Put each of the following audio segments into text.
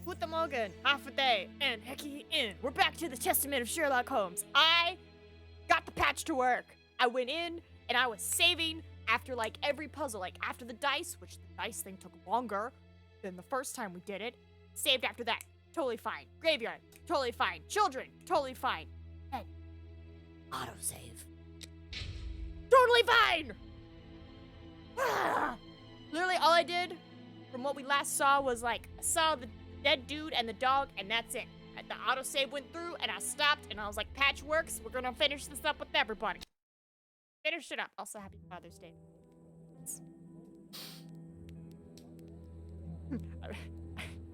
Guten Morgen, half a day, and hecky in. We're back to the Testament of Sherlock Holmes. I got the patch to work. I went in, and I was saving after, like, every puzzle. Like, after the dice, which the dice thing took longer than the first time we did it. Saved after that. Totally fine. Graveyard. Totally fine. Children. Totally fine. And autosave. Totally fine! Literally all I did from what we last saw was, like, I saw the dead dude and the dog, and that's it. The autosave went through, and I stopped, and I was like, patch works. We're gonna finish this up with everybody. Finish it up. Also, happy Father's Day.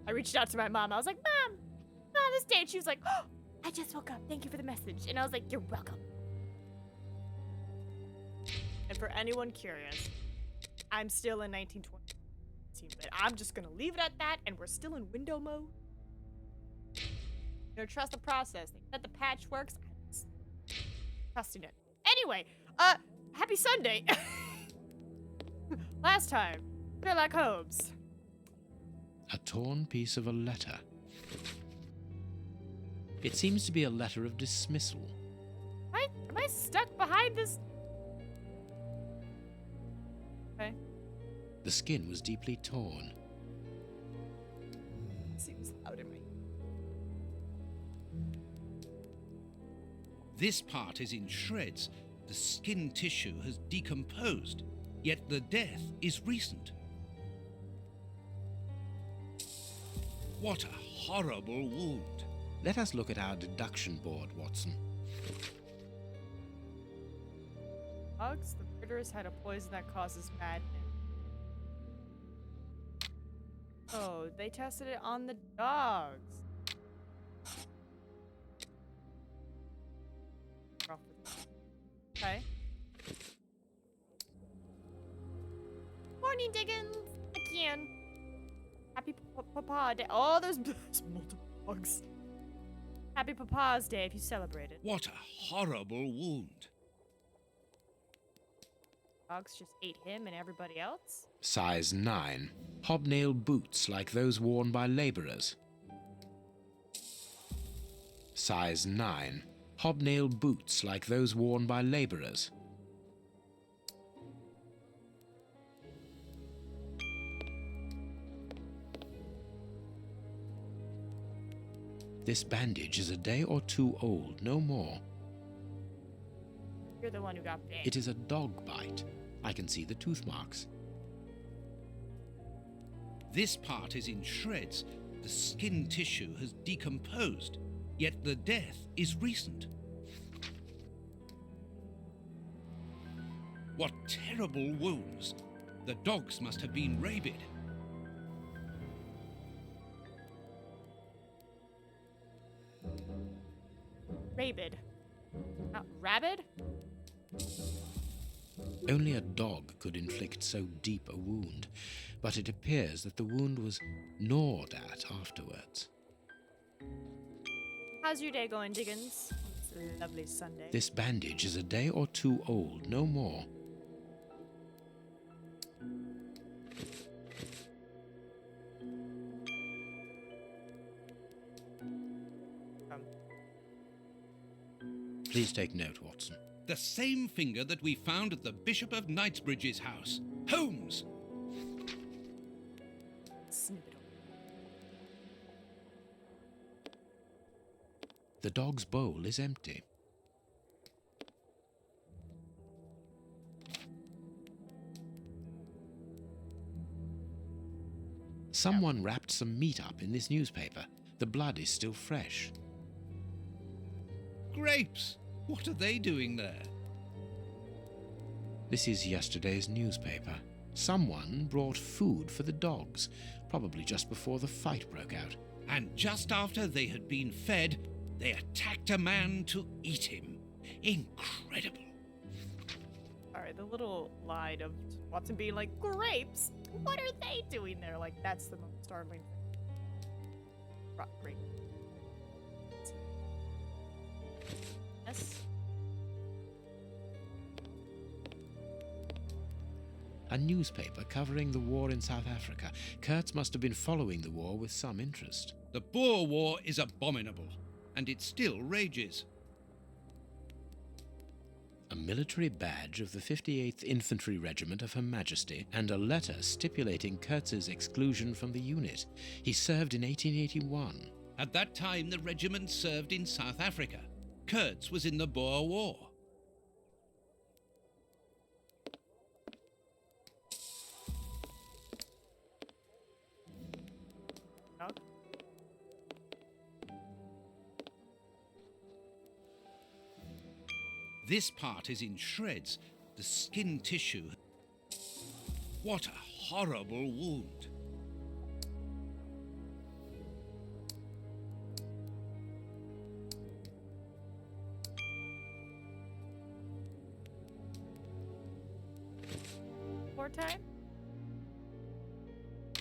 I reached out to my mom. I was like, Mom, Father's Day. And she was like, oh, I just woke up. Thank you for the message. And I was like, you're welcome. And for anyone curious, I'm still in 1920. But I'm just gonna leave it at that, and we're still in window mode. You know, trust the process. They said the patch works. I'm trusting it. Anyway, happy Sunday. Last time, Sherlock Holmes. A torn piece of a letter. It seems to be a letter of dismissal. Am I stuck behind this? Okay. The skin was deeply torn. Seems loud in me. This part is in shreds. The skin tissue has decomposed, yet the death is recent. What a horrible wound. Let us look at our deduction board, Watson. Dogs, the murderers had a poison that causes madness. Oh, they tested it on the dogs. Okay. Morning, Diggins. Again. Happy Papa Day. Oh, there's multiple bugs. Happy Papa's Day if you celebrate it. What a horrible wound. Dogs just ate him and everybody else. Size 9. Hobnail boots like those worn by laborers. Size 9. Hobnail boots like those worn by laborers. This bandage is a day or two old, no more. You're the one who got bit. It is a dog bite. I can see the tooth marks. This part is in shreds. The skin tissue has decomposed, yet the death is recent. What terrible wounds! The dogs must have been rabid. Rabid. Not rabid? Only a dog could inflict so deep a wound, but it appears that the wound was gnawed at afterwards. How's your day going, Diggins? It's a lovely Sunday. This bandage is a day or two old, no more. Please take note, Watson. The same finger that we found at the Bishop of Knightsbridge's house. Holmes! Snip it over. The dog's bowl is empty. Someone wrapped some meat up in this newspaper. The blood is still fresh. Grapes! What are they doing there? This is yesterday's newspaper. Someone brought food for the dogs, probably just before the fight broke out. And just after they had been fed, they attacked a man to eat him. Incredible. Alright, the little line of Watson being like, grapes? What are they doing there? Like, that's the most startling thing. Great. Yes. a newspaper covering the war in South Africa. Kurtz must have been following the war with some interest. The Boer War is abominable, and it still rages. A military badge of the 58th Infantry Regiment of Her Majesty, and a letter stipulating Kurtz's exclusion from the unit. He served in 1881. At that time, the regiment served in South Africa. Kurtz was in the Boer War. This part is in shreds. The skin tissue. What a horrible wound. More time?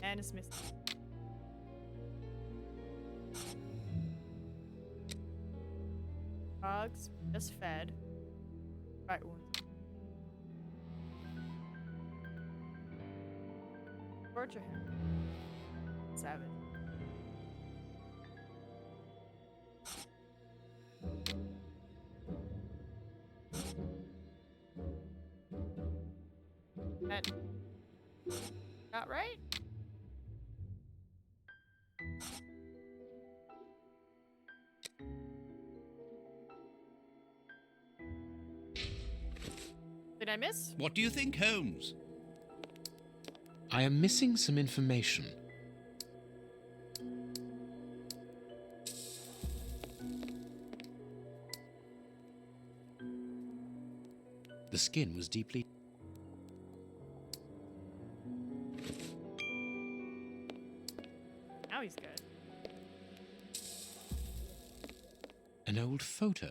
And it's missing. Dogs just fed. Right one. Torture him. Savage. That not right? Did I miss? What do you think, Holmes? I am missing some information. The skin was deeply... Now he's good. An old photo.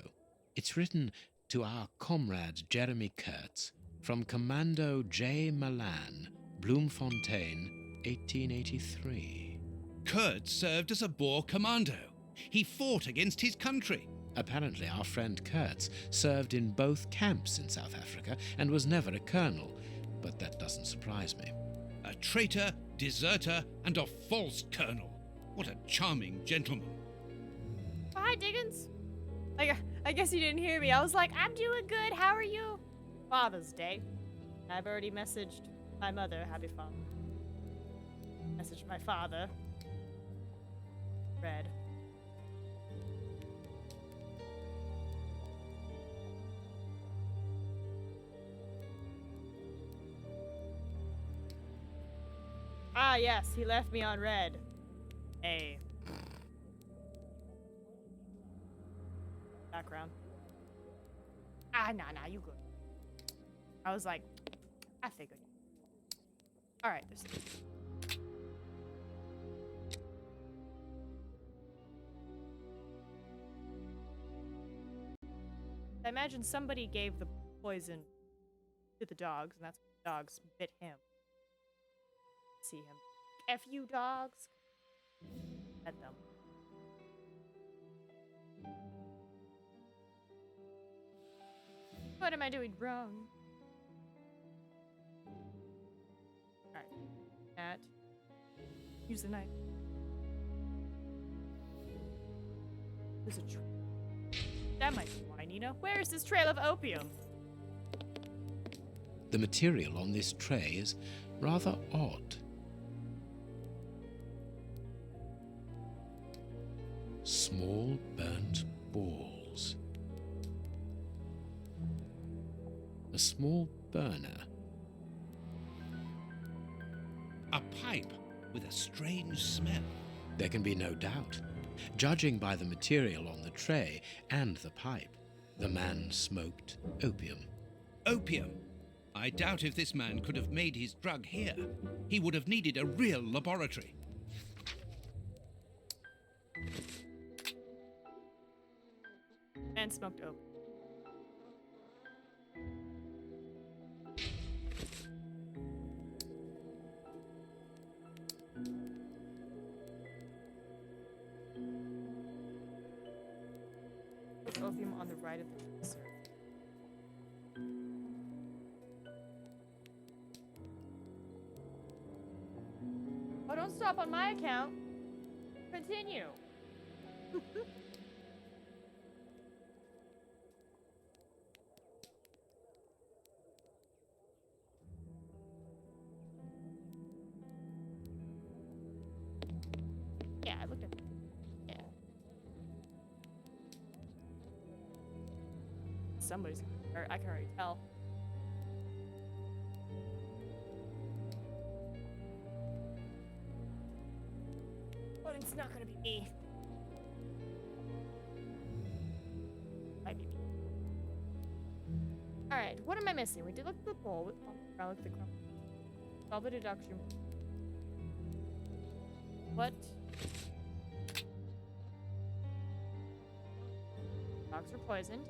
It's written to our comrade Jeremy Kurtz from Commando J. Malan, Bloemfontein, 1883. Kurtz served as a Boer commando. He fought against his country. Apparently our friend Kurtz served in both camps in South Africa and was never a colonel, but that doesn't surprise me. A traitor, deserter, and a false colonel. What a charming gentleman. Oh, hi, Diggins. I guess you didn't hear me. I was like, I'm doing good. How are you? Father's Day. I've already messaged my mother. Happy Father. Messaged my father. Red. Ah, yes, he left me on red. A. Background. Ah, nah, you good. I was like, I figured. Alright, there's... I imagine somebody gave the poison to the dogs, and that's why the dogs bit him. See him. F you, dogs. Pet them. What am I doing wrong? Alright. That. Use the knife. There's a trail. That might be why, Nina. Where is this trail of opium? The material on this tray is rather odd. Small burnt balls. A small burner. A pipe with a strange smell. There can be no doubt. Judging by the material on the tray and the pipe, the man smoked opium. Opium. I doubt if this man could have made his drug here. He would have needed a real laboratory. And smoked opium. Put opium on the right of the dresser. Oh, don't stop on my account. Continue. Yeah, I looked at. Yeah. Somebody's. I can already tell. But it's not gonna be me. Might be me. Alright, what am I missing? We did look at the bowl. I looked at the crumb. Solve the deduction. What? Dogs are poisoned.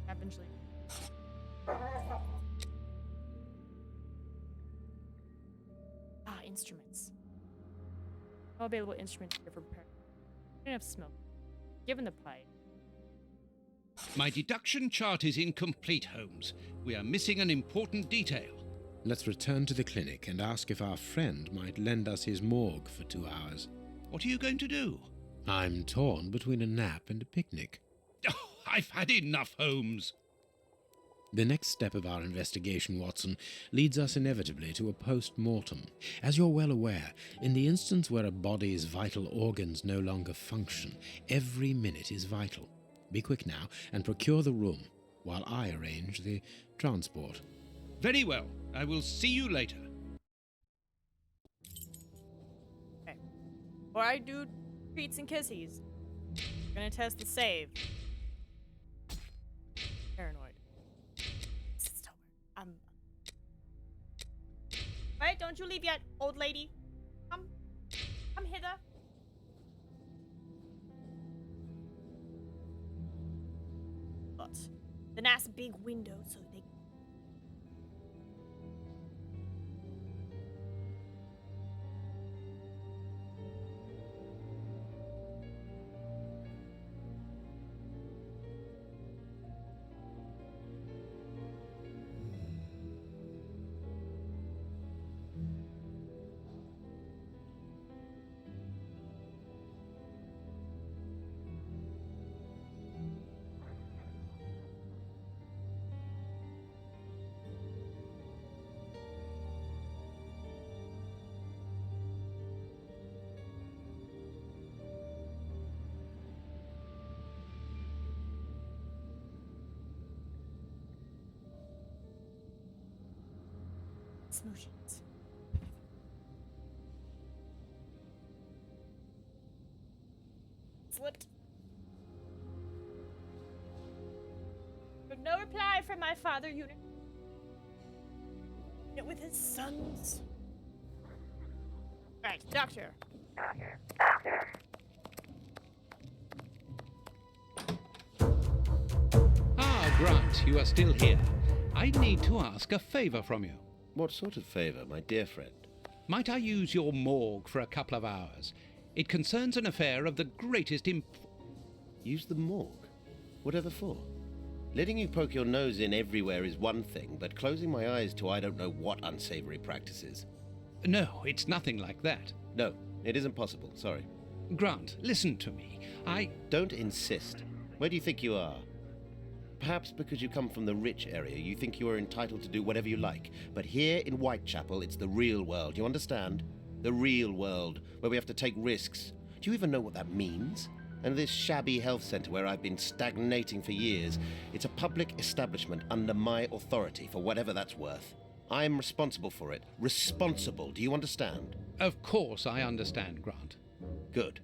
Eventually. Instruments. No available instruments here for repair. Enough smoke. Given the pipe. My deduction chart is incomplete, Holmes. We are missing an important detail. Let's return to the clinic and ask if our friend might lend us his morgue for 2 hours. What are you going to do? I'm torn between a nap and a picnic. Oh, I've had enough, Holmes. The next step of our investigation, Watson, leads us inevitably to a post-mortem. As you're well aware, in the instance where a body's vital organs no longer function, every minute is vital. Be quick now and procure the room, while I arrange the transport. Very well. I will see you later. Okay. Before I do treats and kissies, I'm gonna test the save. Paranoid. Right, don't you leave yet, old lady. Come hither. But the nice big window so they. Smotions. Slipped. But no reply from my father unit. With his sons. Right, doctor. Ah, Grant, you are still here. I need to ask a favor from you. What sort of favour, my dear friend? Might I use your morgue for a couple of hours? It concerns an affair of the greatest Use the morgue? Whatever for? Letting you poke your nose in everywhere is one thing, but closing my eyes to I don't know what unsavory practices. No, it's nothing like that. No, it isn't possible, sorry. Grant, listen to me. Don't insist. Where do you think you are? Perhaps because you come from the rich area, you think you are entitled to do whatever you like. But here in Whitechapel, it's the real world, you understand? The real world, where we have to take risks. Do you even know what that means? And this shabby health centre where I've been stagnating for years, it's a public establishment under my authority, for whatever that's worth. I'm responsible for it. Responsible, do you understand? Of course I understand, Grant. Good.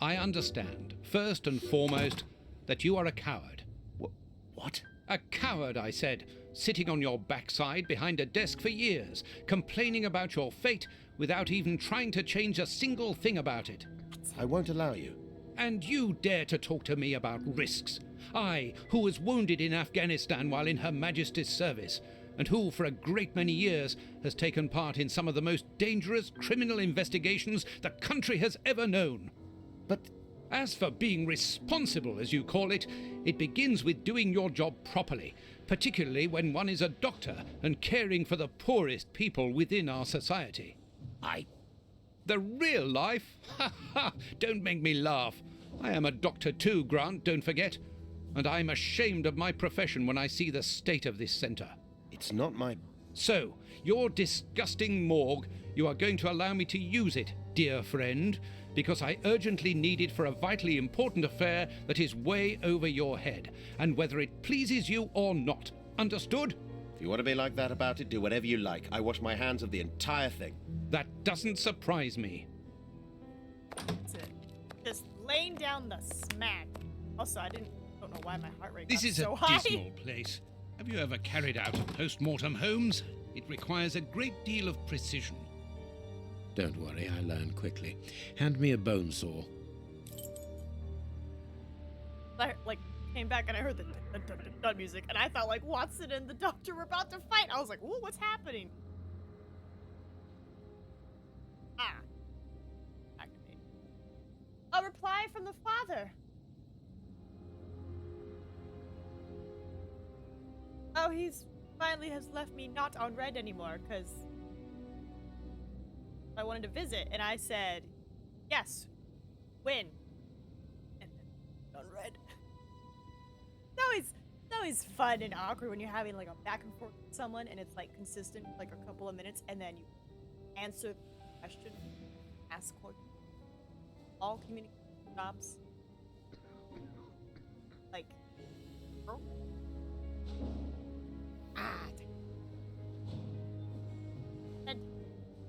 I understand, first and foremost, that you are a coward. What? A coward, I said, sitting on your backside behind a desk for years, complaining about your fate without even trying to change a single thing about it. I won't allow you. And you dare to talk to me about risks? I, who was wounded in Afghanistan while in Her Majesty's service, and who, for a great many years, has taken part in some of the most dangerous criminal investigations the country has ever known. But... As for being responsible, as you call it, it begins with doing your job properly, particularly when one is a doctor and caring for the poorest people within our society. The real life? Ha ha! Don't make me laugh. I am a doctor too, Grant, don't forget. And I'm ashamed of my profession when I see the state of this centre. It's not my... So, your disgusting morgue, you are going to allow me to use it, dear friend, because I urgently need it for a vitally important affair that is way over your head, and whether it pleases you or not. Understood? If you want to be like that about it, do whatever you like. I wash my hands of the entire thing. That doesn't surprise me. That's it. Just laying down the smack. Also, I don't know why my heart rate This got is so a high. dismal place. Have you ever carried out a post-mortem, Holmes? It requires a great deal of precision. Don't worry, I learn quickly. Hand me a bone saw. I came back and I heard the dun music, and I thought like Watson and the doctor were about to fight. I was like, "Ooh, what's happening?" Activate. A reply from the father. Oh, he's finally has left me not on red anymore, because I wanted to visit, and I said, yes, when? And then on red. It's always fun and awkward when you're having like a back and forth with someone, and it's like consistent for like a couple of minutes, and then you answer the question, ask questions. All communication stops. Like, oh.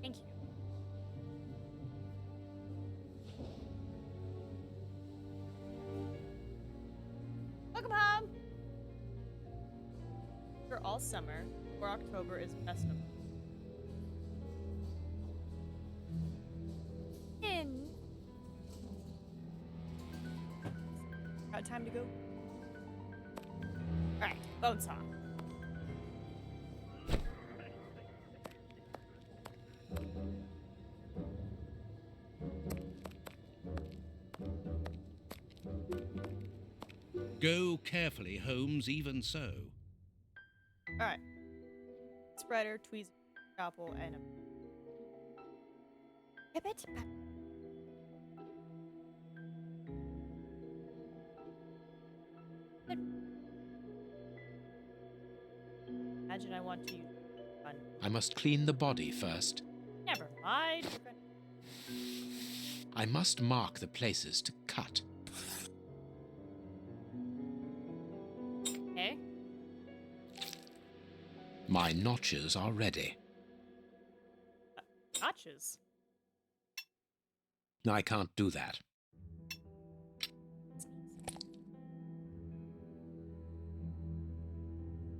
Thank you. Welcome home. For all summer, or October is festival. Got time to go? Alright, bone saw. Go carefully, Holmes, even so. Alright. Spreader, tweezers, scalpel, and a... Pipet? Imagine I want to use gun. I must clean the body first. Never mind. I must mark the places to cut. Okay. My notches are ready. Notches. I can't do that.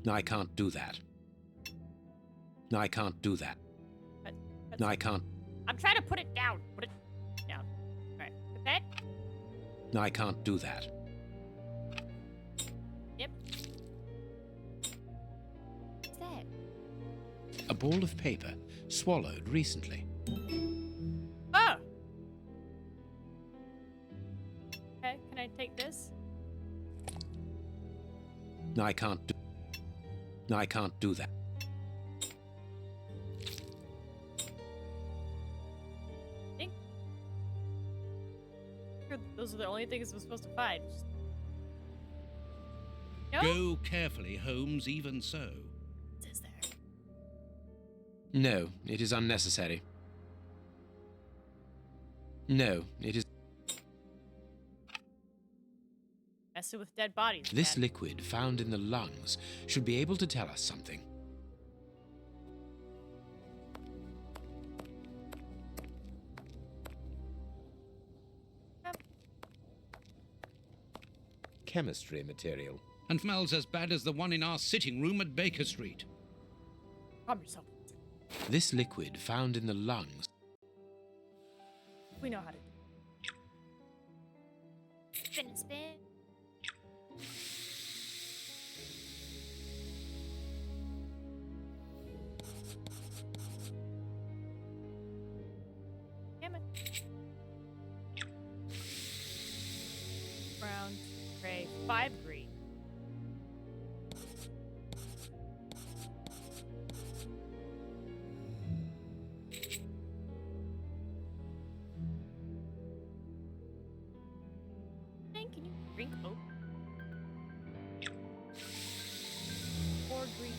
I can't do that. I can't do that. I can't. I'm trying to put it down. Put it down. Alright. Okay. I can't do that. Yep. What's that? A ball of paper, swallowed recently. Oh! Okay, can I take this? I can't do. I can't do that. Those are the only things I'm supposed to find. No? Go carefully, Holmes, even so. What is there? No, it is unnecessary. No, it is. Messing with dead bodies. This Dad. liquid found in the lungs should be able to tell us something. Chemistry material. And smells as bad as the one in our sitting room at Baker Street. Calm yourself. This liquid found in the lungs. We know how to do it. Spin and spin. Damn it. brown, gray, 5 green. Hey, can you drink oat? 4 green.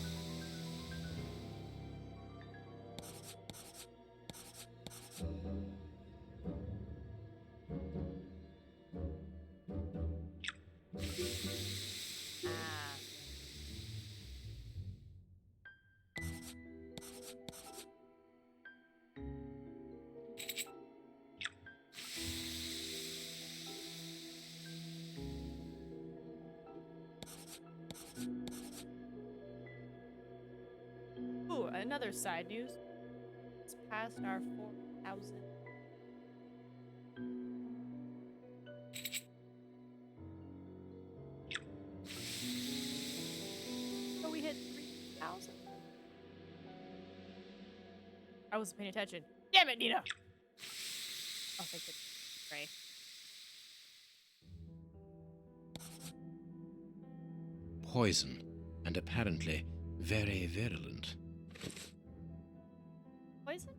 Ah. Ooh, another side news. It's past our 4,000. So we hit 3,000. I wasn't paying attention. Damn it, Nina! Oh, thank goodness. Right. Poison, and apparently very virulent. Poison?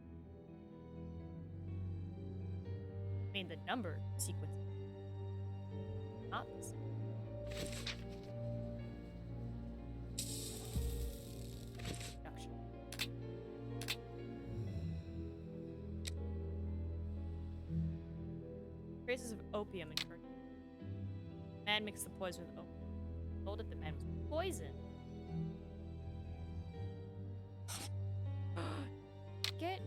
I mean, the number sequence. Not the same. Production. Traces of opium in curtain. Man mixed the poison with opium. Told it the man was poisoned. Get.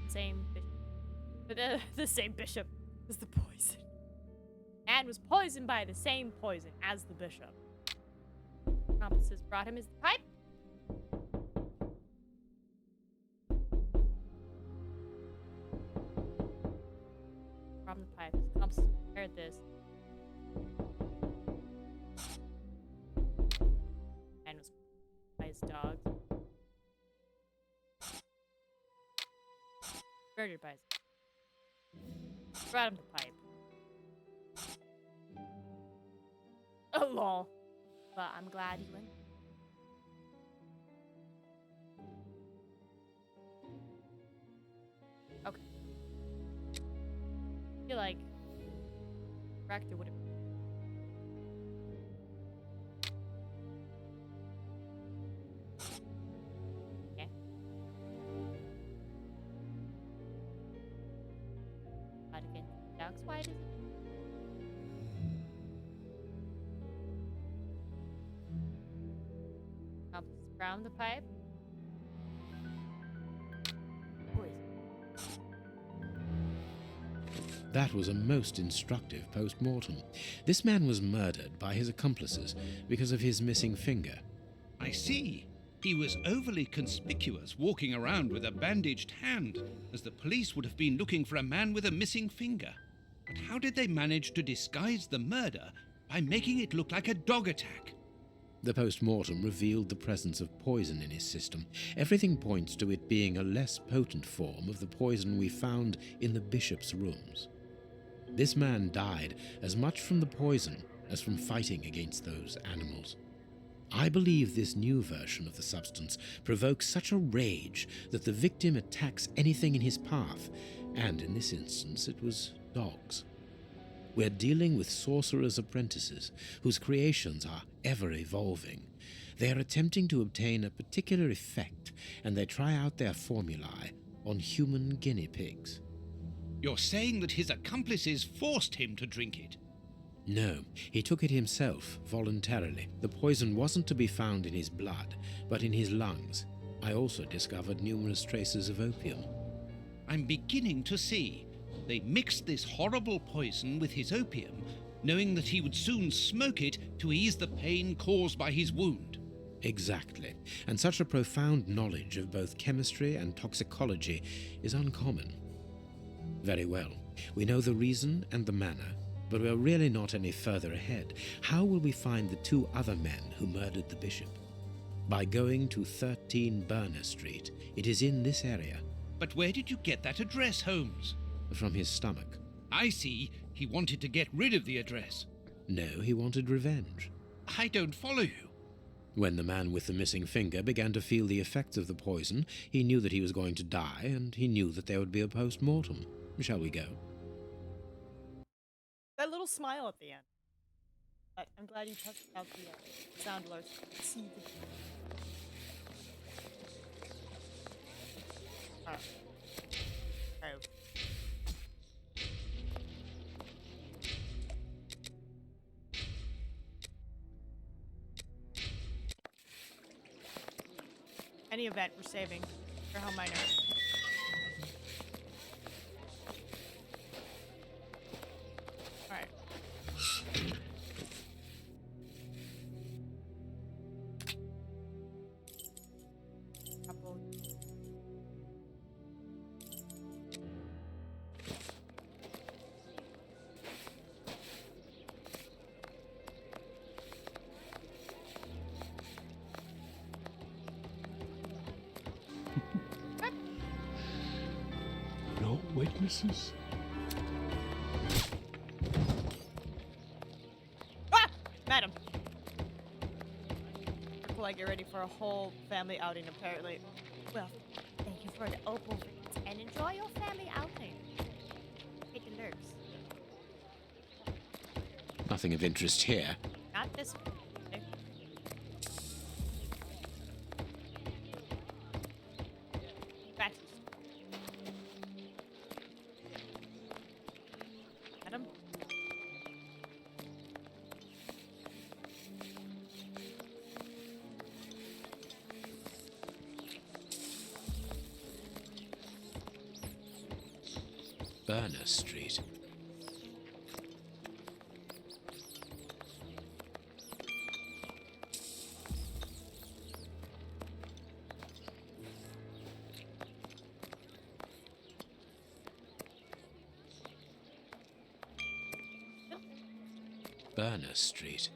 Same bishop. But the same bishop as the poison. Man was poisoned by the same poison as the bishop. Accomplices brought him his pipe. From the pipe. Accomplices prepared this. Man was by his dog. Murdered by his. Brought him the pipe. Oh, lol. But I'm glad he went. Okay. I feel like Rector would have. Okay. But again, ducks, why does it? Around the pipe. Poison. That was a most instructive post-mortem. This man was murdered by his accomplices because of his missing finger. I see. He was overly conspicuous, walking around with a bandaged hand, as the police would have been looking for a man with a missing finger. But how did they manage to disguise the murder by making it look like a dog attack? The post-mortem revealed the presence of poison in his system. Everything points to it being a less potent form of the poison we found in the bishop's rooms. This man died as much from the poison as from fighting against those animals. I believe this new version of the substance provokes such a rage that the victim attacks anything in his path, and in this instance it was dogs. We're dealing with sorcerers' apprentices whose creations are ever evolving. They are attempting to obtain a particular effect, and they try out their formulae on human guinea pigs. You're saying that his accomplices forced him to drink it? No, he took it himself, voluntarily. The poison wasn't to be found in his blood, but in his lungs. I also discovered numerous traces of opium. I'm beginning to see. They mixed this horrible poison with his opium, knowing that he would soon smoke it to ease the pain caused by his wound. Exactly. And such a profound knowledge of both chemistry and toxicology is uncommon. Very well. We know the reason and the manner, but we're really not any further ahead. How will we find the 2 other men who murdered the bishop? By going to 13 Burner Street. It is in this area. But where did you get that address, Holmes? From his stomach. I see. He wanted to get rid of the address. No, he wanted revenge. I don't follow you. When the man with the missing finger began to feel the effects of the poison, he knew that he was going to die, and he knew that there would be a post-mortem. Shall we go? That little smile at the end. But I'm glad you touched out the sound alerts. See the... Oh. Oh. Any event we're saving for Home Miner. Alright. Couple. No witnesses? Ah! Madam! Will I get ready for a whole family outing, apparently? Well, thank you for the opal rings and enjoy your family outing. Take a lurks. Nothing of interest here. Not this one. Okay. Back to Madam? Burner Street. Burner Street.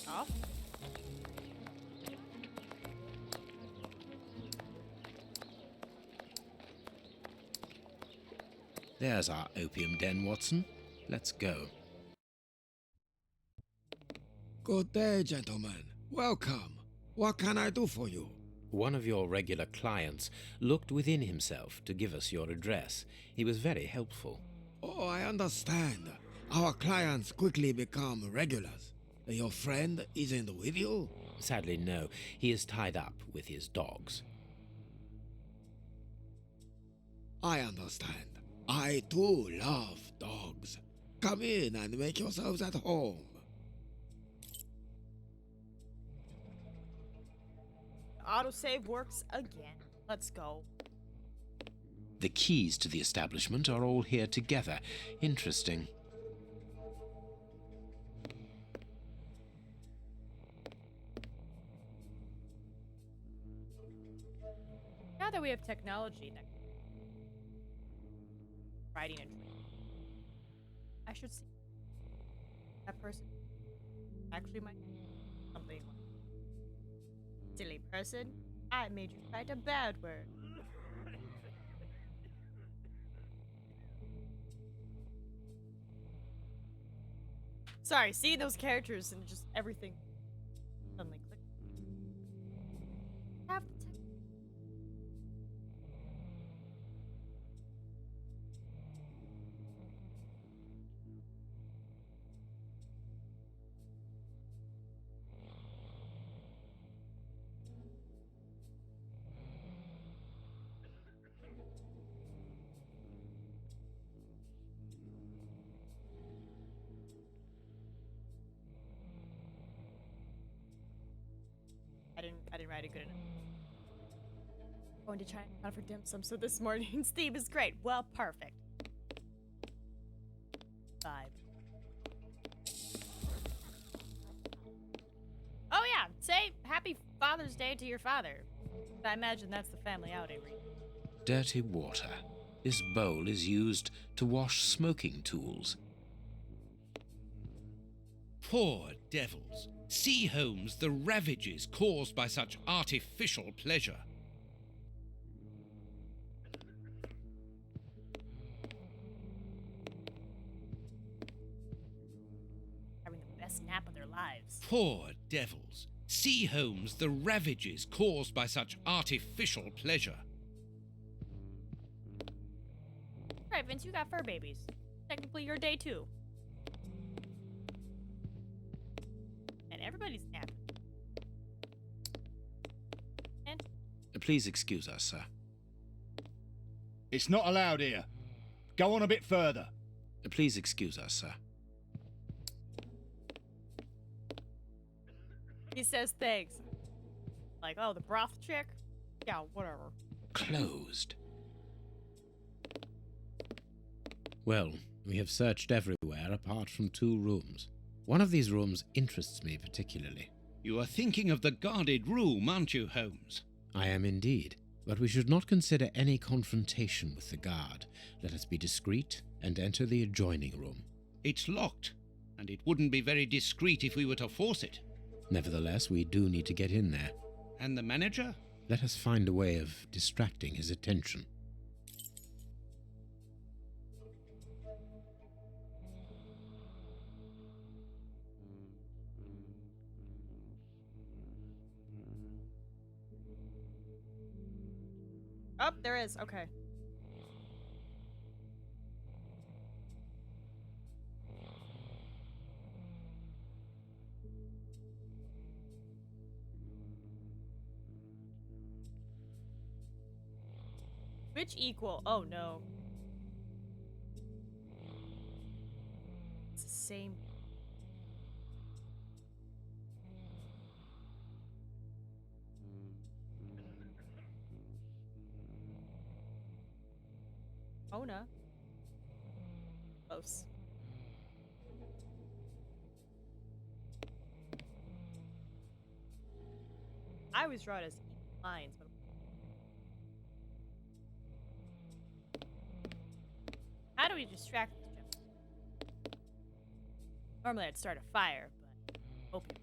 Off. There's our opium den, Watson. Let's go. Good day, gentlemen. Welcome. What can I do for you? One of your regular clients looked within himself to give us your address. He was very helpful. Oh, I understand. Our clients quickly become regulars. Your friend isn't with you? Sadly, no. He is tied up with his dogs. I understand. I too love dogs. Come in and make yourselves at home. Autosave works again. Let's go. The keys to the establishment are all here together. Interesting. Now that we have technology that writing and I should see that person actually might something like silly person. I made you write a bad word. Sorry, seeing those characters and just everything suddenly clicked. Have the tech. I didn't write it good enough. Going to try out for dim sum, so this morning's theme is great. Well, perfect. 5. Oh yeah, say happy Father's Day to your father. I imagine that's the family outing. Dirty water. This bowl is used to wash smoking tools. Poor devils. See, Holmes, the ravages caused by such artificial pleasure. Having the best nap of their lives. Poor devils. See, Holmes, the ravages caused by such artificial pleasure. Alright, Vince, you got fur babies. Technically your day too. And everybody's napping. And Please excuse us, sir. It's not allowed here. Go on a bit further. Please excuse us, sir. he says thanks. Like, oh, the broth chick? Yeah, whatever. Closed. Well, we have searched everywhere apart from 2 rooms. One of these rooms interests me particularly. You are thinking of the guarded room, aren't you, Holmes? I am indeed, but we should not consider any confrontation with the guard. Let us be discreet and enter the adjoining room. It's locked, and it wouldn't be very discreet if we were to force it. Nevertheless, we do need to get in there. And the manager? Let us find a way of distracting his attention. Oh, there is. Okay. Which equal? Oh no. It's the same. Ona. Close. I always draw it as lines, but how do we distract this gentleman? Normally I'd start a fire, but hoping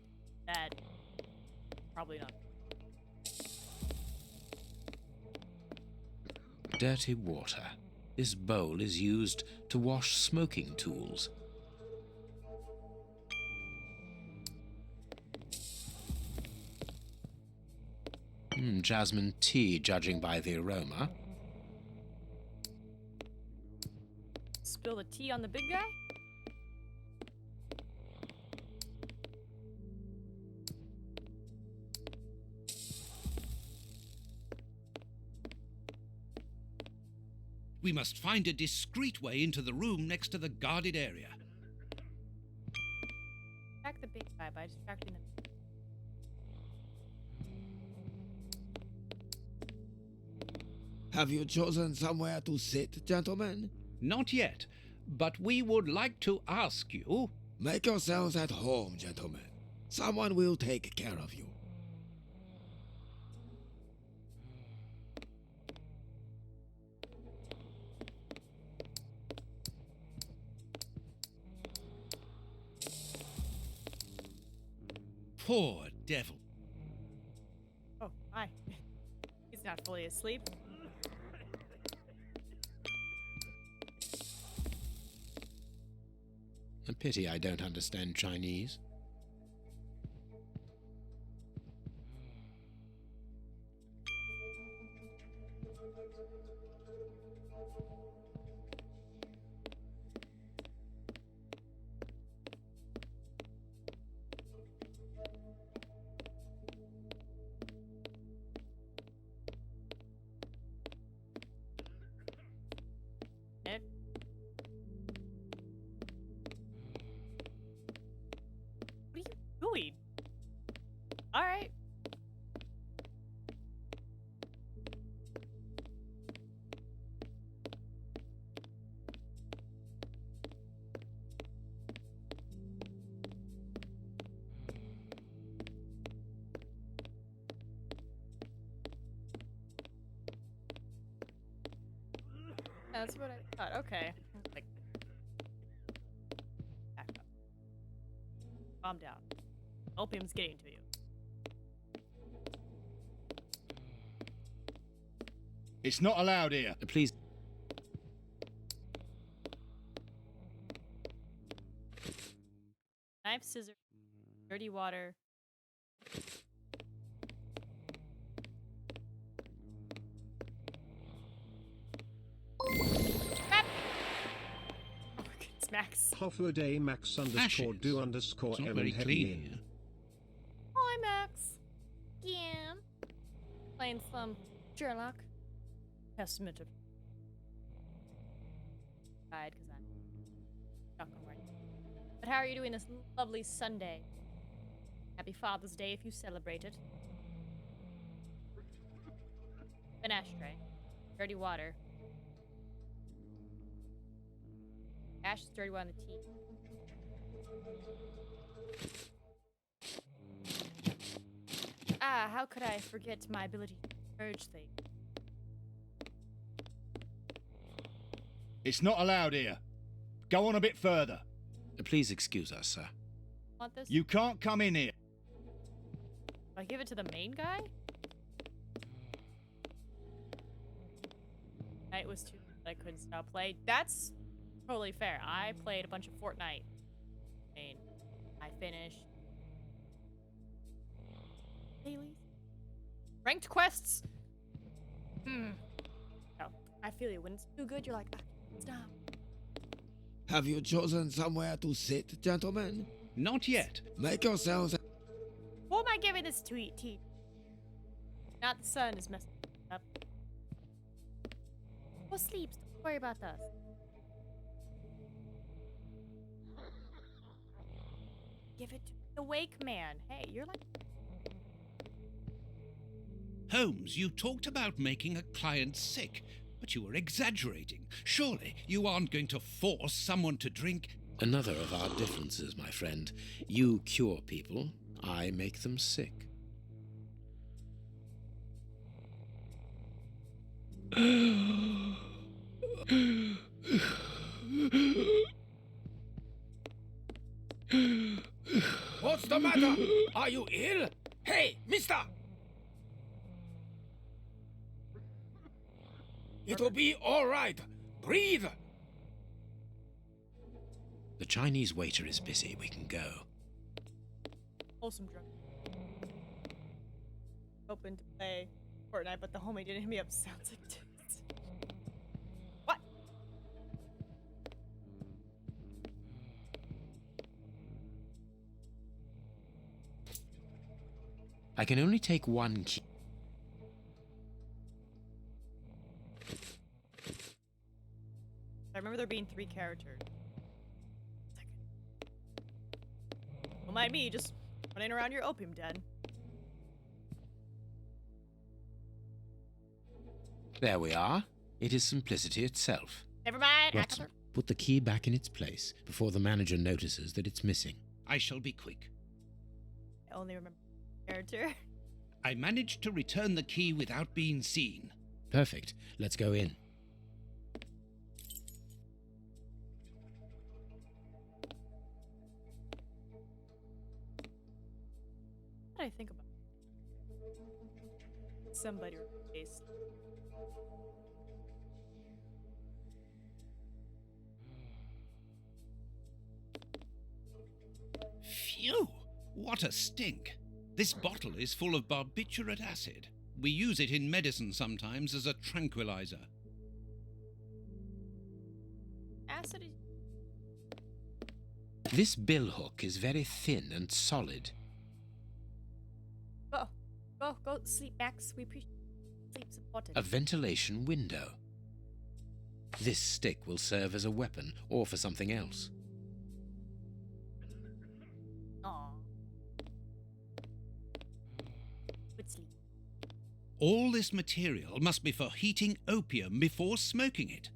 that probably not. Dirty water. This bowl is used to wash smoking tools. Jasmine tea, judging by the aroma. Spill the tea on the big guy? We must find a discreet way into the room next to the guarded area. Distract the big guy by distracting them. Have you chosen somewhere to sit, gentlemen? Not yet, but we would like to ask you... Make yourselves at home, gentlemen. Someone will take care of you. Poor devil. Oh, hi. He's not fully asleep. A pity I don't understand Chinese. Ed? What are you doing? Alright. That's what I thought. Okay. Like, back up. Calm down. Opium's getting to you. It's not allowed here. Please. Knife, scissors, dirty water. Crap! Oh my goodness, Max. Hoffa day Max underscore Ashes. do underscore It's not M very and heavy clean. in. Hi, Max. Yeah. Playing some Sherlock. Testament of died because I'm stuck on right. But how are you doing this lovely Sunday? Happy Father's Day if you celebrate it. An ashtray. Dirty water. Ash is dirty water on the tea. Ah, how could I forget my ability to purge things? It's not allowed here. Go on a bit further. Please excuse us, sir. Want this? You can't come in here. Do I give it to the main guy? Night was too I couldn't stop playing. That's totally fair. I played a bunch of Fortnite. And I finished dailies. Ranked quests. Oh, I feel you. When it's too good, you're like, stop. Have you chosen somewhere to sit, gentlemen? Not yet. Make yourselves. Who am I giving this to eat tea? Not the sun is messing up. Who sleeps? Don't worry about us. Give it to the wake man. Hey, you're like. Holmes, you talked about making a client sick, but you were exaggerating. Surely you aren't going to force someone to drink. Another of our differences, my friend. You cure people, I make them sick. What's the matter? Are you ill? Hey, mister! It'll be all right. Breathe. The Chinese waiter is busy. We can go. Wholesome drunk. Hoping to play Fortnite, but the homie didn't hit me up. Sounds like tits. What? I can only take one key. I remember there being 3 characters. Don't mind me, just running around your opium den. There we are. It is simplicity itself. Never mind. Watson, put the key back in its place before the manager notices that it's missing. I shall be quick. I only remember character. I managed to return the key without being seen. Perfect. Let's go in. What did I think about? Somebody replaced. Phew! What a stink! This bottle is full of barbiturate acid. We use it in medicine sometimes as a tranquilizer. Acid is. This billhook is very thin and solid. Go sleep, Max. We appreciate sleep's important. A ventilation window. This stick will serve as a weapon or for something else. Aw. Good sleep. All this material must be for heating opium before smoking it.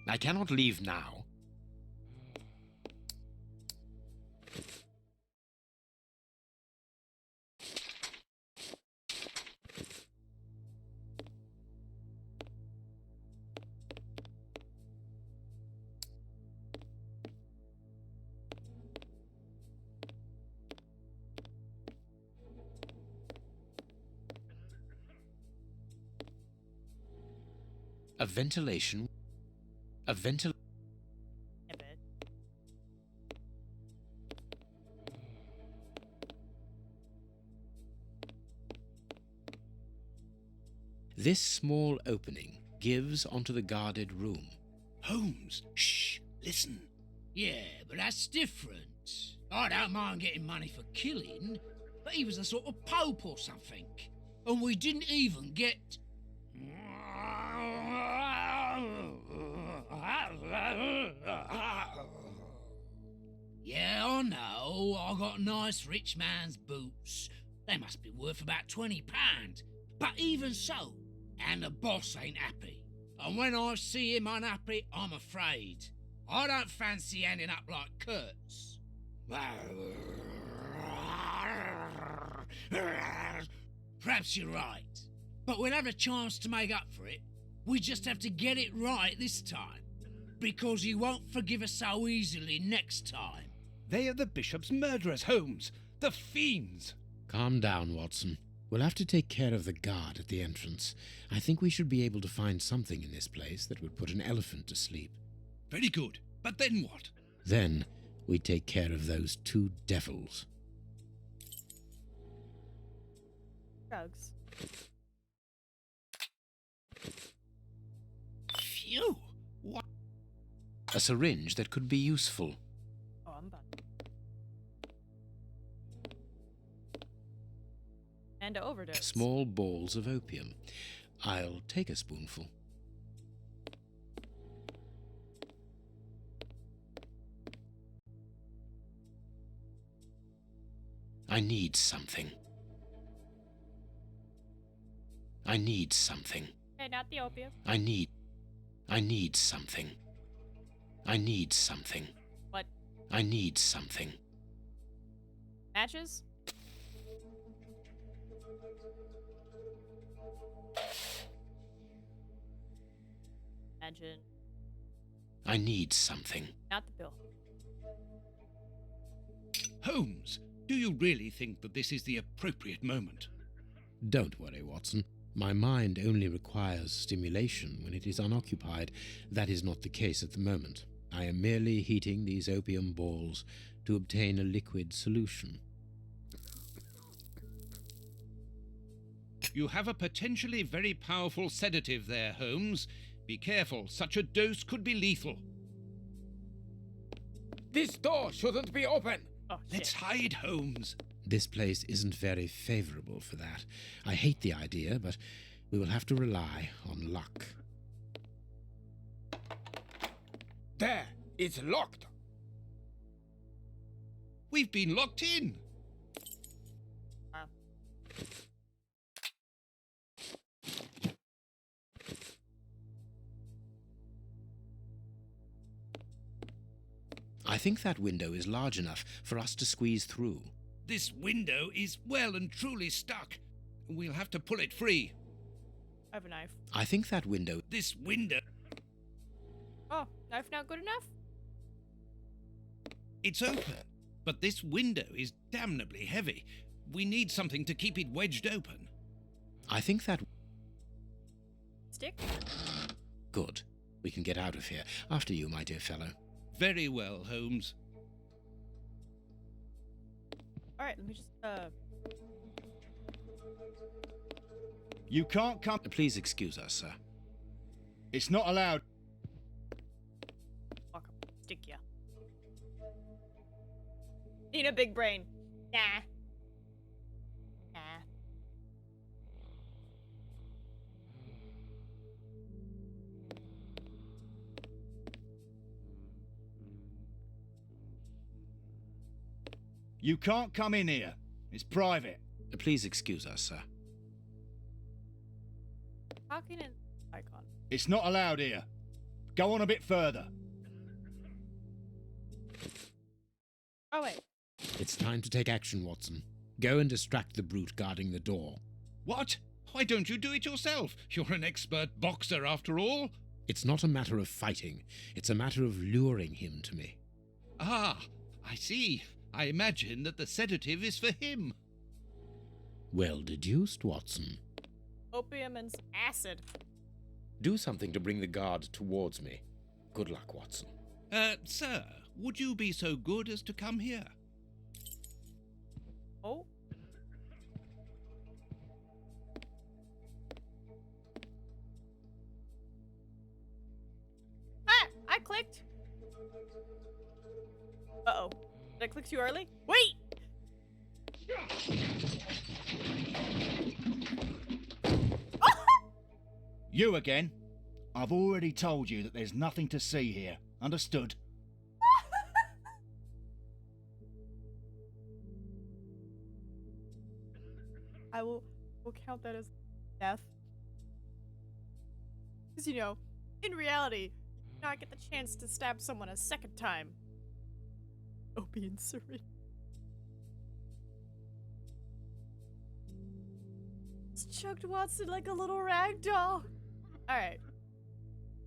I cannot leave now. A ventilation. A ventil. A bit. This small opening gives onto the guarded room. Holmes, shh, listen. Yeah, but that's different. I don't mind getting money for killing, but he was a sort of pope or something. And we didn't even get... Yeah, I know, I got nice rich man's boots. They must be worth about £20. But even so, and the boss ain't happy. And when I see him unhappy, I'm afraid. I don't fancy ending up like Kurtz. Perhaps you're right. But we'll have a chance to make up for it. We just have to get it right this time. Because he won't forgive us so easily next time. They are the bishop's murderers, Holmes. The fiends. Calm down, Watson. We'll have to take care of the guard at the entrance. I think we should be able to find something in this place that would put an elephant to sleep. Very good. But then what? Then we take care of those two devils. Drugs. Phew. What? A syringe that could be useful. Oh, I'm about. And to overdose. Small balls of opium. I'll take a spoonful. I need something. I need something. Okay, not the opium. I need something. I need something. What? I need something. Matches? Imagine. I need something. Not the bill. Holmes, do you really think that this is the appropriate moment? Don't worry, Watson. My mind only requires stimulation when it is unoccupied. That is not the case at the moment. I am merely heating these opium balls to obtain a liquid solution. You have a potentially very powerful sedative there, Holmes. Be careful, such a dose could be lethal. This door shouldn't be open. Oh, Let's shit. hide, Holmes. This place isn't very favorable for that. I hate the idea, but we will have to rely on luck. There, it's locked. We've been locked in. Wow. I think that window is large enough for us to squeeze through. This window is well and truly stuck. We'll have to pull it free. I have a knife. I think that window... This window... Oh, knife not good enough? It's open, but this window is damnably heavy. We need something to keep it wedged open. I think that... Stick? Good. We can get out of here. After you, my dear fellow. Very well, Holmes. Alright, let me just, You can't come. Please excuse us, sir. It's not allowed. walk up. Stick ya. Need a big brain. Nah. Nah. You can't come in here. It's private. Please excuse us, sir. Talking in icon. It's not allowed here. Go on a bit further. Oh, wait. It's time to take action, Watson. Go and distract the brute guarding the door. What? Why don't you do it yourself? You're an expert boxer, after all. It's not a matter of fighting. It's a matter of luring him to me. Ah, I see. I imagine that the sedative is for him. Well deduced, Watson. Opium and acid. Do something to bring the guard towards me. Good luck, Watson. Sir, would you be so good as to come here? Oh. Ah! I clicked. Uh-oh. Did I click too early? Wait! You again? I've already told you that there's nothing to see here. Understood? I will count that as death. Because, you know, in reality, you do not get the chance to stab someone a second time. Opium syringe. Just choked Watson like a little rag doll. Alright.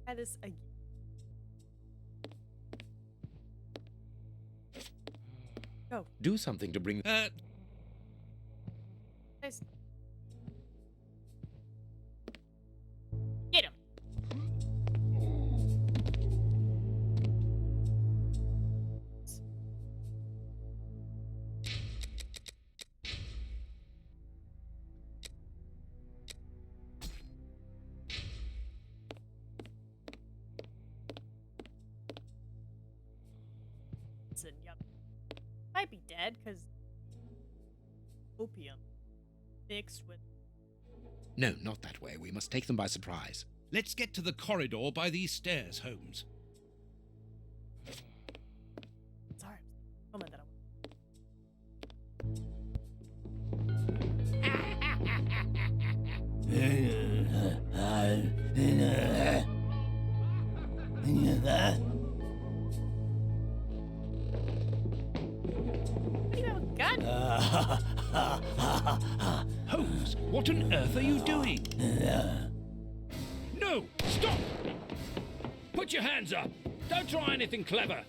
Try this again. Go. Do something to bring... Nice. Get him. Listen, yup. Might be dead because opium mixed with. No, not that way. We must take them by surprise. Let's get to the corridor by these stairs, Holmes. Sorry, moment that you have a gun? Holmes, what on earth are you doing? No! Stop! Put your hands up! Don't try anything clever!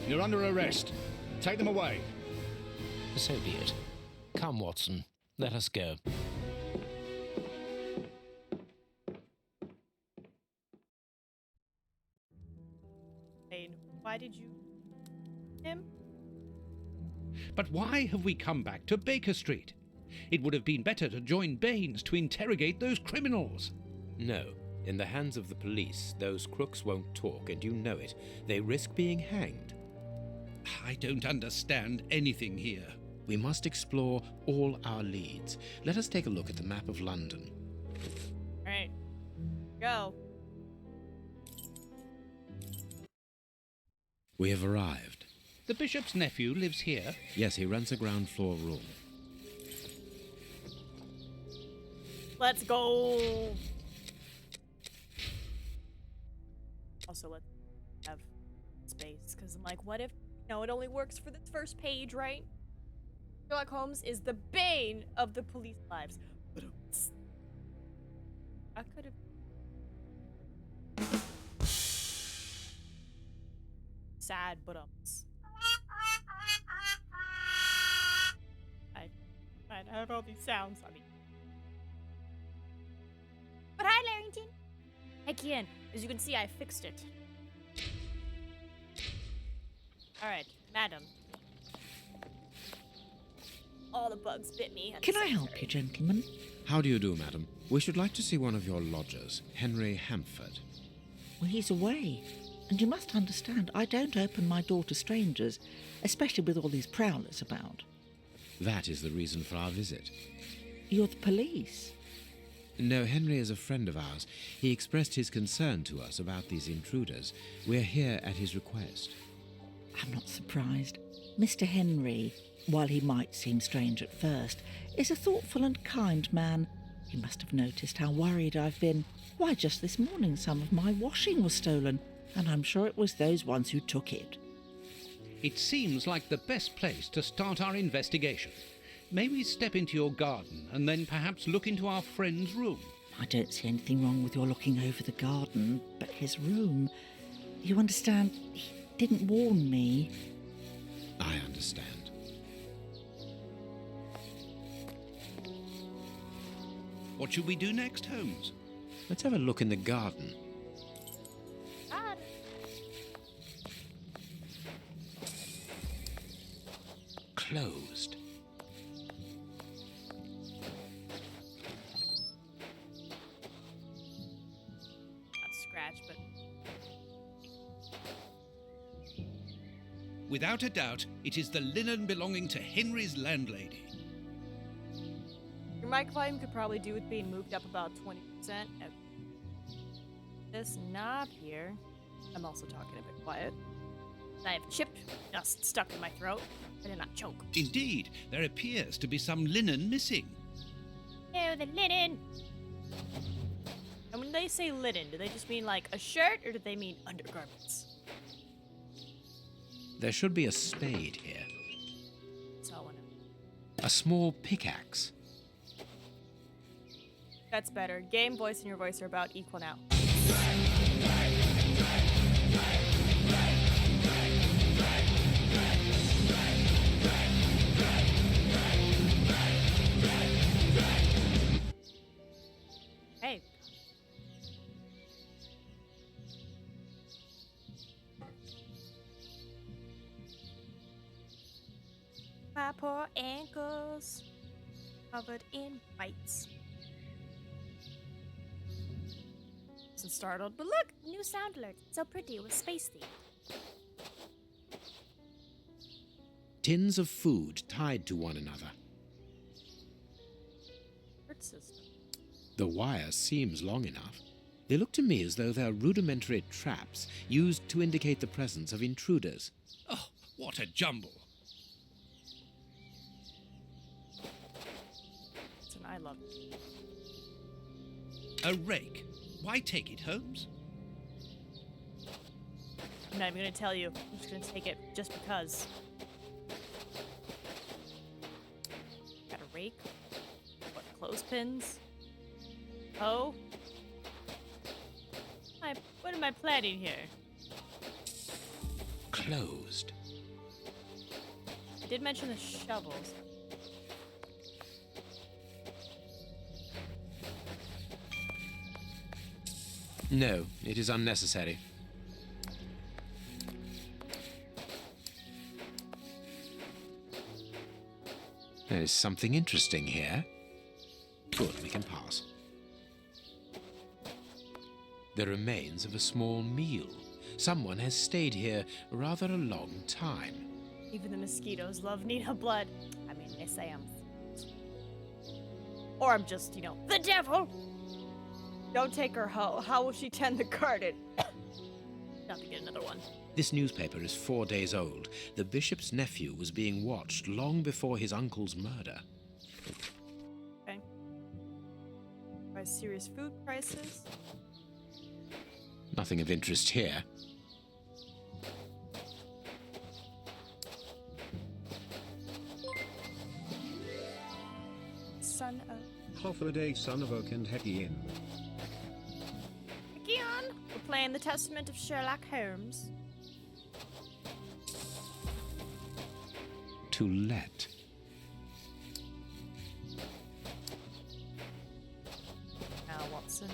You're under arrest. Take them away. So be it. Come, Watson. Let us go. Jane, why did you him? But why have we come back to Baker Street? It would have been better to join Baines to interrogate those criminals. No. In the hands of the police, those crooks won't talk, and you know it. They risk being hanged. I don't understand anything here. We must explore all our leads. Let us take a look at the map of London. Alright. Go. We have arrived. The bishop's nephew lives here. Yes, he rents a ground floor room. Let's go. Also, let's have space, because I'm like, what if, it only works for this first page, right? Sherlock Holmes is the bane of the police lives. I could have. Sad, but I have all these sounds. I mean. But hi, Larrington. Heck Ian. As you can see, I fixed it. Alright, madam. All the bugs bit me. Can I help you, gentlemen? How do you do, madam? We should like to see one of your lodgers, Henry Hampford. Well, he's away. And you must understand, I don't open my door to strangers, especially with all these prowlers about. That is the reason for our visit. You're the police. No, Henry is a friend of ours. He expressed his concern to us about these intruders. We're here at his request. I'm not surprised. Mr. Henry, while he might seem strange at first, is a thoughtful and kind man. You must have noticed how worried I've been. Why, just this morning some of my washing was stolen, and I'm sure it was those ones who took it. It seems like the best place to start our investigation. May we step into your garden and then perhaps look into our friend's room? I don't see anything wrong with your looking over the garden, but his room... You understand, he didn't warn me. I understand. What should we do next, Holmes? Let's have a look in the garden. God. Closed. Not scratch, but Without a doubt, it is the linen belonging to Henry's landlady. your mic volume could probably do with being moved up about 20%. This knob here. I'm also talking a bit quiet. I have chipped dust stuck in my throat. I did not choke. Indeed, there appears to be some linen missing. Oh, the linen! And when they say linen, do they just mean like a shirt or do they mean undergarments? There should be a spade here. That's all I know. A small pickaxe. That's better. Game voice and your voice are about equal now. Hey. My poor ankles covered in bites. Wasn't startled, but look, new sound alert. So pretty with space theme. Tins of food tied to one another. Alert system. The wire seems long enough. They look to me as though they're rudimentary traps used to indicate the presence of intruders. Oh, what a jumble. That's an I love. A rake. Why take it, Holmes? I'm not even gonna tell you. I'm just gonna take it just because. Got a rake. What, clothespins? Oh. What am I planning here? Closed. I did mention the shovels. No, it is unnecessary. There is something interesting here. Good, we can pass. The remains of a small meal. Someone has stayed here rather a long time. Even the mosquitoes love Nina blood. I mean, they say I'm... Or I'm just, the devil! Don't take her hoe. How will she tend the garden? Not to get another one. This newspaper is 4 days old. The bishop's nephew was being watched long before his uncle's murder. Okay. By serious food crisis. Nothing of interest here. Son of... Holiday, Son of Oak and Hetty Inn. Again, we're playing the Testament of Sherlock Holmes. To let. Now, Watson.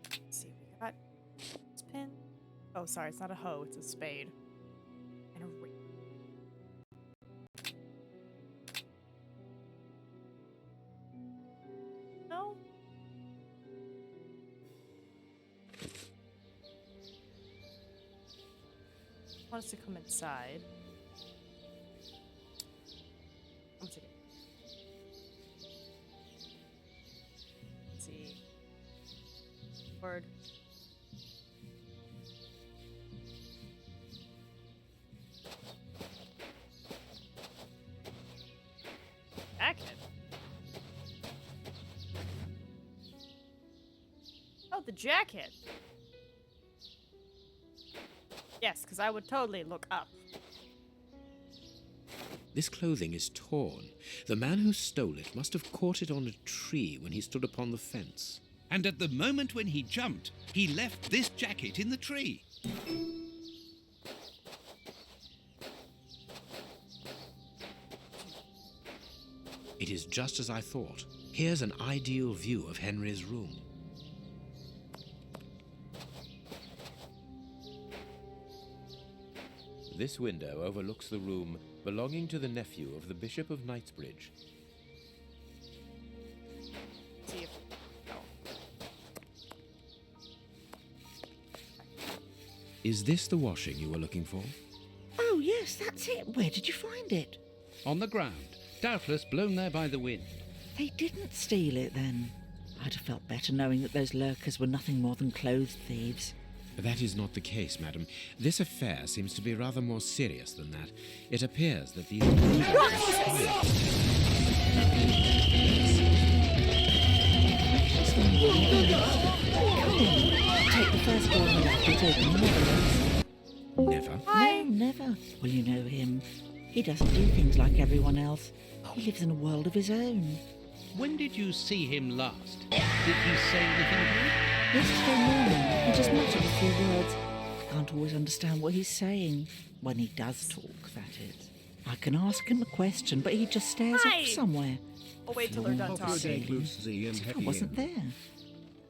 Let's see, we got this pin. Oh, sorry, it's not a hoe, it's a spade. And a rake. No? Want us to come inside. One second. Let's see. Word. Jacket. Oh, the jacket. Yes, because I would totally look up. This clothing is torn. The man who stole it must have caught it on a tree when he stood upon the fence. And at the moment when he jumped, he left this jacket in the tree. It is just as I thought. Here's an ideal view of Henry's room. This window overlooks the room belonging to the nephew of the Bishop of Knightsbridge. See if. Oh. Is this the washing you were looking for? Oh, yes, that's it. Where did you find it? On the ground, doubtless blown there by the wind. They didn't steal it then. I'd have felt better knowing that those lurkers were nothing more than clothes thieves. That is not the case, madam. This affair seems to be rather more serious than that. It appears that these... Take the first door on the left, it's open, Never? No, never. Well, you know him. He doesn't do things like everyone else. He lives in a world of his own. When did you see him last? Did he say anything to you? Yesterday morning, he just muttered a few words. I can't always understand what he's saying. When he does talk, that is. I can ask him a question, but he just stares Hi. off somewhere. I'll wait till they're done talking. As if I wasn't there.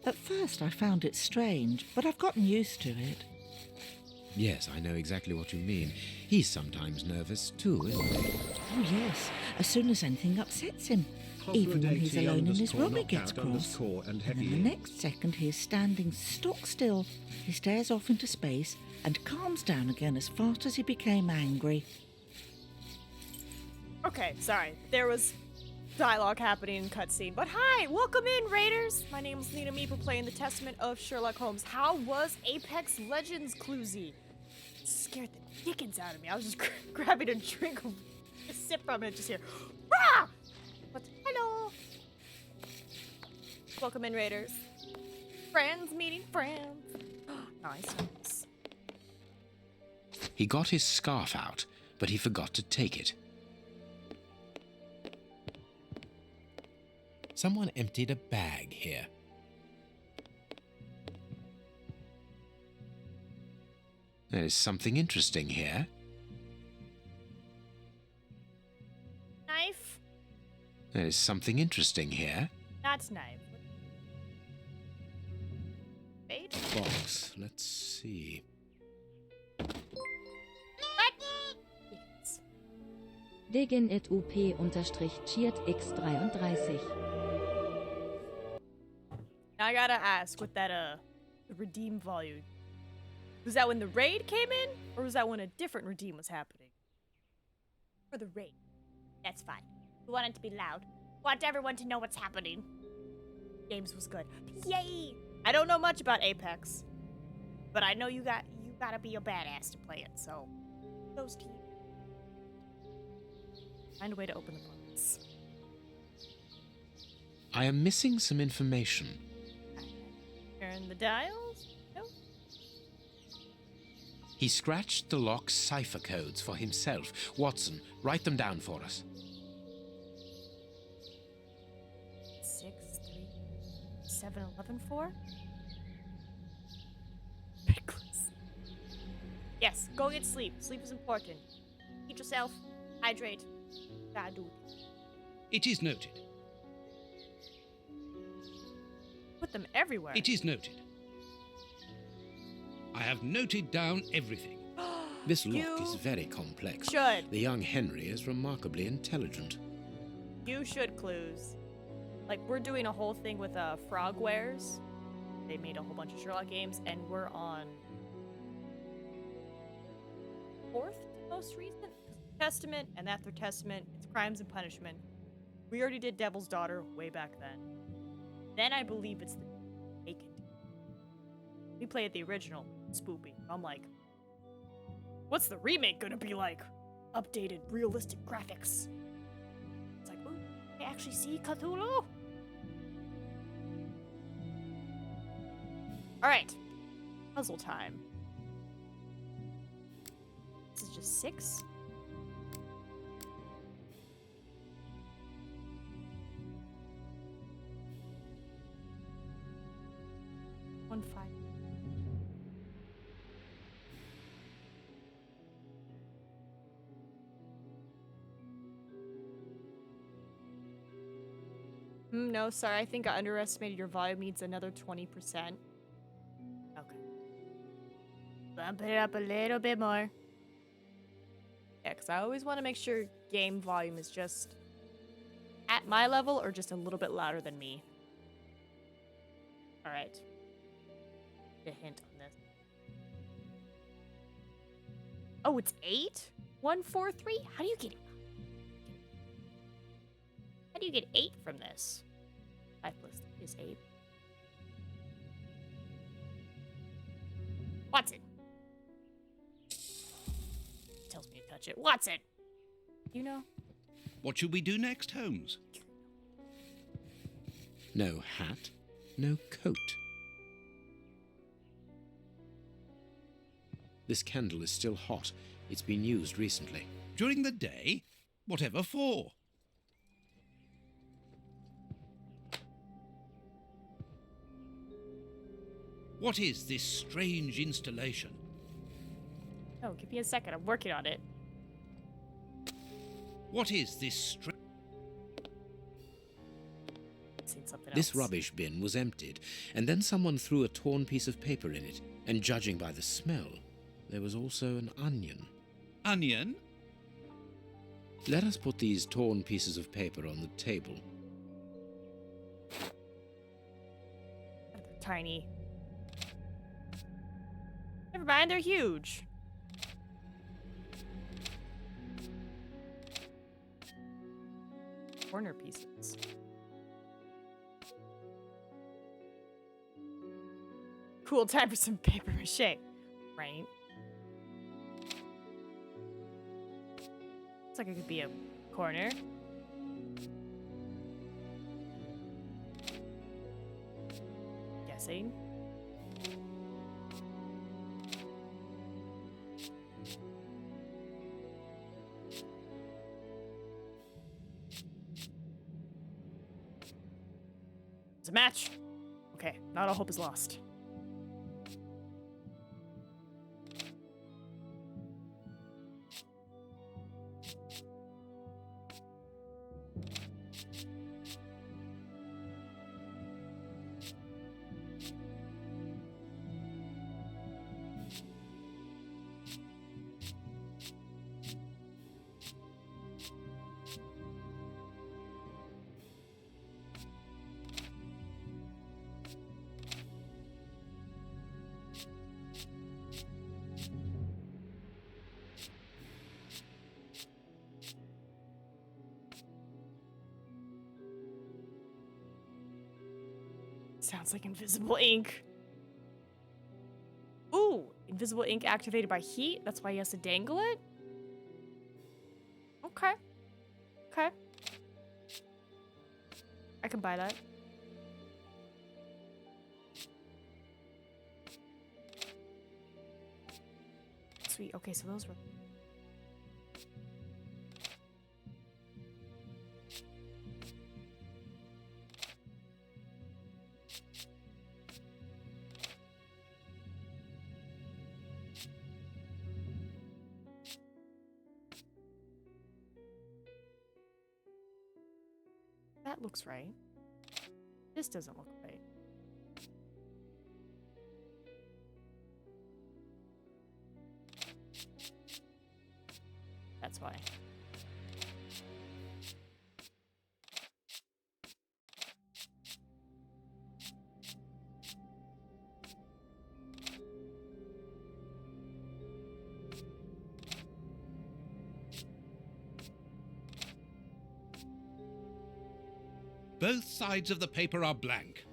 At first, I found it strange, but I've gotten used to it. Yes, I know exactly what you mean. He's sometimes nervous too, isn't he? Oh, yes. As soon as anything upsets him. Even when he's alone in his room, he gets cross. And then the next second, he is standing stock still. He stares off into space and calms down again as fast as he became angry. Okay, sorry. There was dialogue happening in cutscene. But hi, welcome in, Raiders. My name is NinaMeep. We're playing the Testament of Sherlock Holmes. How was Apex Legends, Cluesy? Scared the dickens out of me. I was just grabbing a drink, a sip from it, just here. Rah! But hello. Welcome in, Raiders. Friends meeting friends. Nice. He got his scarf out, but he forgot to take it. Someone emptied a bag here. There is something interesting here. Knife? There is something interesting here. Not knife. Spade? Box. Let's see. What? Yes. Degen et up_chiert x33. Now I gotta ask, with that the redeem volume, was that when the raid came in, or was that when a different redeem was happening? For the raid. That's fine. We want it to be loud. Want everyone to know what's happening. Games was good. Yay! I don't know much about Apex, but I know you gotta be a badass to play it. So, those to you. Find a way to open the box. I am missing some information. Turn the dials. No. He scratched the lock's cipher codes for himself. Watson, write them down for us. 6, 3, 7, 11, 4. Yes, go get sleep. Sleep is important. Eat yourself. Hydrate. Gotta do it. It is noted. Put them everywhere. It is noted. I have noted down everything. This lock You is very complex. should. The young Henry is remarkably intelligent. You should, Clues. Like, we're doing a whole thing with Frogwares. They made a whole bunch of Sherlock games, and we're on 4th most recent Testament, and after Testament, it's Crimes and Punishment. We already did Devil's Daughter way back then. Then I believe it's the Vacant. We played the original, Spoopy. I'm like, what's the remake gonna be like? Updated, realistic graphics. It's like, ooh, I actually see Cthulhu? Alright. Puzzle time. This is just 6? One 5. No, sorry. I think I underestimated your volume needs another 20%. Okay. Bump it up a little bit more. Yeah, because I always want to make sure game volume is just at my level or just a little bit louder than me. All right. A hint on this. Oh, it's 8? 1, 4, 3? How do you get 8 from this? 5 plus 3 is 8. Watson. Tells me to touch it. Watson. You know? What should we do next, Holmes? No hat, no coat. This candle is still hot. It's been used recently. During the day? Whatever for? What is this strange installation? Oh, give me a second. I'm working on it. What is this strange... Seen something This else. rubbish bin was emptied, and then someone threw a torn piece of paper in it, and judging by the smell, there was also an onion. Onion? Let us put these torn pieces of paper on the table. They're tiny. Never mind, they're huge. Corner pieces. Cool time for some paper mache, right? Looks like it could be a corner. Guessing. It's a match. Okay, not all hope is lost. Sounds like invisible ink. Ooh, invisible ink activated by heat. That's why he has to dangle it? Okay. Okay. I can buy that. Sweet. Okay, so those were... That looks right. This doesn't look right. That's why. Both sides of the paper are blank.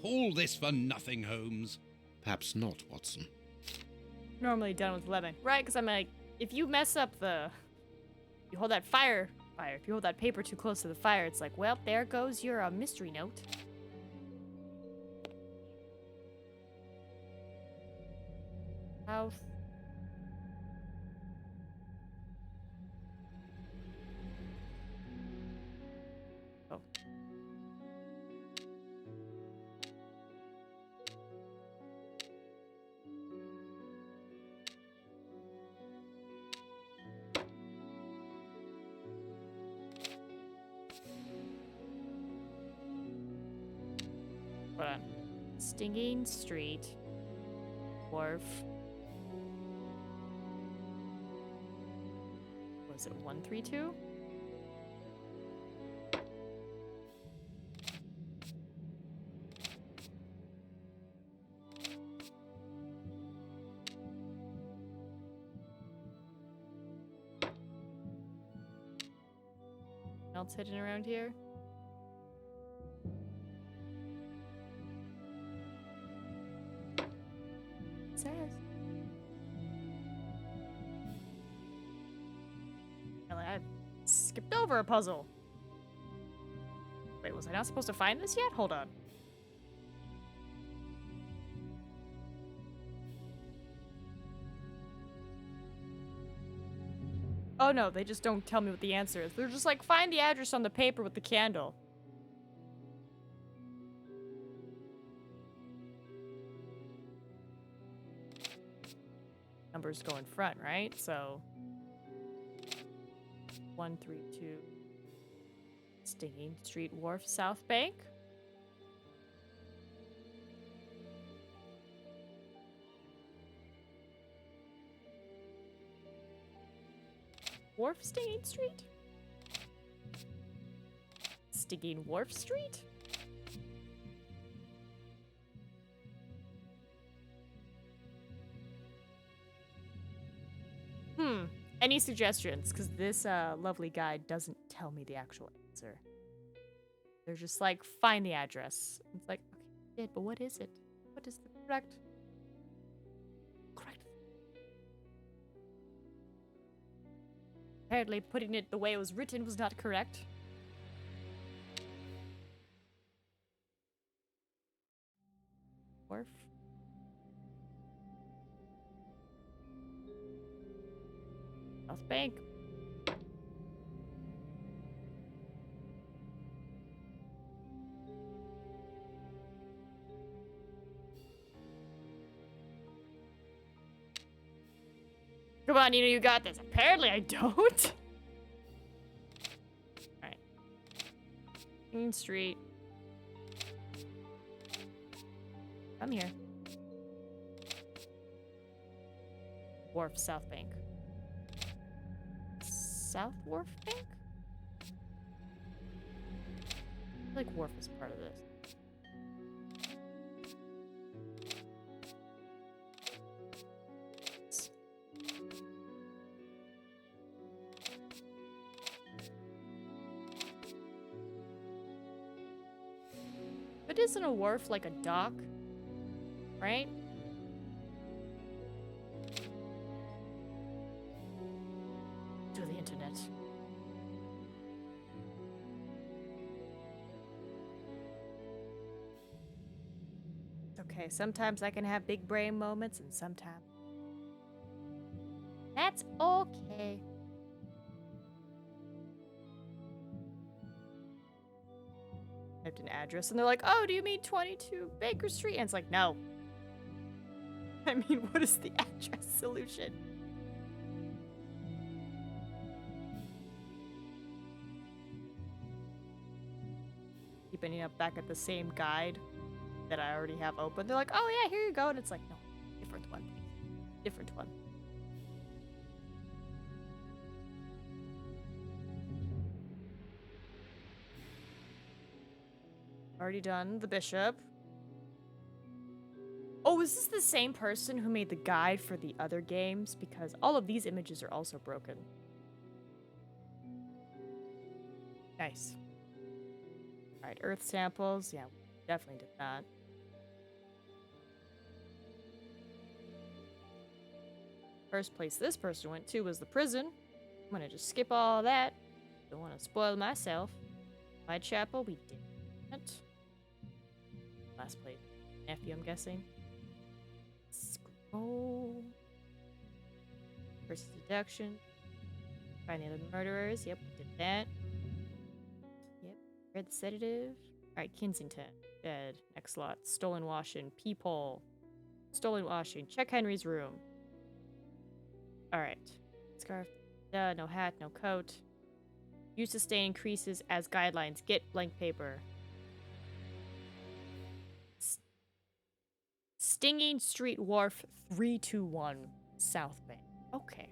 All this for nothing, Holmes. Perhaps not, Watson. Normally done with lemon. Right, because I'm like, if you mess up the... You hold that if you hold that paper too close to the fire, it's like, well, there goes your mystery note. South. Oh. Hold on. Stinging Street. Wharf. Was it 132? Else hidden around here? It says. I skipped over a puzzle. Wait, was I not supposed to find this yet? Hold on. Oh no, they just don't tell me what the answer is. They're just like, find the address on the paper with the candle. Numbers go in front, right? So 132 Stinging Street Wharf, South Bank. Wharf Stinging Street? Stinging Wharf Street? Any suggestions? Because this lovely guide doesn't tell me the actual answer. They're just like, find the address. It's like, okay, but what is it? What is the correct? Apparently putting it the way it was written was not correct. Wharf. South Bank. Come on, Nina, you got this. Apparently I don't. Alright. Main Street. Come here. Wharf, South Bank. South Wharf Bank? I feel like Wharf is part of this. But isn't a wharf like a dock? Right? To the internet. Okay, sometimes I can have big brain moments and sometimes that's okay. Typed an address and they're like, oh, do you mean 22 Baker Street? And it's like, no. I mean, what is the address solution? Keep ending up back at the same guide that I already have open. They're like, oh yeah, here you go. And it's like, no, different one. Different one. Already done the bishop. Oh, is this the same person who made the guide for the other games? Because all of these images are also broken. Nice. Alright, earth samples. Yeah, definitely did that. First place this person went to was the prison. I'm gonna just skip all that. Don't want to spoil myself. Whitechapel, we did that. Last place. Nephew, I'm guessing. Scroll. Versus deduction. Find the other murderers. Yep, we did that. Yep. Read the sedative. Alright, Kensington. Dead. Next slot. Stolen washing. Peephole. Stolen washing. Check Henry's room. Alright. Scarf. No hat, no coat. Use sustain increases as guidelines. Get blank paper. Stinging Street Wharf 321, South Bay. Okay.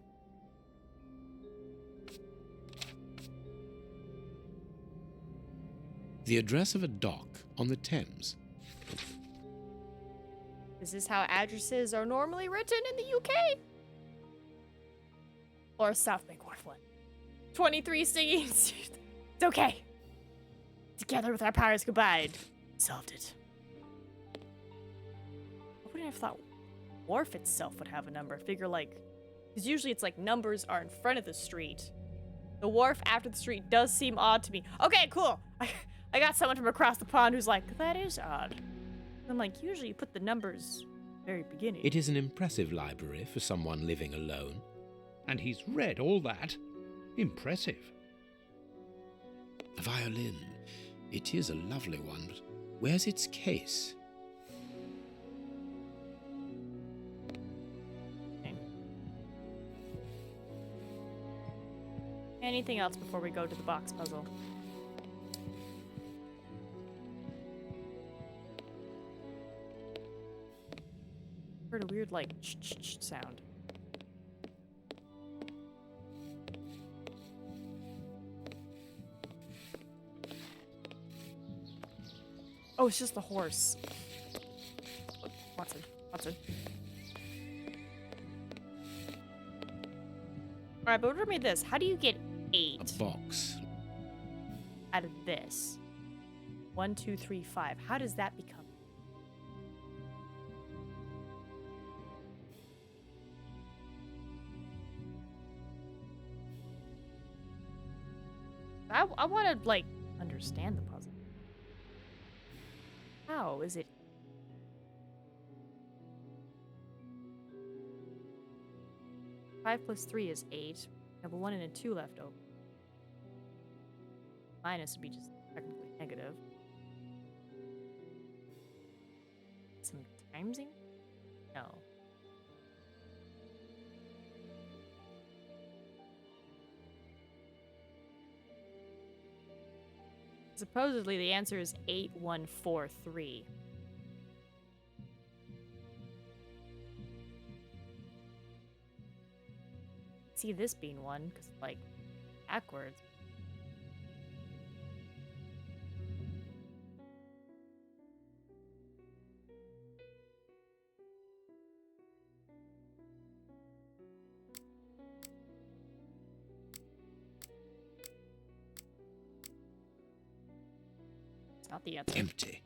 The address of a dock on the Thames. Is this how addresses are normally written in the UK? Or South Bank Wharf 1? 23 Stinging Street. It's okay. Together with our powers combined, solved it. I wouldn't have thought Wharf itself would have a number. Figure like, because usually it's like numbers are in front of the street. The wharf after the street does seem odd to me. Okay, cool. I got someone from across the pond who's like, that is odd. I'm like, usually you put the numbers very beginning. It is an impressive library for someone living alone. And he's read all that. Impressive. A violin. It is a lovely one, but where's its case? Okay. Anything else before we go to the box puzzle? Heard a weird like ch-ch-ch sound. Oh, it's just the horse. Look, Watson. Alright, but remember this. How do you get 8 A box. out of this? 1, 2, 3, 5. How does that become? I want to, like, understand the puzzle. How is it? Five plus 3 is 8. I have a 1 and a 2 left over. Minus would be just technically negative. Some timesing? No. Supposedly the answer is 8143. See this being one, because like backwards. Not the answer. Empty.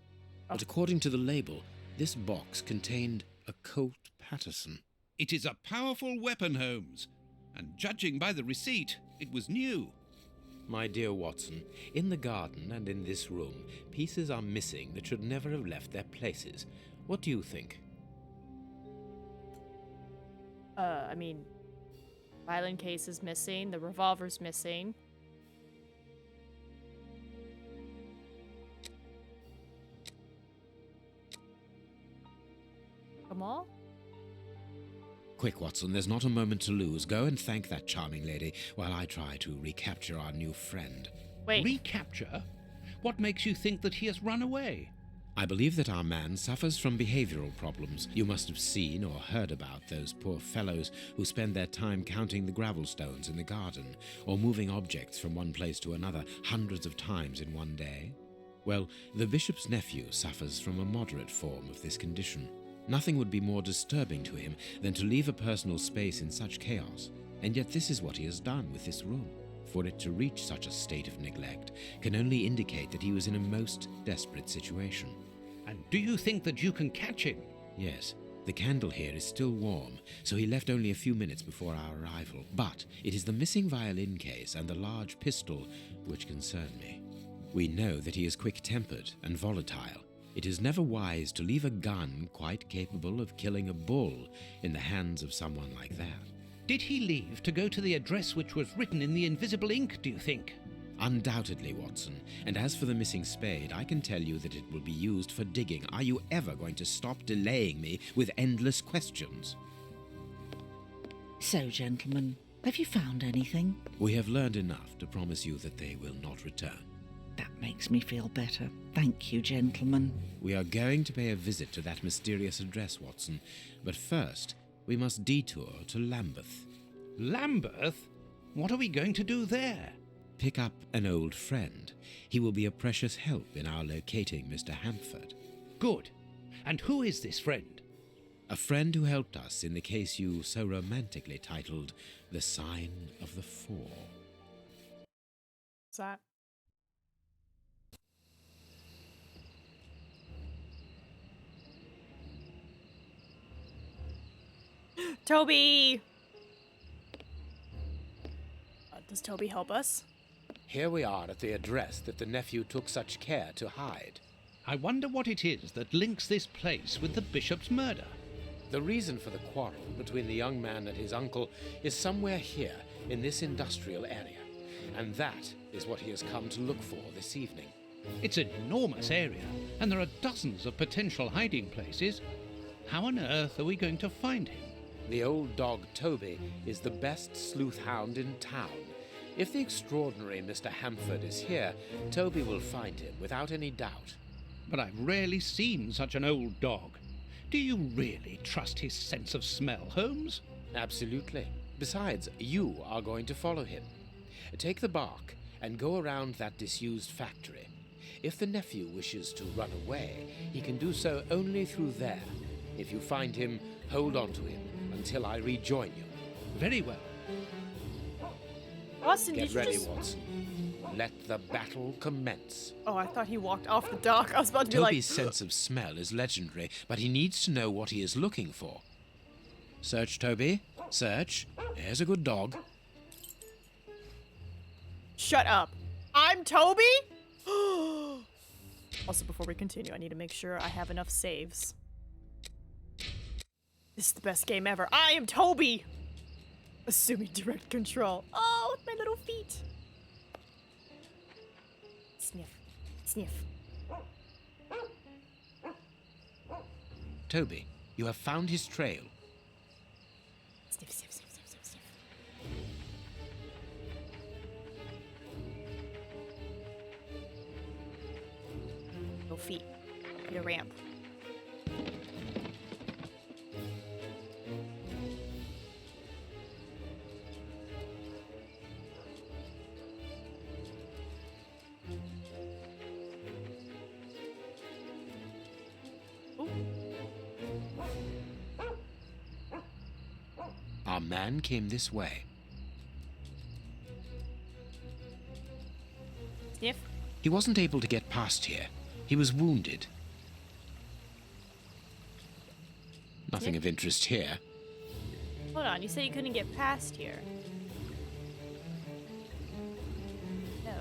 But according to the label, this box contained a Colt Patterson. It is a powerful weapon, Holmes. And judging by the receipt, it was new. My dear Watson, in the garden and in this room, pieces are missing that should never have left their places. What do you think? I mean, violin case is missing, the revolver's missing. Come on. Quick, Watson, there's not a moment to lose. Go and thank that charming lady while I try to recapture our new friend. Wait. Recapture? What makes you think that he has run away? I believe that our man suffers from behavioral problems. You must have seen or heard about those poor fellows who spend their time counting the gravel stones in the garden or moving objects from one place to another hundreds of times in one day. Well, the bishop's nephew suffers from a moderate form of this condition. Nothing would be more disturbing to him than to leave a personal space in such chaos, and yet this is what he has done with this room. For it to reach such a state of neglect can only indicate that he was in a most desperate situation. And do you think that you can catch him? Yes, the candle here is still warm, so he left only a few minutes before our arrival. But it is the missing violin case and the large pistol which concern me. We know that he is quick-tempered and volatile. It is never wise to leave a gun quite capable of killing a bull in the hands of someone like that. Did he leave to go to the address which was written in the invisible ink, do you think? Undoubtedly, Watson. And as for the missing spade, I can tell you that it will be used for digging. Are you ever going to stop delaying me with endless questions? So, gentlemen, have you found anything? We have learned enough to promise you that they will not return. That makes me feel better. Thank you, gentlemen. We are going to pay a visit to that mysterious address, Watson, but first we must detour to Lambeth. Lambeth? What are we going to do there? Pick up an old friend. He will be a precious help in our locating Mr. Hampford. Good. And who is this friend? A friend who helped us in the case you so romantically titled The Sign of the Four. What's that? Toby! Does Toby help us? Here we are at the address that the nephew took such care to hide. I wonder what it is that links this place with the bishop's murder. The reason for the quarrel between the young man and his uncle is somewhere here in this industrial area, and that is what he has come to look for this evening. It's an enormous area, and there are dozens of potential hiding places. How on earth are we going to find him? The old dog Toby is the best sleuth hound in town. If the extraordinary Mr. Hampford is here, Toby will find him without any doubt. But I've rarely seen such an old dog. Do you really trust his sense of smell, Holmes? Absolutely. Besides, you are going to follow him. Take the bark and go around that disused factory. If the nephew wishes to run away, he can do so only through there. If you find him, hold on to him until I rejoin you. Very well. Watson, Get did you ready, just... Watson. Let the battle commence. Oh, I thought he walked off the dock. I was about to be Toby's like... sense of smell is legendary, but he needs to know what he is looking for. Search, Toby. Search. There's a good dog. Shut up. I'm Toby? Also, before we continue, I need to make sure I have enough saves. This is the best game ever. I am Toby! Assuming direct control. Oh, with my little feet. Sniff. Sniff. Toby, you have found his trail. Sniff, sniff, sniff, sniff, sniff, sniff. Little feet. Need a ramp. Our man came this way. Sniff. He wasn't able to get past here. He was wounded. Nothing of interest here. Hold on, you said you couldn't get past here. No.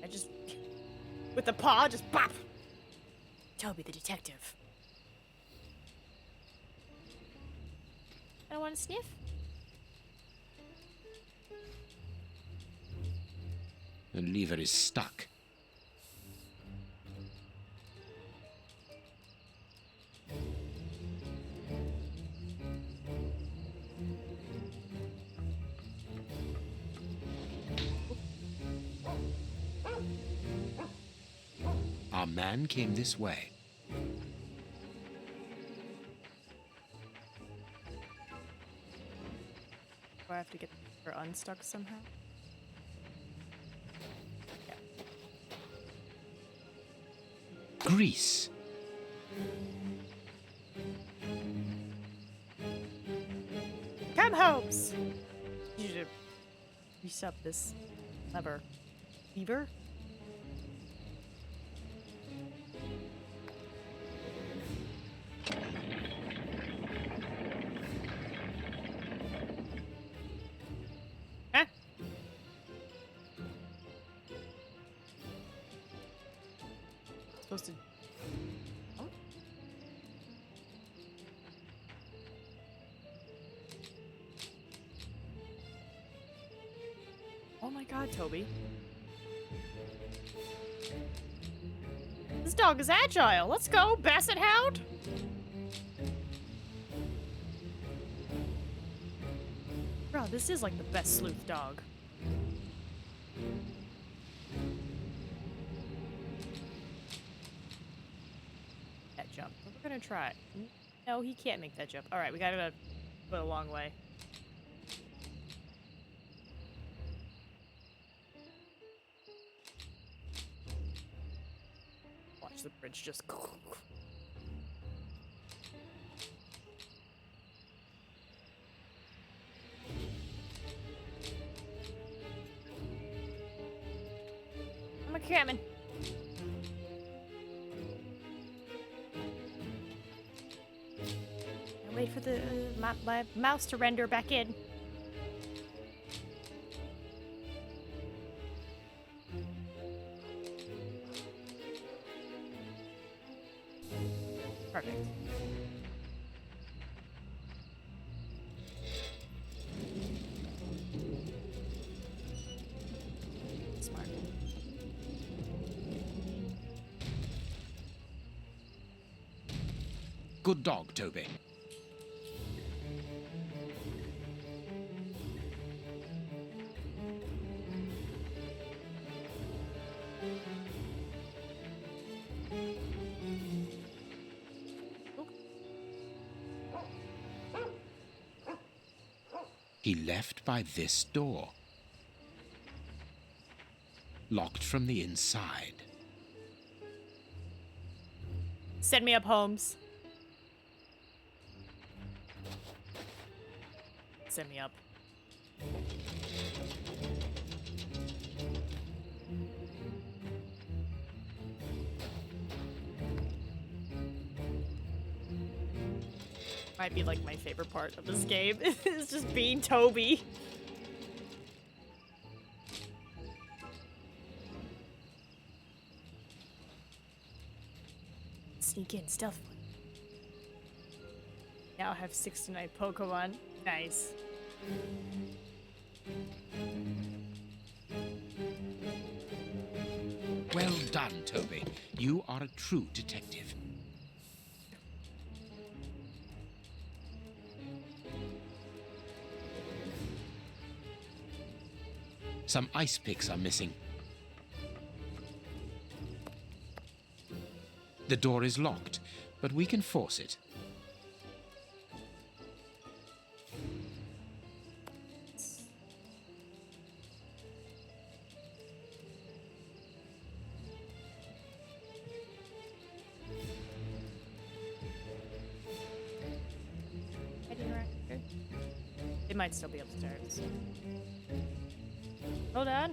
I just... With the paw, just bop! Toby the detective. I don't want to sniff. The lever is stuck. Our man came this way. Do I have to get her unstuck somehow? Yeah. Grease. Come, Holmes! You should grease up this lever. Lever? Huh? Supposed to... Oh? Oh my god, Toby. This dog is agile. Let's go, Basset Hound. God, this is like the best sleuth dog. That jump. We're gonna try. No, he can't make that jump. Alright, we gotta go a long way. Watch the bridge just... I'm a-coming. Wait for the my mouse to render back in. Perfect. Smart. Good dog, Toby. He left by this door. Locked from the inside. Send me up, Holmes. Send me up. Might be like my favorite part of this game. It's just being Toby. Sneak in stealthily. Now I have 69 Pokemon. Nice. Well done, Toby. You are a true detective. Some ice picks are missing. The door is locked, but we can force it. It might still be upstairs. Hold on.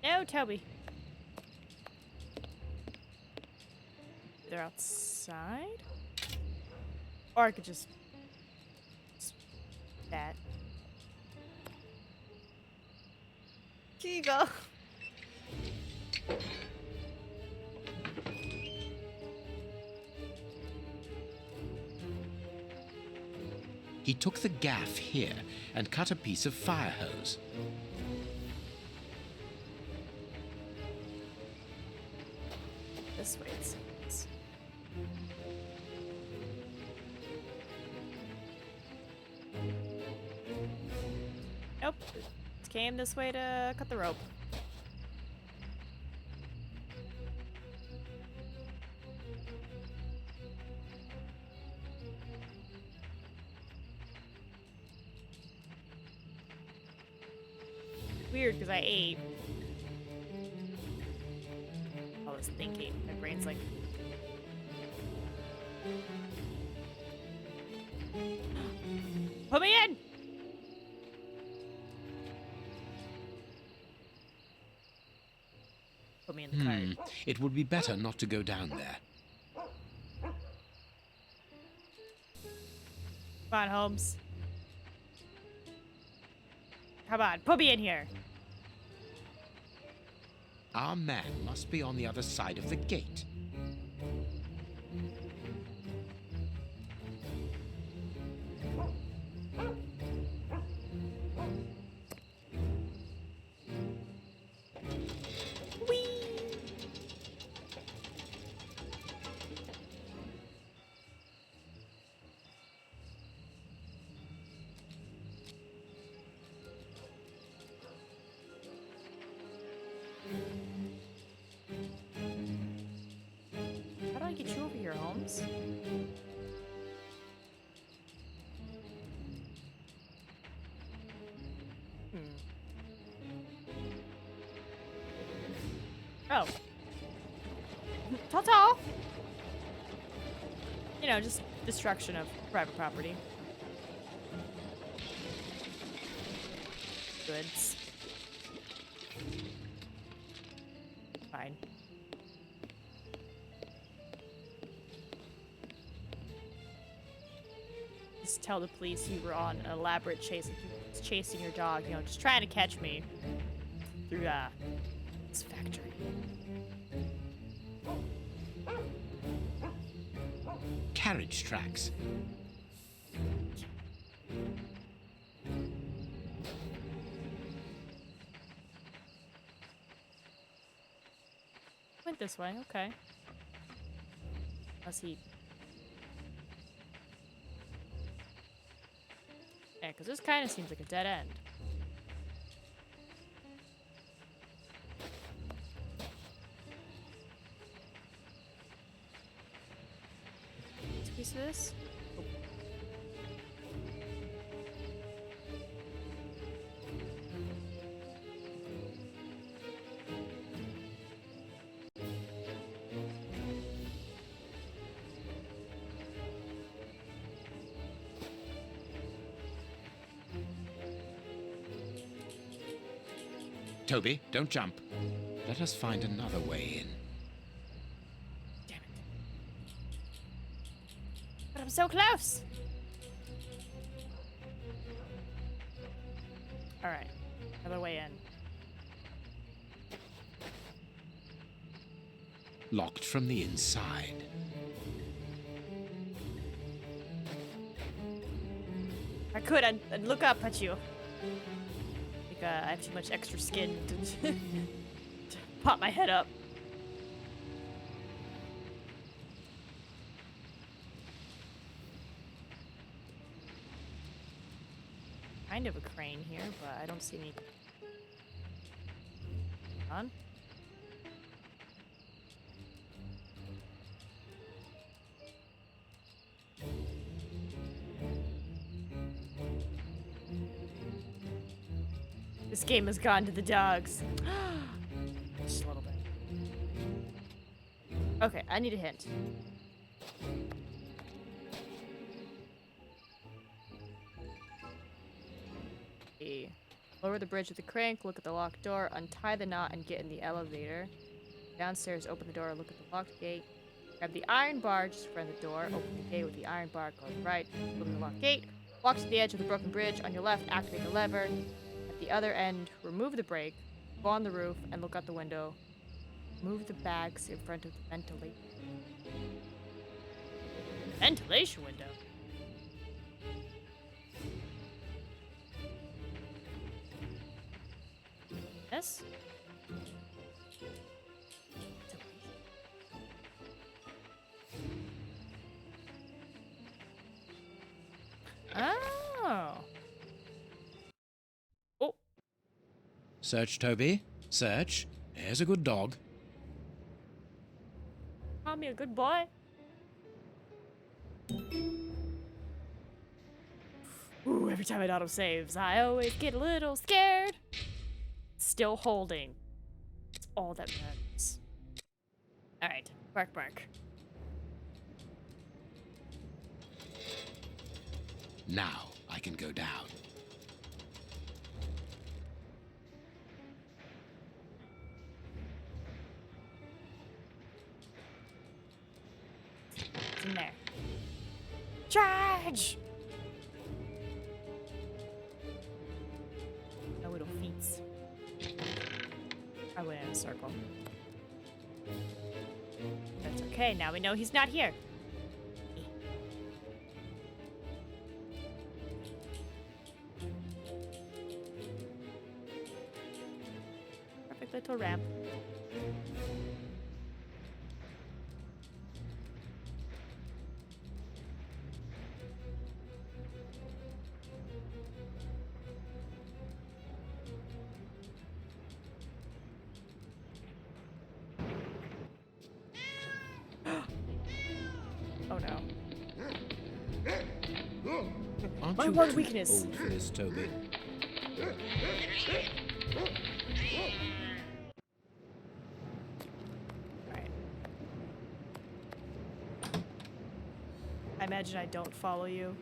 No, Toby. They're outside? Or I could just... that. Here you go. He took the gaff here and cut a piece of fire hose. This way it seems. Nope. It came this way to cut the rope. Weird, because I ate. I was thinking. My brain's like... Put me in! Put me in the cart. It would be better not to go down there. Come on, Holmes. Come on, put me in here. Our man must be on the other side of the gate. Holmes. Oh. Ta-ta! You know, just destruction of private property. Goods. Fine. Just tell the police you were on an elaborate chase, chasing your dog, you know, just trying to catch me through this factory. Carriage tracks. Went this way, okay. Unless he... Yeah, because this kind of seems like a dead end. Piece of this? Oh. Toby, don't jump. Let us find another way in. Damn it. But I'm so close! Alright. Another way in. Locked from the inside. If I could, I'd look up at you. I have too much extra skin to pop my head up. Kind of a crane here, but I don't see any. On. This game has gone to the dogs. Just a little bit. Okay, I need a hint. Lower the bridge with the crank, look at the locked door, untie the knot, and get in the elevator. Downstairs, open the door, look at the locked gate. Grab the iron bar just in front of the door, open the gate with the iron bar, go right, open the locked gate. Walk to the edge of the broken bridge. On your left, activate the lever. At the other end, remove the brake, go on the roof, and look out the window. Move the bags in front of the ventilation. Ventilation window? Yes? Oh. Oh. Search, Toby. Search. There's a good dog. Call me a good boy. Ooh, every time it autosaves, I always get a little scared. Still holding. It's all that matters. Alright, bark bark. Now I can go down. It's in there. Charge! No little feats. I went in a circle. That's okay, now we know he's not here. Perfect little ramp. Oh no. Aren't My you one too weakness. old for this, Toby? Alright. I imagine I don't follow you.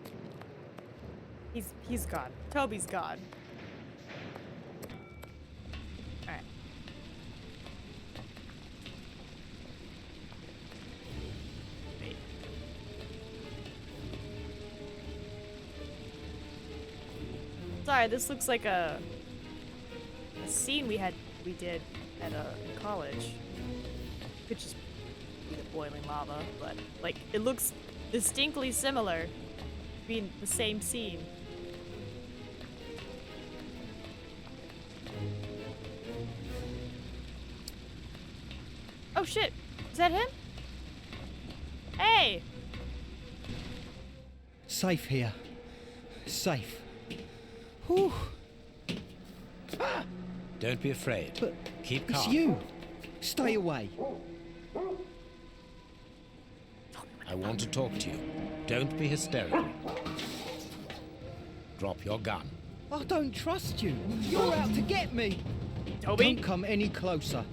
He's gone. Toby's gone. Alright. Wait. Sorry, this looks like a scene we did at in college. Could just be the boiling lava, but like it looks distinctly similar, being the same scene. Oh shit! Is that him? Hey! Safe here. Safe. Whew. Don't be afraid. But Keep it's calm. you. Stay away. I want to talk to you. Don't be hysterical. Drop your gun. I don't trust you. You're out to get me. Toby? Don't come any closer.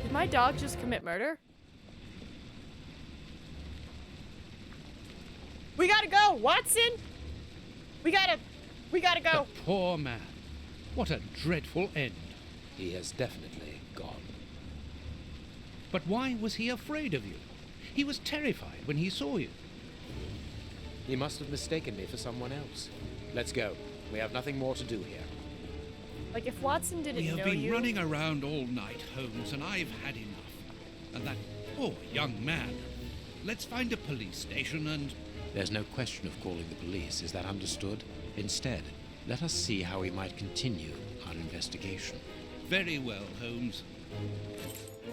Did my dog just commit murder? We gotta go, Watson! We gotta go. The poor man. What a dreadful end. He has definitely gone. But why was he afraid of you? He was terrified when he saw you. He must have mistaken me for someone else. Let's go. We have nothing more to do here. Like if Watson didn't We have know been you. running around all night, Holmes, and I've had enough. And that poor young man. Let's find a police station and... There's no question of calling the police, is that understood? Instead, let us see how we might continue our investigation. Very well, Holmes.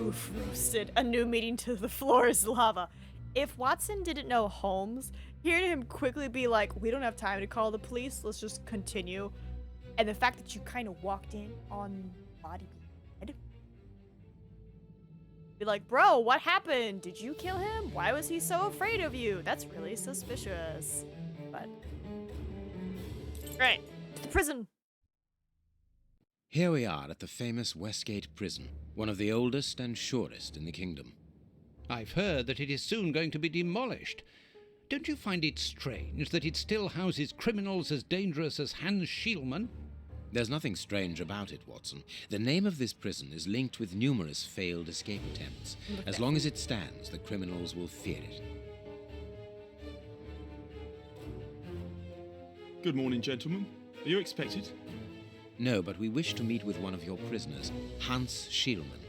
Oof, roasted. A new meeting to the floor is lava. If Watson didn't know Holmes, hearing him quickly be like, we don't have time to call the police, let's just continue. And the fact that you kind of walked in on body dead. Be like, bro, what happened? Did you kill him? Why was he so afraid of you? That's really suspicious. But, right, to the prison. Here we are at the famous Westgate Prison, one of the oldest and surest in the kingdom. I've heard that it is soon going to be demolished. Don't you find it strange that it still houses criminals as dangerous as Hans Schielmann? There's nothing strange about it, Watson. The name of this prison is linked with numerous failed escape attempts. As long as it stands, the criminals will fear it. Good morning, gentlemen. Are you expected? No, but we wish to meet with one of your prisoners, Hans Schielmann.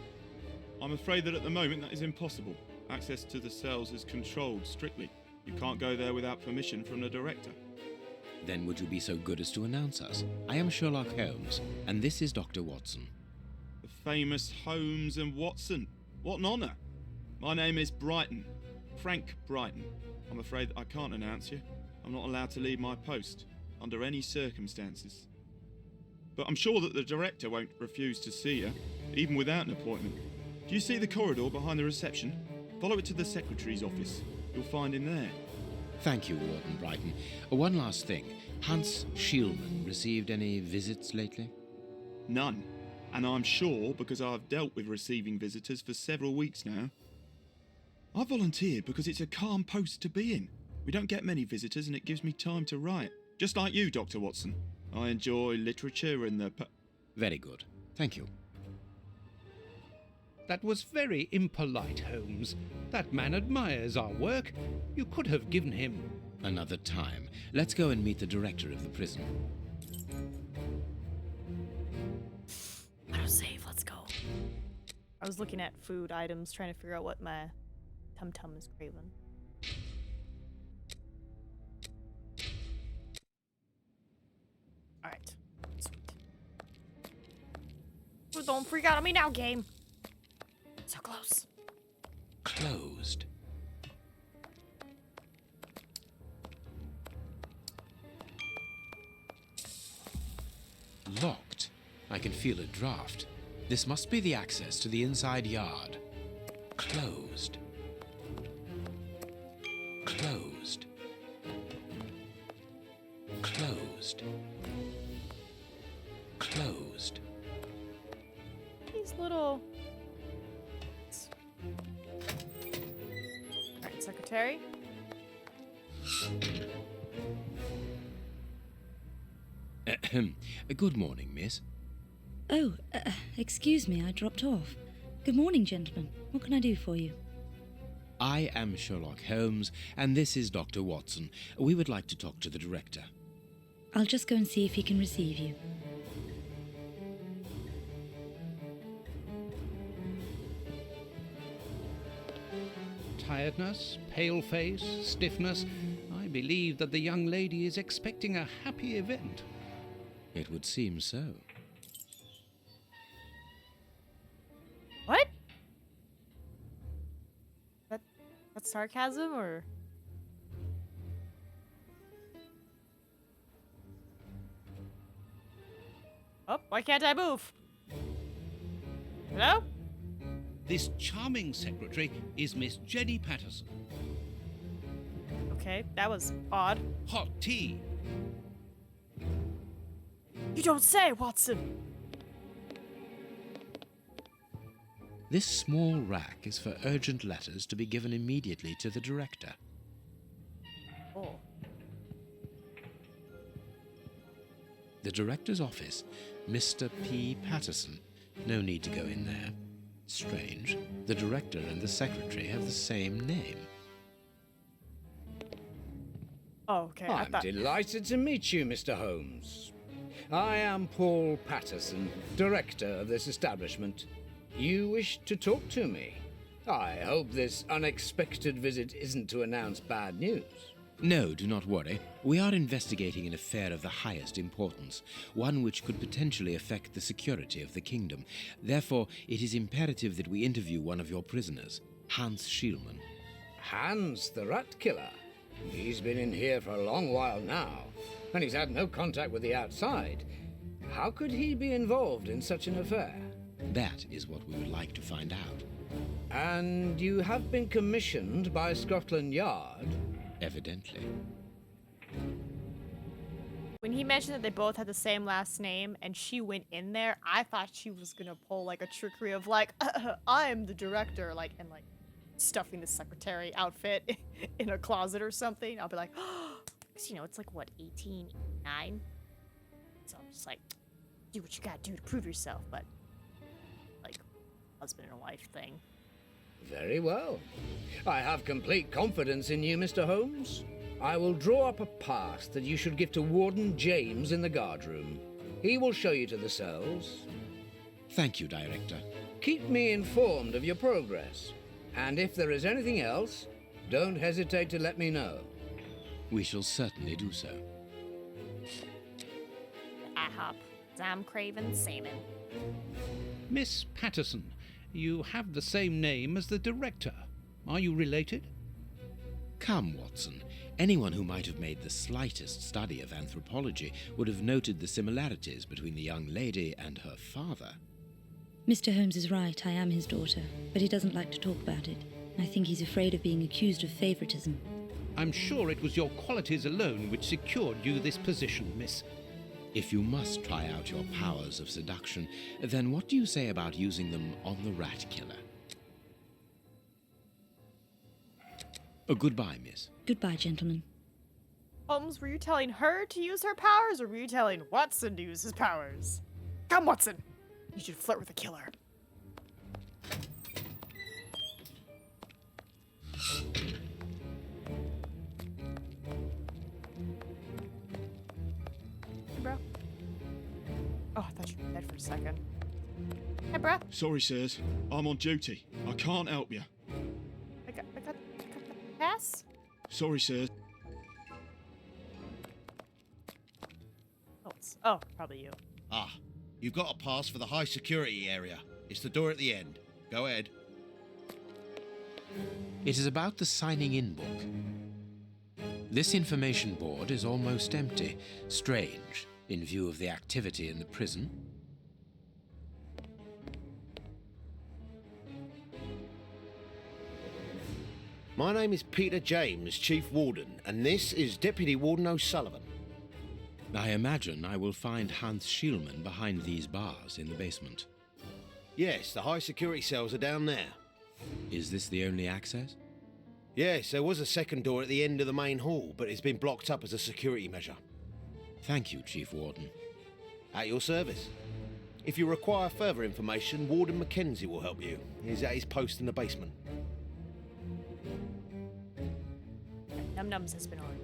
I'm afraid that at the moment that is impossible. Access to the cells is controlled strictly. You can't go there without permission from the director. Then would you be so good as to announce us? I am Sherlock Holmes, and this is Dr. Watson. The famous Holmes and Watson. What an honour. My name is Brighton. Frank Brighton. I'm afraid that I can't announce you. I'm not allowed to leave my post, under any circumstances. But I'm sure that the director won't refuse to see you, even without an appointment. Do you see the corridor behind the reception? Follow it to the secretary's office. You'll find him there. Thank you, Warden Brighton. One last thing. Hans Schielmann received any visits lately? None. And I'm sure because I've dealt with receiving visitors for several weeks now. I volunteered because it's a calm post to be in. We don't get many visitors and it gives me time to write. Just like you, Dr. Watson. I enjoy literature and the... Very good. Thank you. That was very impolite, Holmes. That man admires our work. You could have given him... Another time. Let's go and meet the director of the prison. Auto save, let's go. I was looking at food items, trying to figure out what my tum-tum is craving. Alright. Sweet. Oh, don't freak out on me now, game. So close. Closed. Locked. I can feel a draft. This must be the access to the inside yard. Closed. Closed. Closed. Closed. These little... Alright, secretary. Good morning, miss. Oh, excuse me, I dropped off. Good morning, gentlemen. What can I do for you? I am Sherlock Holmes, and this is Dr. Watson. We would like to talk to the director. I'll just go and see if he can receive you. Tiredness, pale face, stiffness. I believe that the young lady is expecting a happy event. It would seem so. What? That's sarcasm, or? Oh, why can't I move? Hello? This charming secretary is Miss Jenny Patterson. Okay, that was odd. Hot tea. You don't say, Watson! This small rack is for urgent letters to be given immediately to the director. Oh. The director's office, Mr. P. Patterson. No need to go in there. Strange. The director and the secretary have the same name. Oh, okay. I'm delighted to meet you, Mr. Holmes. I am Paul Patterson, director of this establishment. You wish to talk to me? I hope this unexpected visit isn't to announce bad news. No, do not worry. We are investigating an affair of the highest importance, one which could potentially affect the security of the kingdom. Therefore, it is imperative that we interview one of your prisoners, Hans Schielmann. Hans, the rat killer? He's been in here for a long while now, and he's had no contact with the outside. How could he be involved in such an affair? That is what we would like to find out. And you have been commissioned by Scotland Yard? Evidently. When he mentioned that they both had the same last name and she went in there, I thought she was gonna pull like a trickery of like, I'm the director, like, and like stuffing the secretary outfit in a closet or something. I'll be like, oh, because you know, it's like what, 1889? So I'm just like, do what you gotta do to prove yourself, but like, husband and wife thing. Very well. I have complete confidence in you, Mr. Holmes. I will draw up a pass that you should give to Warden James in the guardroom. He will show you to the cells. Thank you, Director. Keep me informed of your progress. And if there is anything else, don't hesitate to let me know. We shall certainly do so. I hop. I'm craving salmon. Miss Patterson, you have the same name as the director. Are you related? Come, Watson. Anyone who might have made the slightest study of anthropology would have noted the similarities between the young lady and her father. Mr. Holmes is right, I am his daughter, but he doesn't like to talk about it. I think he's afraid of being accused of favoritism. I'm sure it was your qualities alone which secured you this position, miss. If you must try out your powers of seduction, then what do you say about using them on the rat killer? Goodbye, miss. Goodbye, gentlemen. Holmes, were you telling her to use her powers, or were you telling Watson to use his powers? Come, Watson! You should flirt with a killer. Hey, bro. Oh, I thought you were dead for a second. Hey, bro. Sorry, sirs. I'm on duty. I can't help you. I got the pass? Sorry, sirs. Oh, probably you. Ah, you've got a pass for the high security area. It's the door at the end. Go ahead. It is about the signing in book. This information board is almost empty. Strange, in view of the activity in the prison. My name is Peter James, Chief Warden, and this is Deputy Warden O'Sullivan. I imagine I will find Hans Schielman behind these bars in the basement. Yes, the high security cells are down there. Is this the only access? Yes, there was a second door at the end of the main hall, but it's been blocked up as a security measure. Thank you, Chief Warden. At your service. If you require further information, Warden Mackenzie will help you. He's at his post in the basement. Num-Nums has been on.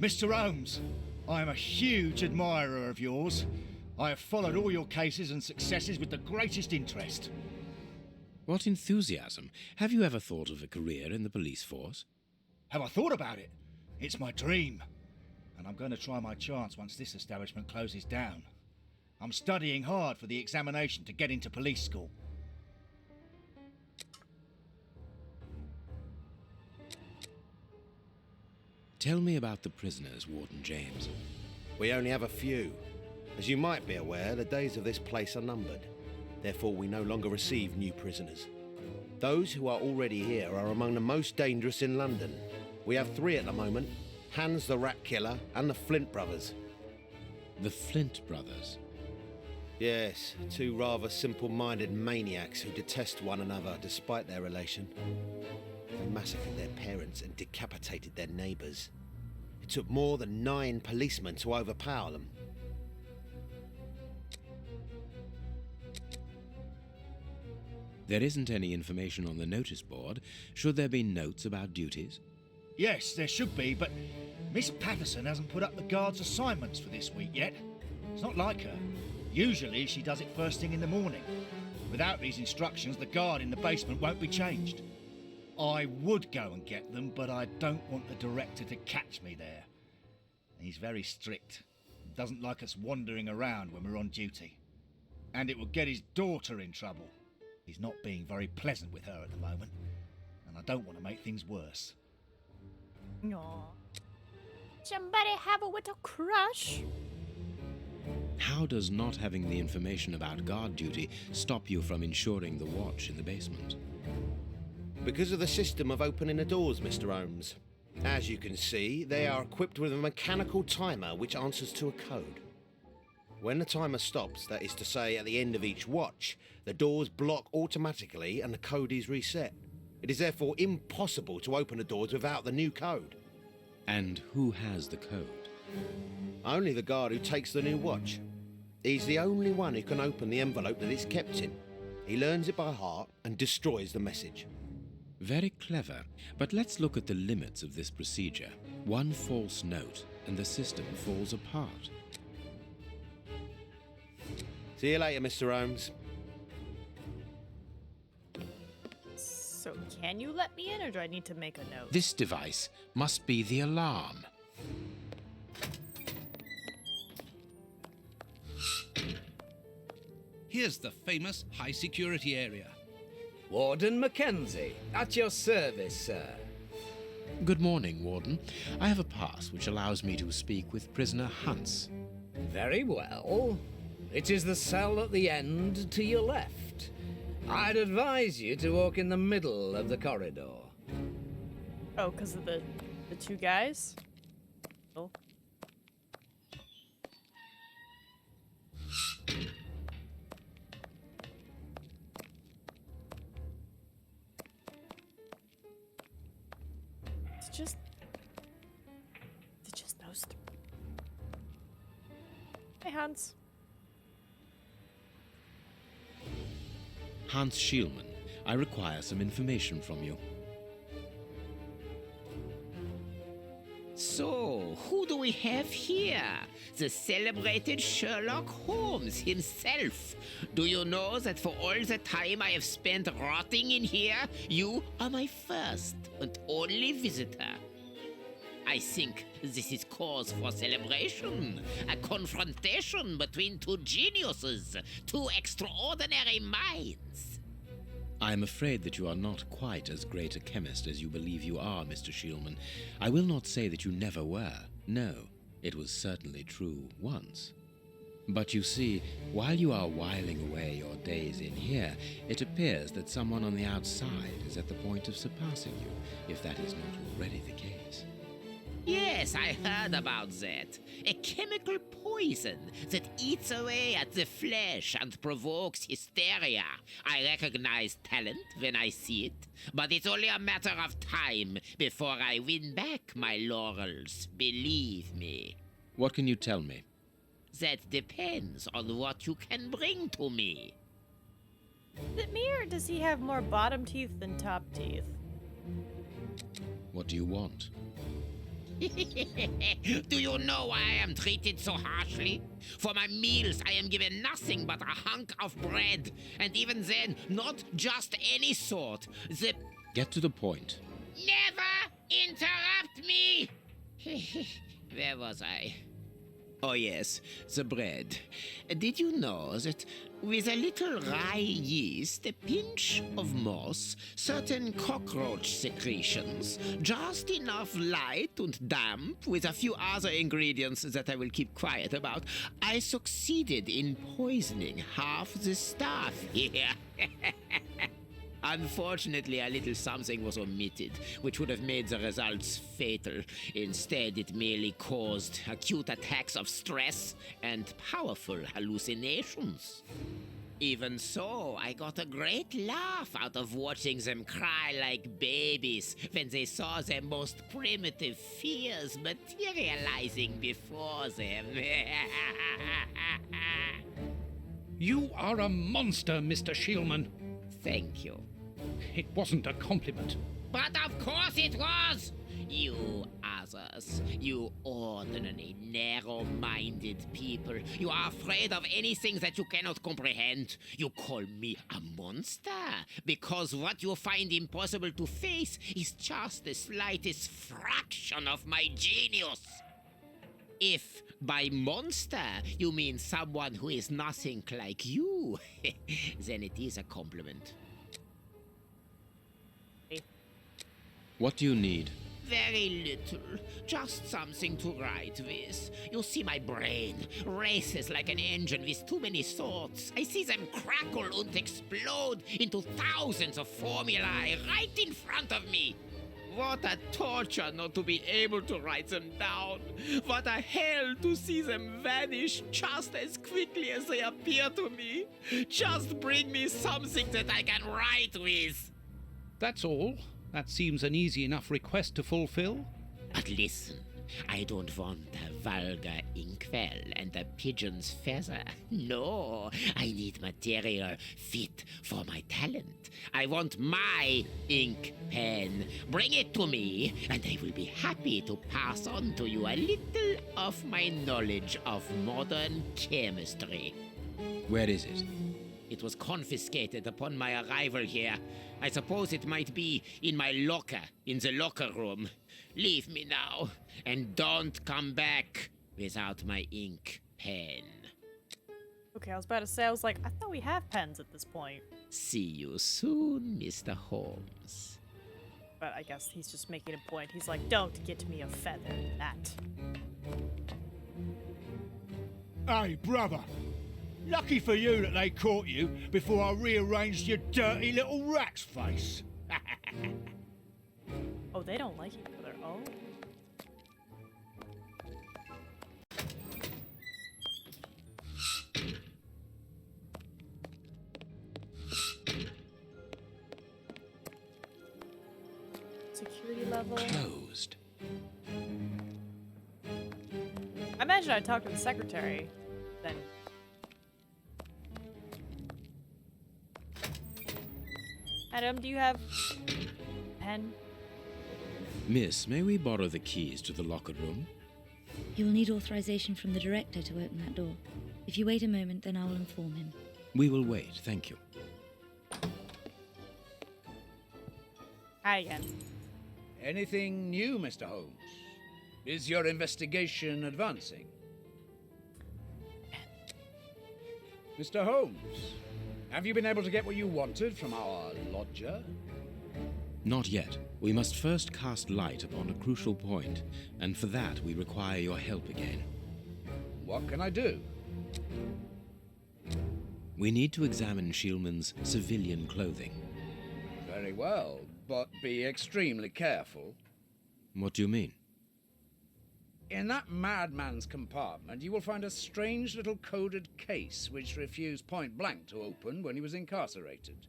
Mr. Holmes, I am a huge admirer of yours. I have followed all your cases and successes with the greatest interest. What enthusiasm! Have you ever thought of a career in the police force? Have I thought about it? It's my dream. And I'm going to try my chance once this establishment closes down. I'm studying hard for the examination to get into police school. Tell me about the prisoners, Warden James. We only have a few. As you might be aware, the days of this place are numbered. Therefore, we no longer receive new prisoners. Those who are already here are among the most dangerous in London. We have 3 at the moment: Hans the Rat Killer and the Flint Brothers. The Flint Brothers? Yes, 2 rather simple-minded maniacs who detest one another despite their relation. They massacred their parents and decapitated their neighbours. It took more than 9 policemen to overpower them. There isn't any information on the notice board. Should there be notes about duties? Yes, there should be, but Miss Patterson hasn't put up the guards' assignments for this week yet. It's not like her. Usually she does it first thing in the morning. Without these instructions, the guard in the basement won't be changed. I would go and get them, but I don't want the director to catch me there. He's very strict. Doesn't like us wandering around when we're on duty. And it would get his daughter in trouble. He's not being very pleasant with her at the moment, and I don't want to make things worse. Aww. Somebody have a little crush? How does not having the information about guard duty stop you from ensuring the watch in the basement? Because of the system of opening the doors, Mr. Holmes. As you can see, they are equipped with a mechanical timer which answers to a code. When the timer stops, that is to say at the end of each watch, the doors block automatically and the code is reset. It is therefore impossible to open the doors without the new code. And who has the code? Only the guard who takes the new watch. He's the only one who can open the envelope that it's kept in. He learns it by heart and destroys the message. Very clever, but let's look at the limits of this procedure. One false note and the system falls apart. See you later, Mr. Holmes. So can you let me in, or do I need to make a note? This device must be the alarm. Here's the famous high security area. Warden Mackenzie, at your service, sir. Good morning, Warden. I have a pass which allows me to speak with prisoner Hans. Very well. It is the cell at the end to your left. I'd advise you to walk in the middle of the corridor. Oh, because of the 2 guys? Oh. It's just those 3. Hey, Hans. Hans Schielman, I require some information from you. So, who do we have here? The celebrated Sherlock Holmes himself. Do you know that for all the time I have spent rotting in here, you are my first and only visitor? I think this is cause for celebration. A confrontation between 2 geniuses, 2 extraordinary minds. I am afraid that you are not quite as great a chemist as you believe you are, Mr. Schielman. I will not say that you never were. No, it was certainly true once. But you see, while you are whiling away your days in here, it appears that someone on the outside is at the point of surpassing you, if that is not already the case. Yes, I heard about that. A chemical poison that eats away at the flesh and provokes hysteria. I recognize talent when I see it, but it's only a matter of time before I win back my laurels, believe me. What can you tell me? That depends on what you can bring to me. Is it me, or does he have more bottom teeth than top teeth? What do you want? Do you know why I am treated so harshly? For my meals, I am given nothing but a hunk of bread, and even then, not just any sort. Get to the point. Never interrupt me! Where was I? Oh yes, the bread. Did you know that with a little rye yeast, a pinch of moss, certain cockroach secretions, just enough light and damp, with a few other ingredients that I will keep quiet about, I succeeded in poisoning half the staff here. Unfortunately, a little something was omitted, which would have made the results fatal. Instead, it merely caused acute attacks of stress and powerful hallucinations. Even so, I got a great laugh out of watching them cry like babies when they saw their most primitive fears materializing before them. You are a monster, Mr. Shielman. Thank you. It wasn't a compliment. But of course it was! You others, you ordinary, narrow-minded people, you are afraid of anything that you cannot comprehend. You call me a monster because what you find impossible to face is just the slightest fraction of my genius. If by monster you mean someone who is nothing like you, then it is a compliment. What do you need? Very little. Just something to write with. You see, my brain races like an engine with too many thoughts. I see them crackle and explode into thousands of formulae right in front of me. What a torture not to be able to write them down. What a hell to see them vanish just as quickly as they appear to me. Just bring me something that I can write with. That's all. That seems an easy enough request to fulfill. But listen, I don't want a vulgar inkwell and a pigeon's feather. No, I need material fit for my talent. I want my ink pen. Bring it to me, and I will be happy to pass on to you a little of my knowledge of modern chemistry. Where is it? It was confiscated upon my arrival here. I suppose it might be in my locker, in the locker room. Leave me now, and don't come back without my ink pen. Okay, I was about to say, I was like, I thought we have pens at this point. See you soon, Mr. Holmes. But I guess he's just making a point. He's like, don't get me a feather, that. Hey, brother. Lucky for you that they caught you before I rearranged your dirty little rat's face. Oh, they don't like each other. Oh. Security level. Closed. I imagine I'd talk to the secretary then. Adam, do you have a pen? Miss, may we borrow the keys to the locker room? He will need authorization from the director to open that door. If you wait a moment, then I will inform him. We will wait, thank you. Hi again. Anything new, Mr. Holmes? Is your investigation advancing? Mr. Holmes, have you been able to get what you wanted from our lodger? Not yet. We must first cast light upon a crucial point, and for that we require your help again. What can I do? We need to examine Shieldman's civilian clothing. Very well, but be extremely careful. What do you mean? In that madman's compartment, you will find a strange little coded case which refused point blank to open when he was incarcerated.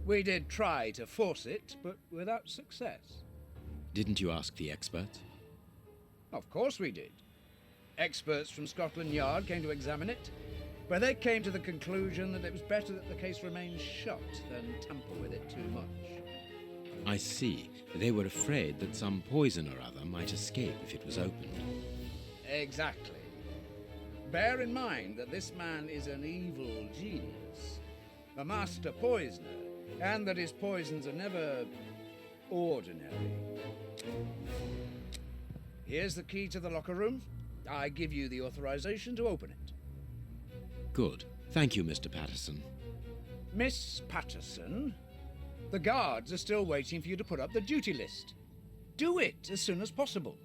We did try to force it, but without success. Didn't you ask the experts? Of course we did. Experts from Scotland Yard came to examine it, but they came to the conclusion that it was better that the case remained shut than tamper with it too much. I see. They were afraid that some poison or other might escape if it was opened. Exactly. Bear in mind that this man is an evil genius, a master poisoner, and that his poisons are never ordinary. Here's the key to the locker room. I give you the authorization to open it. Good. Thank you, Mr. Patterson. Miss Patterson, the guards are still waiting for you to put up the duty list. Do it as soon as possible.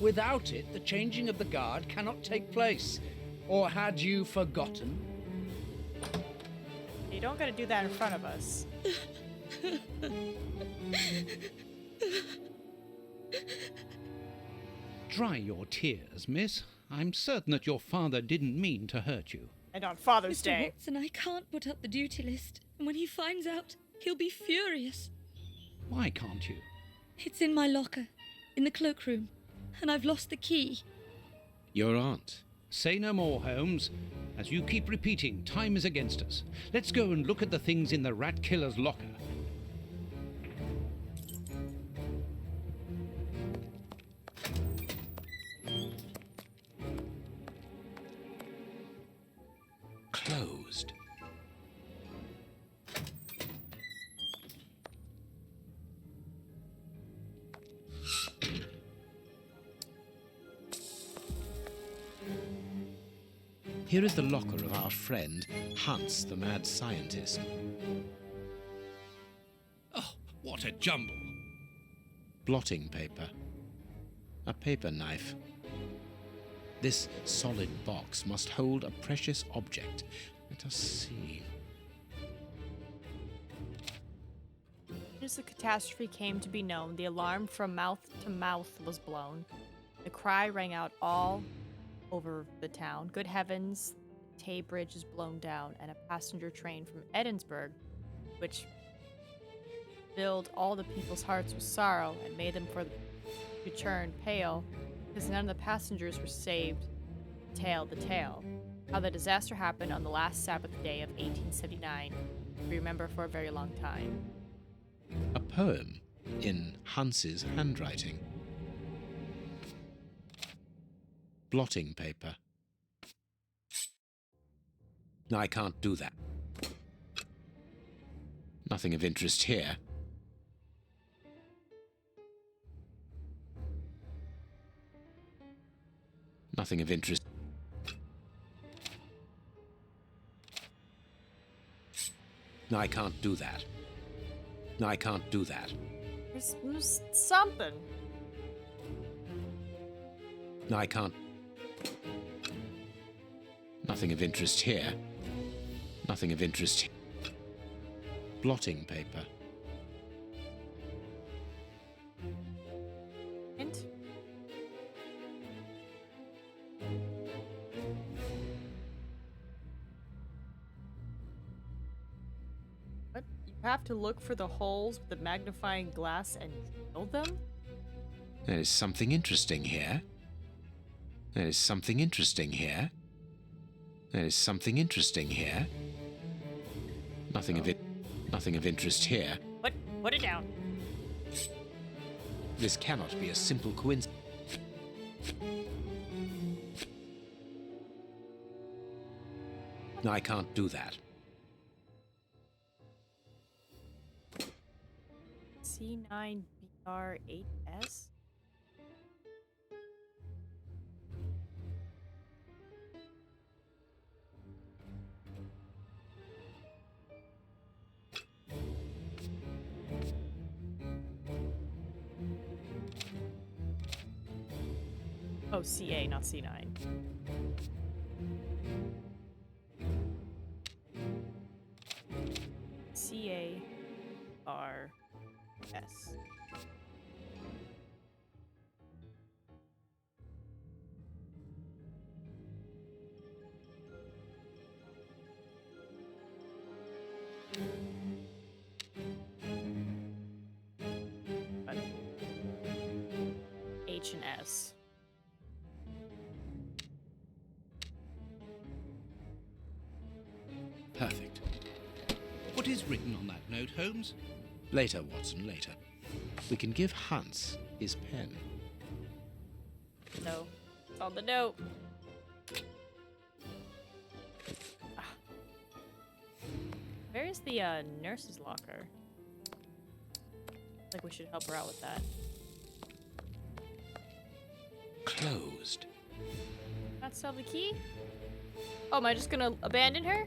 Without it, the changing of the guard cannot take place. Or had you forgotten? You don't gotta do that in front of us. Dry your tears, miss. I'm certain that your father didn't mean to hurt you. And on Father's Mr. Day. Watson, I can't put up the duty list. And when he finds out, he'll be furious. Why can't you? It's in my locker, in the cloakroom, and I've lost the key. Your aunt. Say no more, Holmes. As you keep repeating, time is against us. Let's go and look at the things in the rat killer's locker. Closed. Here is the locker of our friend, Hans, the mad scientist. Oh, what a jumble. Blotting paper. A paper knife. This solid box must hold a precious object. Let us see. As the catastrophe came to be known, the alarm from mouth to mouth was blown. The cry rang out all over the town. Good heavens, the Tay Bridge is blown down, and a passenger train from Edinburgh, which filled all the people's hearts with sorrow and made them to turn pale, because none of the passengers were saved. The tale. How the disaster happened on the last Sabbath day of 1879. We remember for a very long time. A poem in Hans's handwriting. Blotting paper. I can't do that. Nothing of interest here. Nothing of interest. I can't do that. I can't do that. There's something. I can't. Nothing of interest here. Nothing of interest. Blotting paper. Hint. What? You have to look for the holes with the magnifying glass and drill them? There is something interesting here. There is something interesting here. There is something interesting here. Nothing of it. Nothing of interest here. Put it down. This cannot be a simple coincidence. I can't do that. C9BR8S? Oh, CA, not C9. C-A-R-S. H and S. Perfect. What is written on that note, Holmes? Later, Watson, later. We can give Hans his pen. No. It's on the note. Ah. Where's the nurse's locker? Like we should help her out with that. Closed. Not still the key? Oh, am I just gonna abandon her?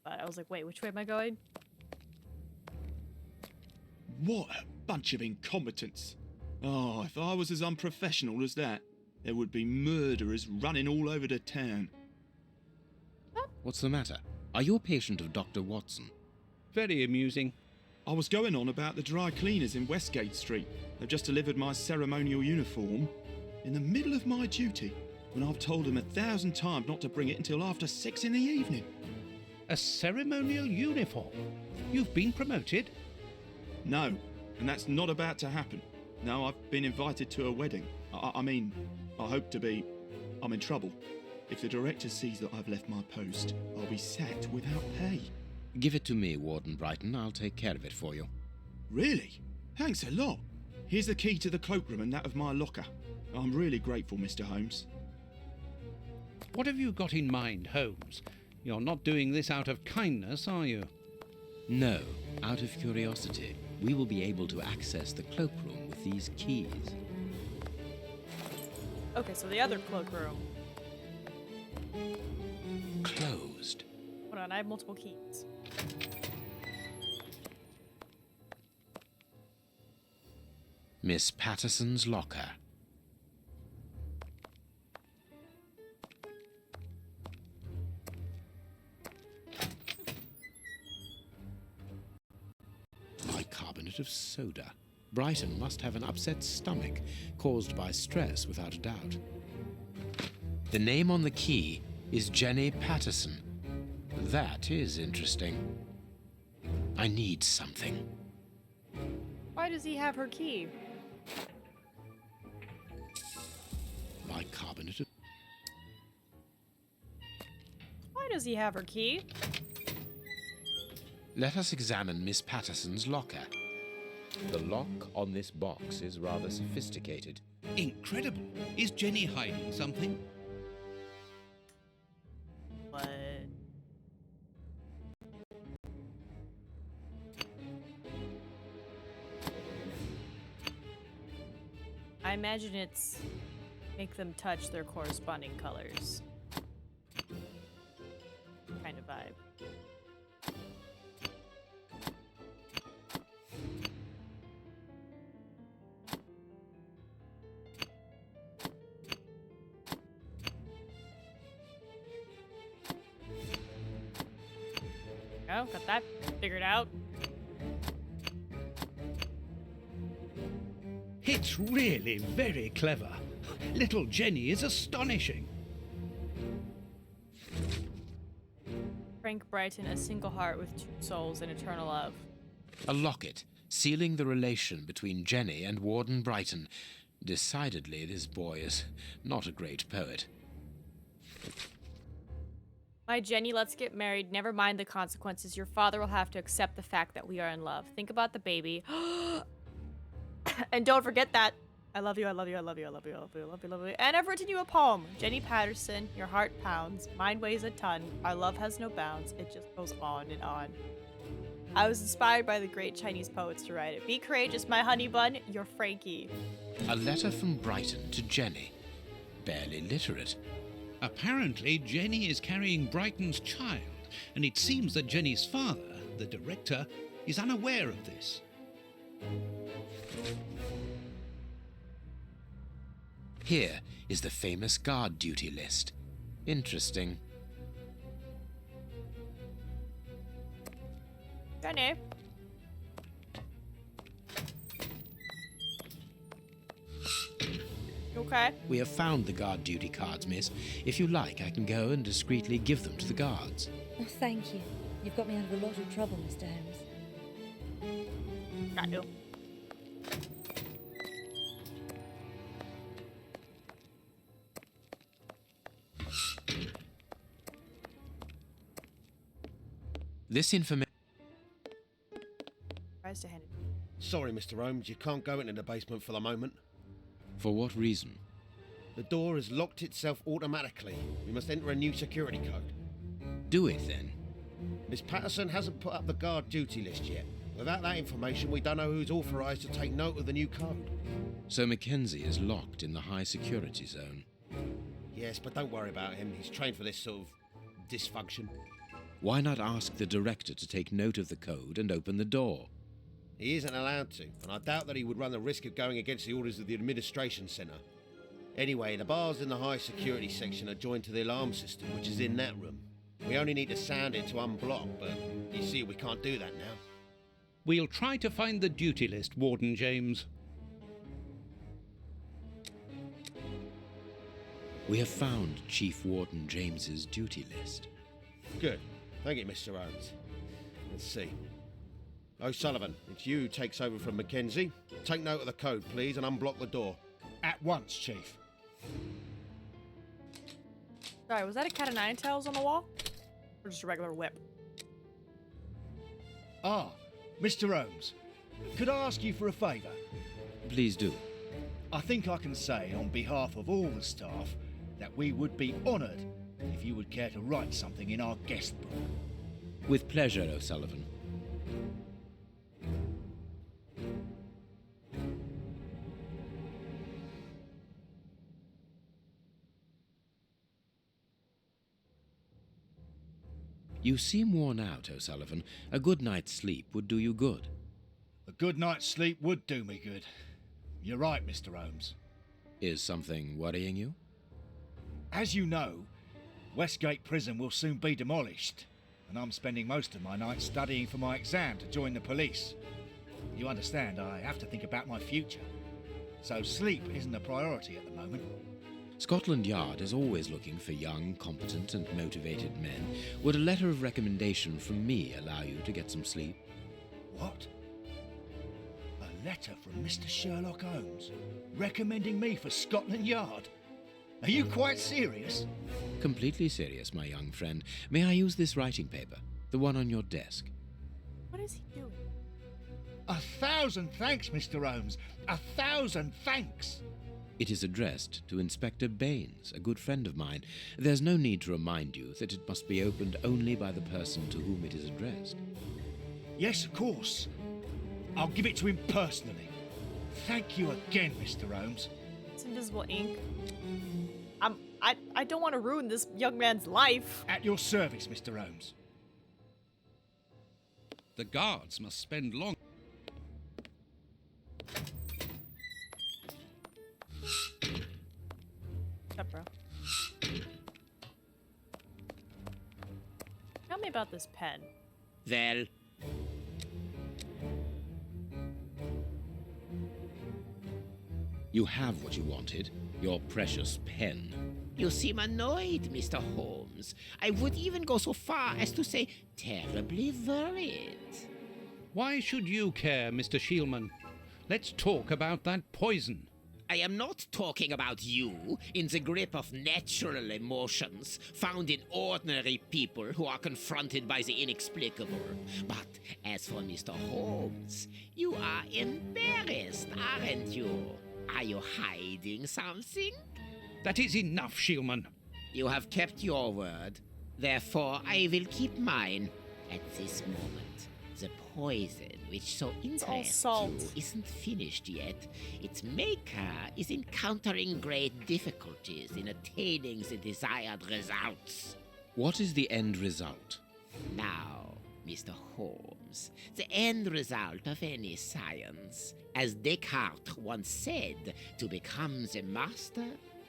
But I was like, wait, which way am I going? What a bunch of incompetents. Oh, if I was as unprofessional as that, there would be murderers running all over the town. What's the matter? Are you a patient of Dr. Watson? Very amusing. I was going on about the dry cleaners in Westgate Street. They've just delivered my ceremonial uniform in the middle of my duty, when I've told them 1,000 times not to bring it until after 6 in the evening. A ceremonial uniform? You've been promoted? No, and that's not about to happen. No, I've been invited to a wedding. I mean, I hope to be. I'm in trouble. If the director sees that I've left my post, I'll be sacked without pay. Give it to me, Warden Brighton. I'll take care of it for you. Really? Thanks a lot. Here's the key to the cloakroom and that of my locker. I'm really grateful, Mr. Holmes. What have you got in mind, Holmes? You're not doing this out of kindness, are you? No, out of curiosity. We will be able to access the cloakroom with these keys. Okay, so the other cloakroom. Closed. Hold on, I have multiple keys. Miss Patterson's locker. Bicarbonate of soda. Brighton must have an upset stomach, caused by stress without a doubt. The name on the key is Jenny Patterson. That is interesting. I need something. Why does he have her key? Bicarbonate of... Why does he have her key? Let us examine Miss Patterson's locker. The lock on this box is rather sophisticated. Incredible. Is Jenny hiding something? What? I imagine it's make them touch their corresponding colors. Kind of vibe. Oh, got that figured out. It's really very clever. Little Jenny is astonishing. Frank Brighton, a single heart with two souls and eternal love. A locket, sealing the relation between Jenny and Warden Brighton. Decidedly, this boy is not a great poet. My Jenny, let's get married. Never mind the consequences. Your father will have to accept the fact that we are in love. Think about the baby. And don't forget that. I love you, I love you, I love you, I love you, I love you, I love you, I love you. And I've written you a poem. Jenny Patterson, your heart pounds. Mine weighs a ton. Our love has no bounds. It just goes on and on. I was inspired by the great Chinese poets to write it. Be courageous, my honey bun. You're Frankie. A letter from Brighton to Jenny. Barely literate. Apparently, Jenny is carrying Brighton's child, and it seems that Jenny's father, the director, is unaware of this. Here is the famous guard duty list. Interesting. Jenny. You okay? We have found the guard duty cards, miss. If you like, I can go and discreetly give them to the guards. Oh, thank you. You've got me out of a lot of trouble, Mr. Holmes. Got you. This information... Tries to hand it. Sorry, Mr. Holmes, you can't go into the basement for the moment. For what reason? The door has locked itself automatically. We must enter a new security code. Do it, then. Miss Patterson hasn't put up the guard duty list yet. Without that information, we don't know who's authorised to take note of the new code. So Mackenzie is locked in the high security zone. Yes, but don't worry about him. He's trained for this sort of dysfunction. Why not ask the director to take note of the code and open the door? He isn't allowed to, and I doubt that he would run the risk of going against the orders of the administration centre. Anyway, the bars in the high security section are joined to the alarm system, which is in that room. We only need to sound it to unblock, but you see we can't do that now. We'll try to find the duty list, Warden James. We have found Chief Warden James's duty list. Good. Thank you, Mr. Holmes. Let's see. O'Sullivan, it's you who takes over from Mackenzie. Take note of the code, please, and unblock the door. At once, Chief. Sorry, was that a cat of nine tails on the wall? Or just a regular whip? Ah, Mr. Holmes, could I ask you for a favour? Please do. I think I can say on behalf of all the staff that we would be honoured if you would care to write something in our guest book. With pleasure, O'Sullivan. You seem worn out, O'Sullivan. A good night's sleep would do you good. A good night's sleep would do me good. You're right, Mr. Holmes. Is something worrying you? As you know, Westgate Prison will soon be demolished, and I'm spending most of my nights studying for my exam to join the police. You understand, I have to think about my future. So sleep isn't a priority at the moment. Scotland Yard is always looking for young, competent and motivated men. Would a letter of recommendation from me allow you to get some sleep? What? A letter from Mr. Sherlock Holmes recommending me for Scotland Yard? Are you quite serious? Completely serious, my young friend. May I use this writing paper? The one on your desk. What is he doing? 1,000 thanks, Mr. Holmes. 1,000 thanks. It is addressed to Inspector Baines, a good friend of mine. There's no need to remind you that it must be opened only by the person to whom it is addressed. Yes, of course. I'll give it to him personally. Thank you again, Mr. Holmes. It's invisible ink. I don't want to ruin this young man's life. At your service, Mr. Holmes. The guards must spend long... What's up, bro? Tell me about this pen. Well, You have what you wanted, your precious pen. you seem annoyed, Mr. Holmes. I would even go so far as to say terribly worried. Why should you care, Mr. Shielman? Let's talk about that poison. I am not talking about you in the grip of natural emotions found in ordinary people who are confronted by the inexplicable. But as for Mr. Holmes, you are embarrassed, aren't you? Are you hiding something? That is enough, Shielman. You have kept your word. Therefore, I will keep mine. At this moment, the poison which so interests you isn't finished yet. Its maker is encountering great difficulties in attaining the desired results. What is the end result? Now, Mr. Holmes, the end result of any science, as Descartes once said, to become the master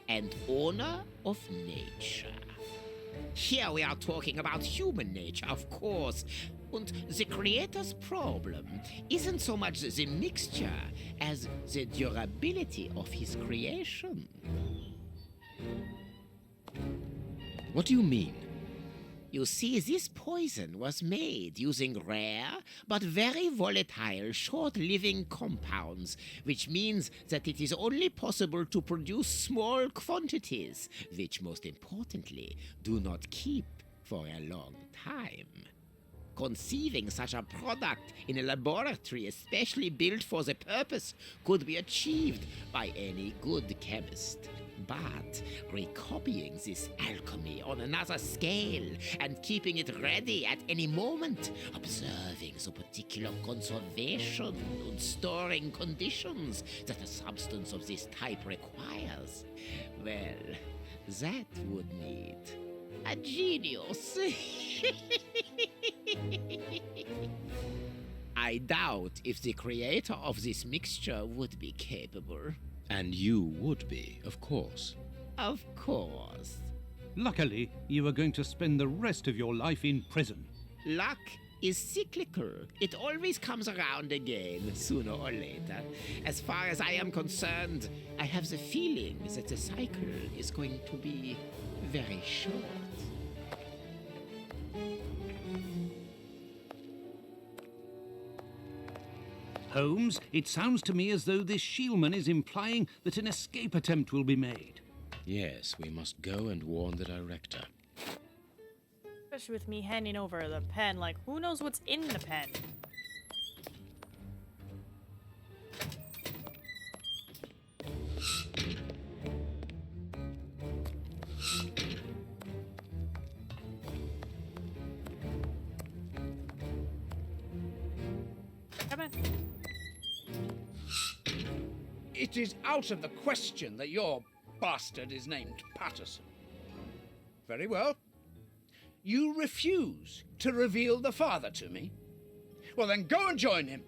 and owner of nature. Here we are talking about human nature, of course, and the creator's problem isn't so much the mixture as the durability of his creation. What do you mean? You see, this poison was made using rare but very volatile short-living compounds, which means that it is only possible to produce small quantities, which most importantly do not keep for a long time. Conceiving such a product in a laboratory especially built for the purpose could be achieved by any good chemist. But recopying this alchemy on another scale and keeping it ready at any moment, observing the particular conservation and storing conditions that a substance of this type requires, well, that would need a genius. I doubt if the creator of this mixture would be capable. And you would be, of course. Of course. Luckily, you are going to spend the rest of your life in prison. Luck is cyclical. It always comes around again, sooner or later. As far as I am concerned, I have the feeling that the cycle is going to be very short. Holmes, it sounds to me as though this Shieldman is implying that an escape attempt will be made. Yes, we must go and warn the director. Especially with me handing over the pen, like, who knows what's in the pen? Come on. It is out of the question that your bastard is named Patterson. Very well. You refuse to reveal the father to me? Well, then go and join him.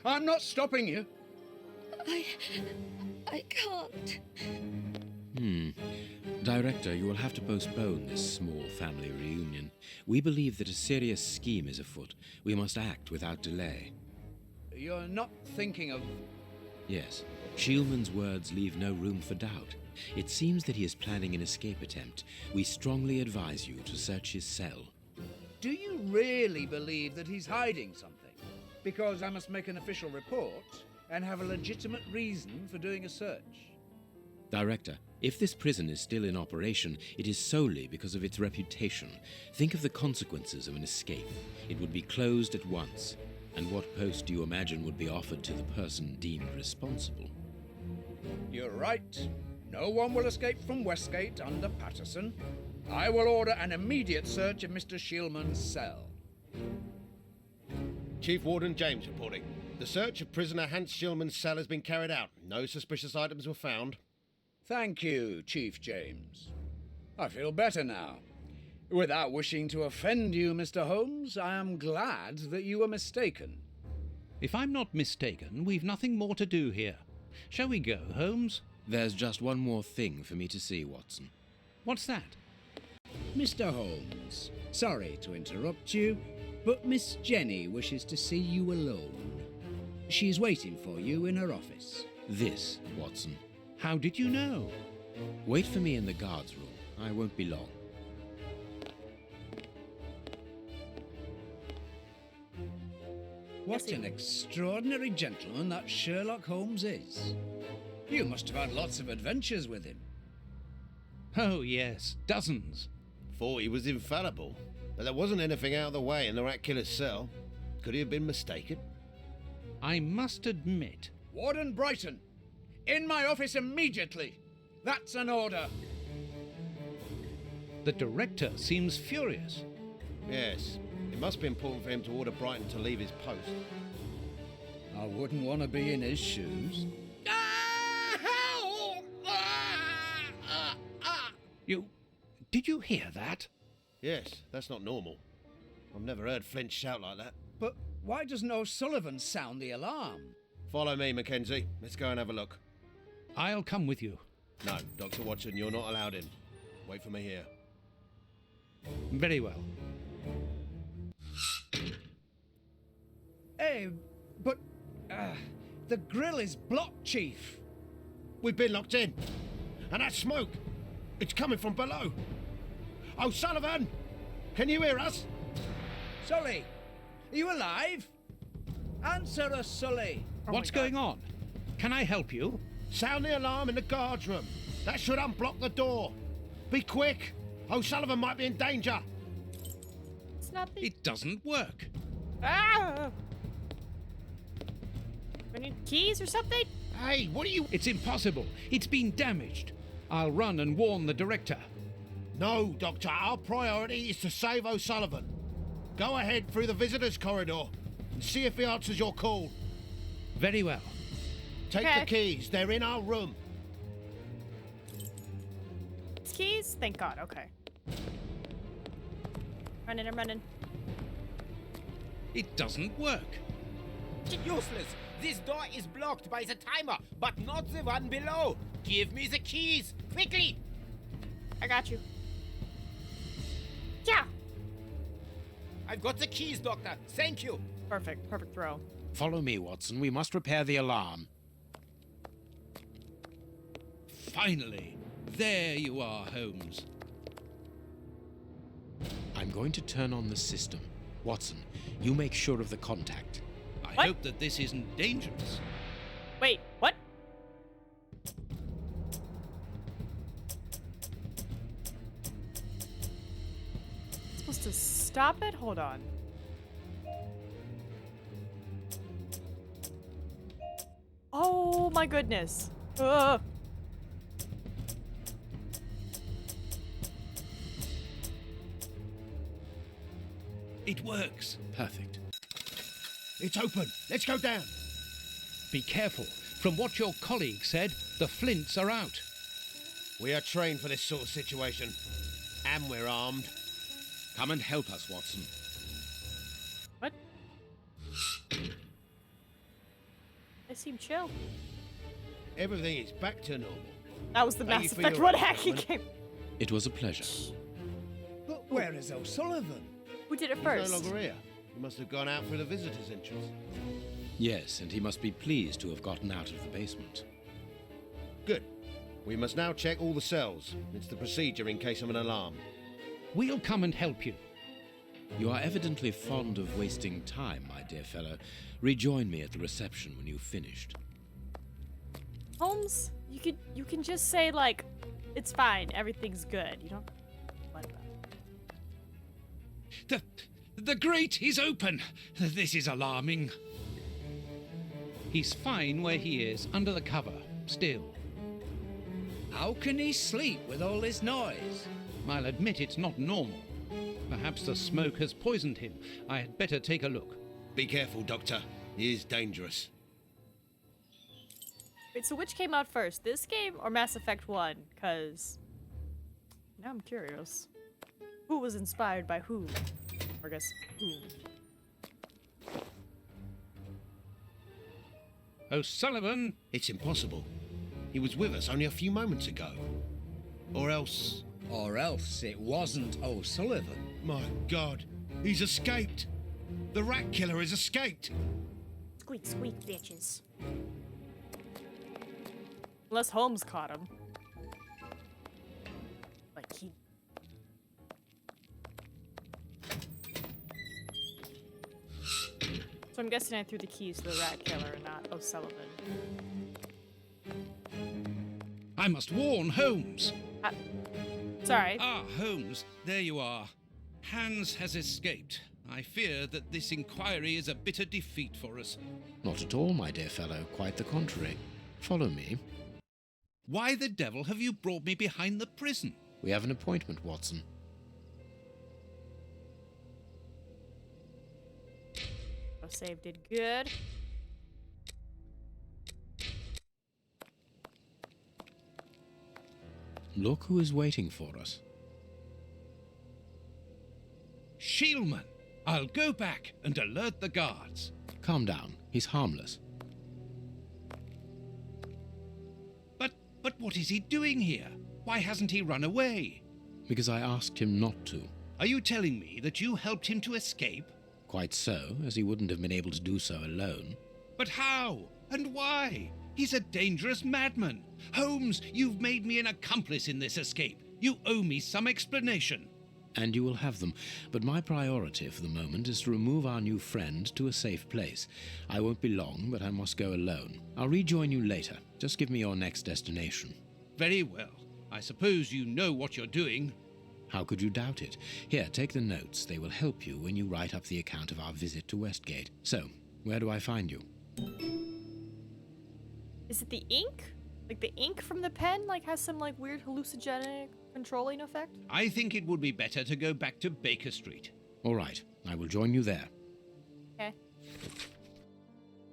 I'm not stopping you. I can't. Director, you will have to postpone this small family reunion. We believe that a serious scheme is afoot. We must act without delay. You're not thinking of... Yes. Shieldman's words leave no room for doubt. It seems that he is planning an escape attempt. We strongly advise you to search his cell. Do you really believe that he's hiding something? Because I must make an official report and have a legitimate reason for doing a search. Director, if this prison is still in operation, it is solely because of its reputation. Think of the consequences of an escape. It would be closed at once. And what post do you imagine would be offered to the person deemed responsible? You're right. No one will escape from Westgate under Patterson. I will order an immediate search of Mr. Shieldman's cell. Chief Warden James reporting. The search of prisoner Hans Shieldman's cell has been carried out. No suspicious items were found. Thank you, Chief James. I feel better now. Without wishing to offend you, Mr. Holmes, I am glad that you were mistaken. If I'm not mistaken, we've nothing more to do here. Shall we go, Holmes? There's just one more thing for me to see, Watson. What's that? Mr. Holmes, sorry to interrupt you, but Miss Jenny wishes to see you alone. She's waiting for you in her office. This, Watson. How did you know? Wait for me in the guards' room. I won't be long. What an extraordinary gentleman that Sherlock Holmes is. You must have had lots of adventures with him. Oh, yes, dozens. Thought he was infallible, but there wasn't anything out of the way in the rat killer's cell. Could he have been mistaken? I must admit... Warden Brighton, in my office immediately. That's an order. The director seems furious. Yes. It must be important for him to order Brighton to leave his post. I wouldn't want to be in his shoes. Did you hear that? Yes, that's not normal. I've never heard Flint shout like that. But why doesn't O'Sullivan sound the alarm? Follow me, Mackenzie. Let's go and have a look. I'll come with you. No, Dr. Watson, you're not allowed in. Wait for me here. Very well. Hey, but the grill is blocked, Chief. We've been locked in. And that smoke, it's coming from below. O'Sullivan, can you hear us? Sully, are you alive? Answer us, Sully. What's going on? Can I help you? Sound the alarm in the guard's room. That should unblock the door. Be quick. O'Sullivan might be in danger. It's not the... It doesn't work. Ah! I need keys or something? Hey, what are you... It's impossible. It's been damaged. I'll run and warn the director. No, Doctor. Our priority is to save O'Sullivan. Go ahead through the visitors' corridor and see if he answers your call. Very well. Take the keys. They're in our room. Keys? Thank God. Okay. I'm running. It doesn't work. Useless. This door is blocked by the timer, but not the one below. Give me the keys, quickly. I got you. Yeah. I've got the keys, Doctor. Thank you. Perfect throw. Follow me, Watson. We must repair the alarm. Finally. There you are, Holmes. I'm going to turn on the system. Watson, you make sure of the contact. I hope that this isn't dangerous. Wait, what? Supposed to stop it? Hold on. Oh my goodness. Ugh. It works. Perfect. It's open. Let's go down. Be careful. From what your colleague said, the flints are out. We are trained for this sort of situation. And we're armed. Come and help us, Watson. What? They seem chill. Everything is back to normal. That was the Thank Mass you for Effect your one help, hacking man. game. It was a pleasure. But where is O'Sullivan? Who did it He's first? no longer here. He must have gone out through the visitors' entrance. Yes, and he must be pleased to have gotten out of the basement. Good. We must now check all the cells. It's the procedure in case of an alarm. We'll come and help you. You are evidently fond of wasting time, my dear fellow. Rejoin me at the reception when you've finished. Holmes, you can just say like, it's fine, everything's good. You don't. What about? The grate is open. This is alarming. He's fine where he is, under the cover, still. How can he sleep with all this noise? I'll admit it's not normal. Perhaps the smoke has poisoned him. I had better take a look. Be careful, Doctor. He is dangerous. Wait, so which came out first, this game or Mass Effect 1? Cause now I'm curious. Who was inspired by who? Or I guess who? O'Sullivan! It's impossible. He was with us only a few moments ago. Or else... Or else it wasn't O'Sullivan. My God, he's escaped. The rat killer has escaped. Squeak, squeak, bitches. Unless Holmes caught him. Like he... So I'm guessing I threw the keys to the rat killer and not O'Sullivan. I must warn Holmes. Sorry. Ah, Holmes, there you are. Hans has escaped. I fear that this inquiry is a bitter defeat for us. Not at all, my dear fellow. Quite the contrary. Follow me. Why the devil have you brought me behind the prison? We have an appointment, Watson. Save did good. Look who is waiting for us. Shieldman! I'll go back and alert the guards. Calm down. He's harmless. But what is he doing here? Why hasn't he run away? Because I asked him not to. Are you telling me that you helped him to escape? Quite so, as he wouldn't have been able to do so alone. But how? And why? He's a dangerous madman. Holmes, you've made me an accomplice in this escape. You owe me some explanation. And you will have them, but my priority for the moment is to remove our new friend to a safe place. I won't be long, but I must go alone. I'll rejoin you later. Just give me your next destination. Very well. I suppose you know what you're doing. How could you doubt it? Here, take the notes. They will help you when you write up the account of our visit to Westgate. So, where do I find you? Is it the ink? Like the ink from the pen has some weird hallucinogenic controlling effect? I think it would be better to go back to Baker Street. All right. I will join you there. Okay.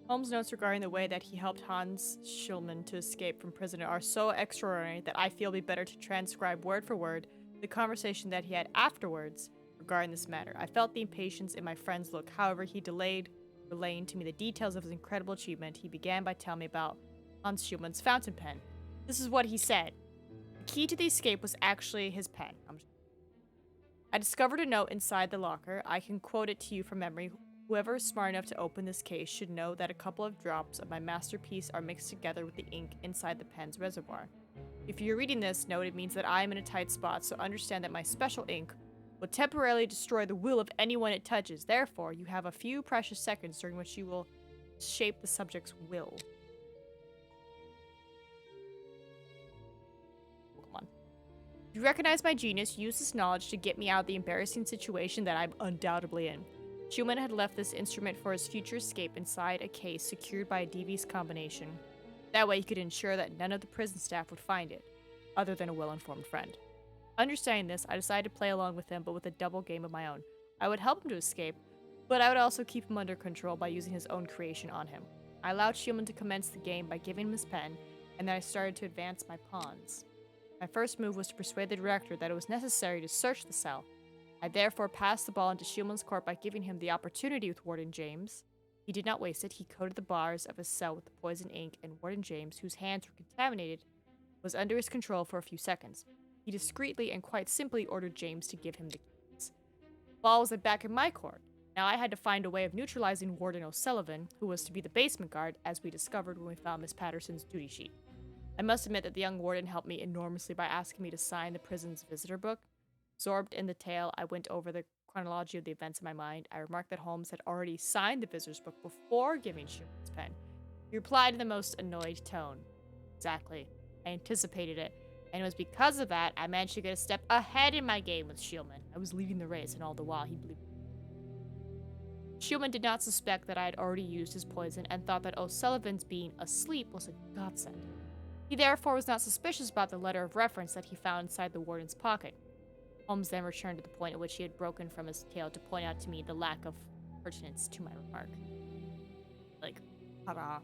Holmes' notes regarding the way that he helped Hans Schulman to escape from prison are so extraordinary that I feel it would be better to transcribe word for word the conversation that he had afterwards regarding this matter. I felt the impatience in my friend's look. However, he delayed relaying to me the details of his incredible achievement. He began by telling me about Hans Schulman's fountain pen. This is what he said. The key to the escape was actually his pen. I discovered a note inside the locker. I can quote it to you from memory. Whoever is smart enough to open this case should know that a couple of drops of my masterpiece are mixed together with the ink inside the pen's reservoir. If you're reading this note, it means that I am in a tight spot, so understand that my special ink will temporarily destroy the will of anyone it touches. Therefore, you have a few precious seconds during which you will shape the subject's will. Come on. If you recognize my genius, use this knowledge to get me out of the embarrassing situation that I'm undoubtedly in. Schulman had left this instrument for his future escape inside a case secured by a devious combination. That way he could ensure that none of the prison staff would find it, other than a well-informed friend. Understanding this, I decided to play along with him, but with a double game of my own. I would help him to escape, but I would also keep him under control by using his own creation on him. I allowed Schulman to commence the game by giving him his pen, and then I started to advance my pawns. My first move was to persuade the director that it was necessary to search the cell. I therefore passed the ball into Schulman's court by giving him the opportunity with Warden James. He did not waste it. He coated the bars of his cell with the poison ink, and Warden James, whose hands were contaminated, was under his control for a few seconds. He discreetly and quite simply ordered James to give him the keys. The ball was back in my court. Now I had to find a way of neutralizing Warden O'Sullivan, who was to be the basement guard, as we discovered when we found Miss Patterson's duty sheet. I must admit that the young warden helped me enormously by asking me to sign the prison's visitor book. Absorbed in the tale, I went over the chronology of the events in my mind. I remarked that Holmes had already signed the visitor's book before giving Schulman's pen. He replied in the most annoyed tone. Exactly. I anticipated it, and it was because of that I managed to get a step ahead in my game with Schulman. I was leading the race, and all the while he believed. Schulman did not suspect that I had already used his poison and thought that O'Sullivan's being asleep was a godsend. He therefore was not suspicious about the letter of reference that he found inside the warden's pocket. Holmes then returned to the point at which he had broken from his tale to point out to me the lack of pertinence to my remark. Ta-da.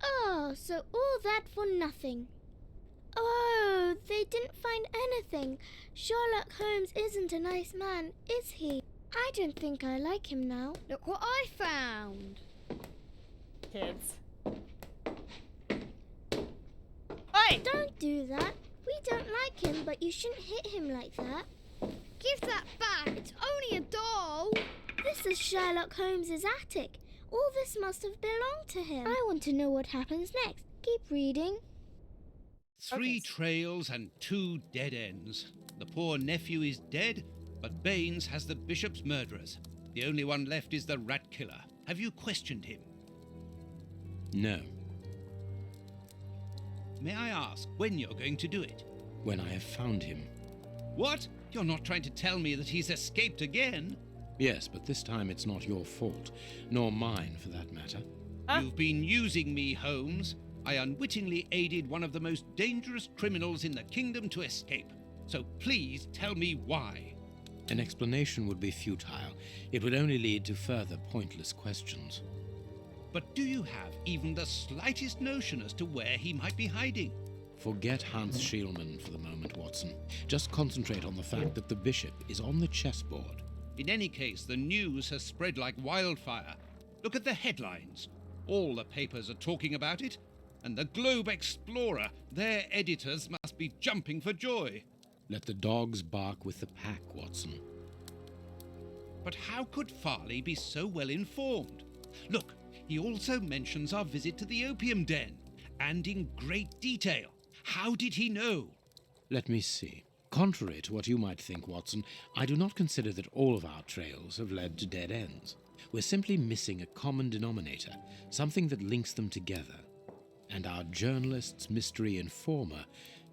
Oh, so all that for nothing. Oh, they didn't find anything. Sherlock Holmes isn't a nice man, is he? I don't think I like him now. Look what I found. Kids. Oi! Don't do that. We don't like him, but you shouldn't hit him like that. Give that back. It's only a doll. This is Sherlock Holmes's attic. All this must have belonged to him. I want to know what happens next. Keep reading. 3 trails and 2 dead ends. The poor nephew is dead, but Baines has the bishop's murderers. The only one left is the rat killer. Have you questioned him? No. May I ask when you're going to do it? When I have found him. What? You're not trying to tell me that he's escaped again? Yes, but this time it's not your fault, nor mine for that matter. You've been using me, Holmes. I unwittingly aided one of the most dangerous criminals in the kingdom to escape. So please tell me why. An explanation would be futile. It would only lead to further pointless questions. But do you have even the slightest notion as to where he might be hiding? Forget Hans Schielmann for the moment, Watson. Just concentrate on the fact that the bishop is on the chessboard. In any case, the news has spread like wildfire. Look at the headlines. All the papers are talking about it, and the Globe Explorer, their editors must be jumping for joy. Let the dogs bark with the pack, Watson. But how could Farley be so well informed? Look, he also mentions our visit to the opium den, and in great detail. How did he know? Let me see. Contrary to what you might think, Watson, I do not consider that all of our trails have led to dead ends. We're simply missing a common denominator, something that links them together. And our journalist's mystery informer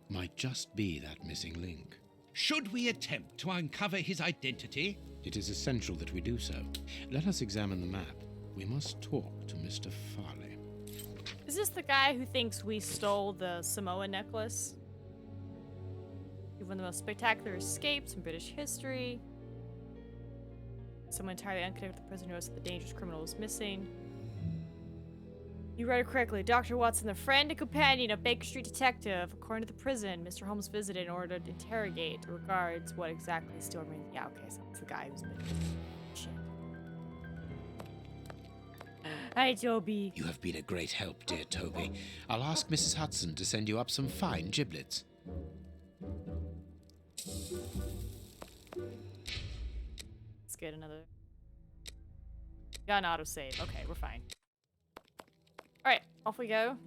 might just be that missing link. Should we attempt to uncover his identity? It is essential that we do so. Let us examine the map. We must talk to Mr. Farley. Is this the guy who thinks we stole the Samoa necklace? You've one of the most spectacular escapes in British history. Someone entirely unconnected with the prison noticed that the dangerous criminal is missing. You read it correctly. Dr. Watson, the friend and companion of Baker Street detective. According to the prison, Mr. Holmes visited in order to interrogate regards what exactly still remains. Yeah, okay, so it's the guy who's been... Shit. Hi, Toby. You have been a great help, dear Toby. I'll ask Mrs. Hudson to send you up some fine giblets. Let's get another... Got an autosave. Okay, we're fine. Alright, off we go.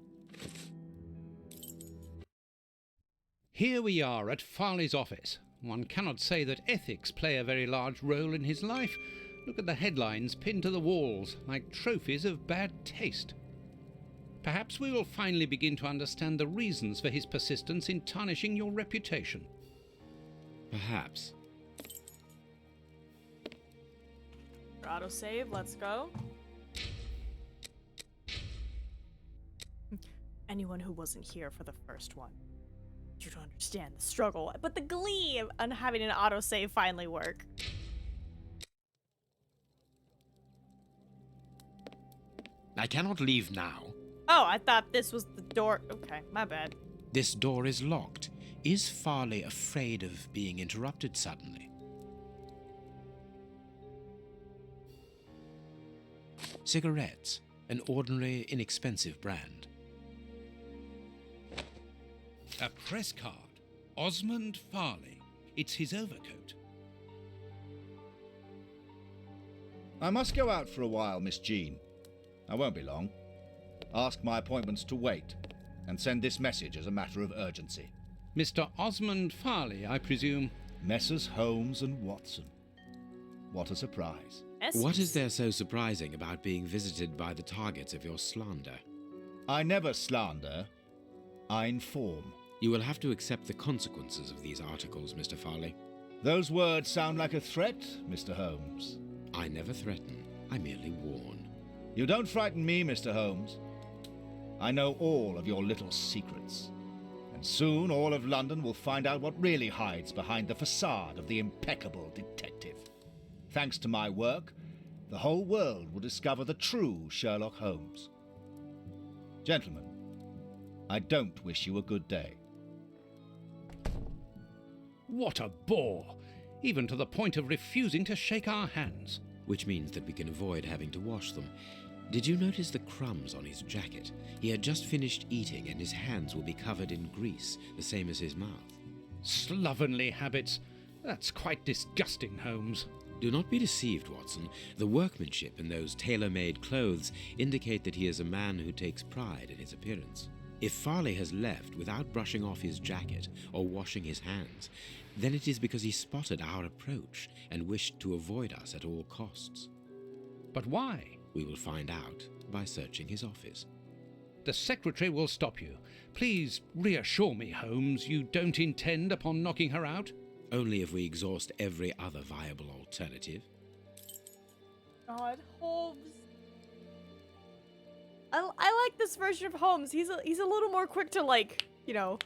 Here we are at Farley's office. One cannot say that ethics play a very large role in his life. Look at the headlines pinned to the walls, like trophies of bad taste. Perhaps we will finally begin to understand the reasons for his persistence in tarnishing your reputation. Perhaps. Autosave, let's go. Anyone who wasn't here for the first one, you don't understand the struggle, but the glee of having an autosave finally work. I cannot leave now. Oh, I thought this was the door. Okay, my bad. This door is locked. Is Farley afraid of being interrupted suddenly? Cigarettes, an ordinary, inexpensive brand. A press card. Osmond Farley. It's his overcoat. I must go out for a while, Miss Jean. I won't be long. Ask my appointments to wait, and send this message as a matter of urgency. Mr. Osmond Farley, I presume? Messrs. Holmes and Watson. What a surprise. What is there so surprising about being visited by the targets of your slander? I never slander. I inform. You will have to accept the consequences of these articles, Mr. Farley. Those words sound like a threat, Mr. Holmes. I never threaten. I merely warn. You don't frighten me, Mr. Holmes. I know all of your little secrets. And soon all of London will find out what really hides behind the facade of the impeccable detective. Thanks to my work, the whole world will discover the true Sherlock Holmes. Gentlemen, I don't wish you a good day. What a bore! Even to the point of refusing to shake our hands. Which means that we can avoid having to wash them. Did you notice the crumbs on his jacket? He had just finished eating and his hands will be covered in grease, the same as his mouth. Slovenly habits. That's quite disgusting, Holmes. Do not be deceived, Watson. The workmanship in those tailor-made clothes indicate that he is a man who takes pride in his appearance. If Farley has left without brushing off his jacket or washing his hands, then it is because he spotted our approach and wished to avoid us at all costs. But why? We will find out by searching his office. The secretary will stop you. Please reassure me, Holmes, you don't intend upon knocking her out? Only if we exhaust every other viable alternative. God, Holmes. I like this version of Holmes. He's a little more quick to, like, you know,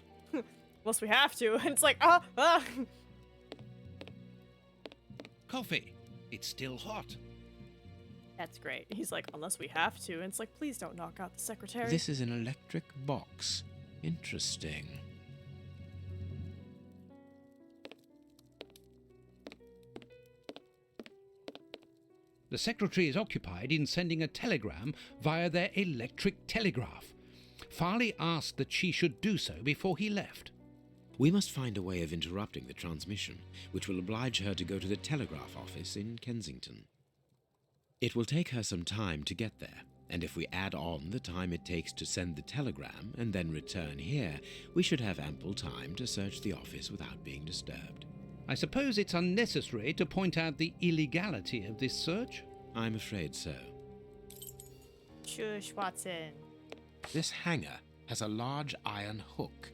unless we have to. And it's like, Coffee. It's still hot. That's great. He's like, unless we have to. And it's like, please don't knock out the secretary. This is an electric box. Interesting. The secretary is occupied in sending a telegram via their electric telegraph. Farley asked that she should do so before he left. We must find a way of interrupting the transmission, which will oblige her to go to the telegraph office in Kensington. It will take her some time to get there, and if we add on the time it takes to send the telegram and then return here, we should have ample time to search the office without being disturbed. I suppose it's unnecessary to point out the illegality of this search? I'm afraid so. Shush, Watson. This hanger has a large iron hook.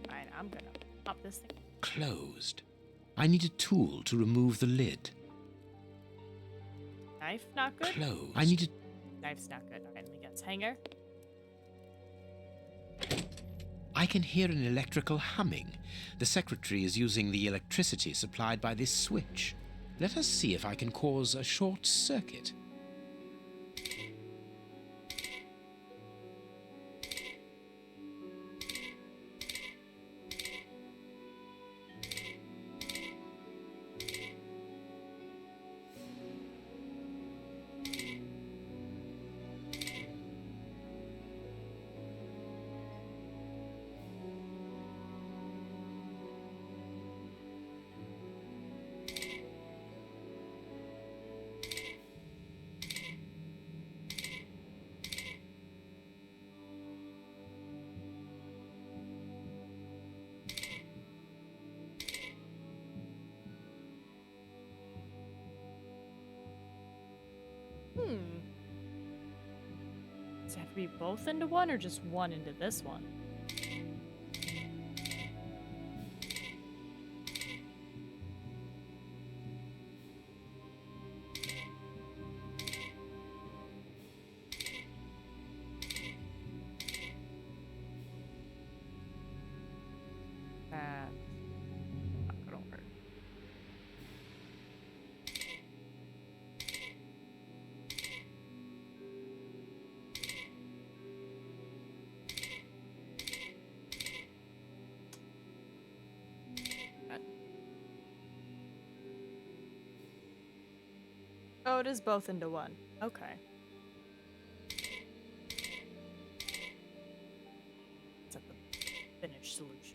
Alright, I'm gonna pop this thing. Closed. I need a tool to remove the lid. Knife, not good? Closed. I need a... Knife's not good. Alright, let me guess. Hanger? I can hear an electrical humming. The secretary is using the electricity supplied by this switch. Let us see if I can cause a short circuit. Does it have to be both into one or just one into this one? Not gonna work. Oh, it is both into one. Okay. It's a finished solution.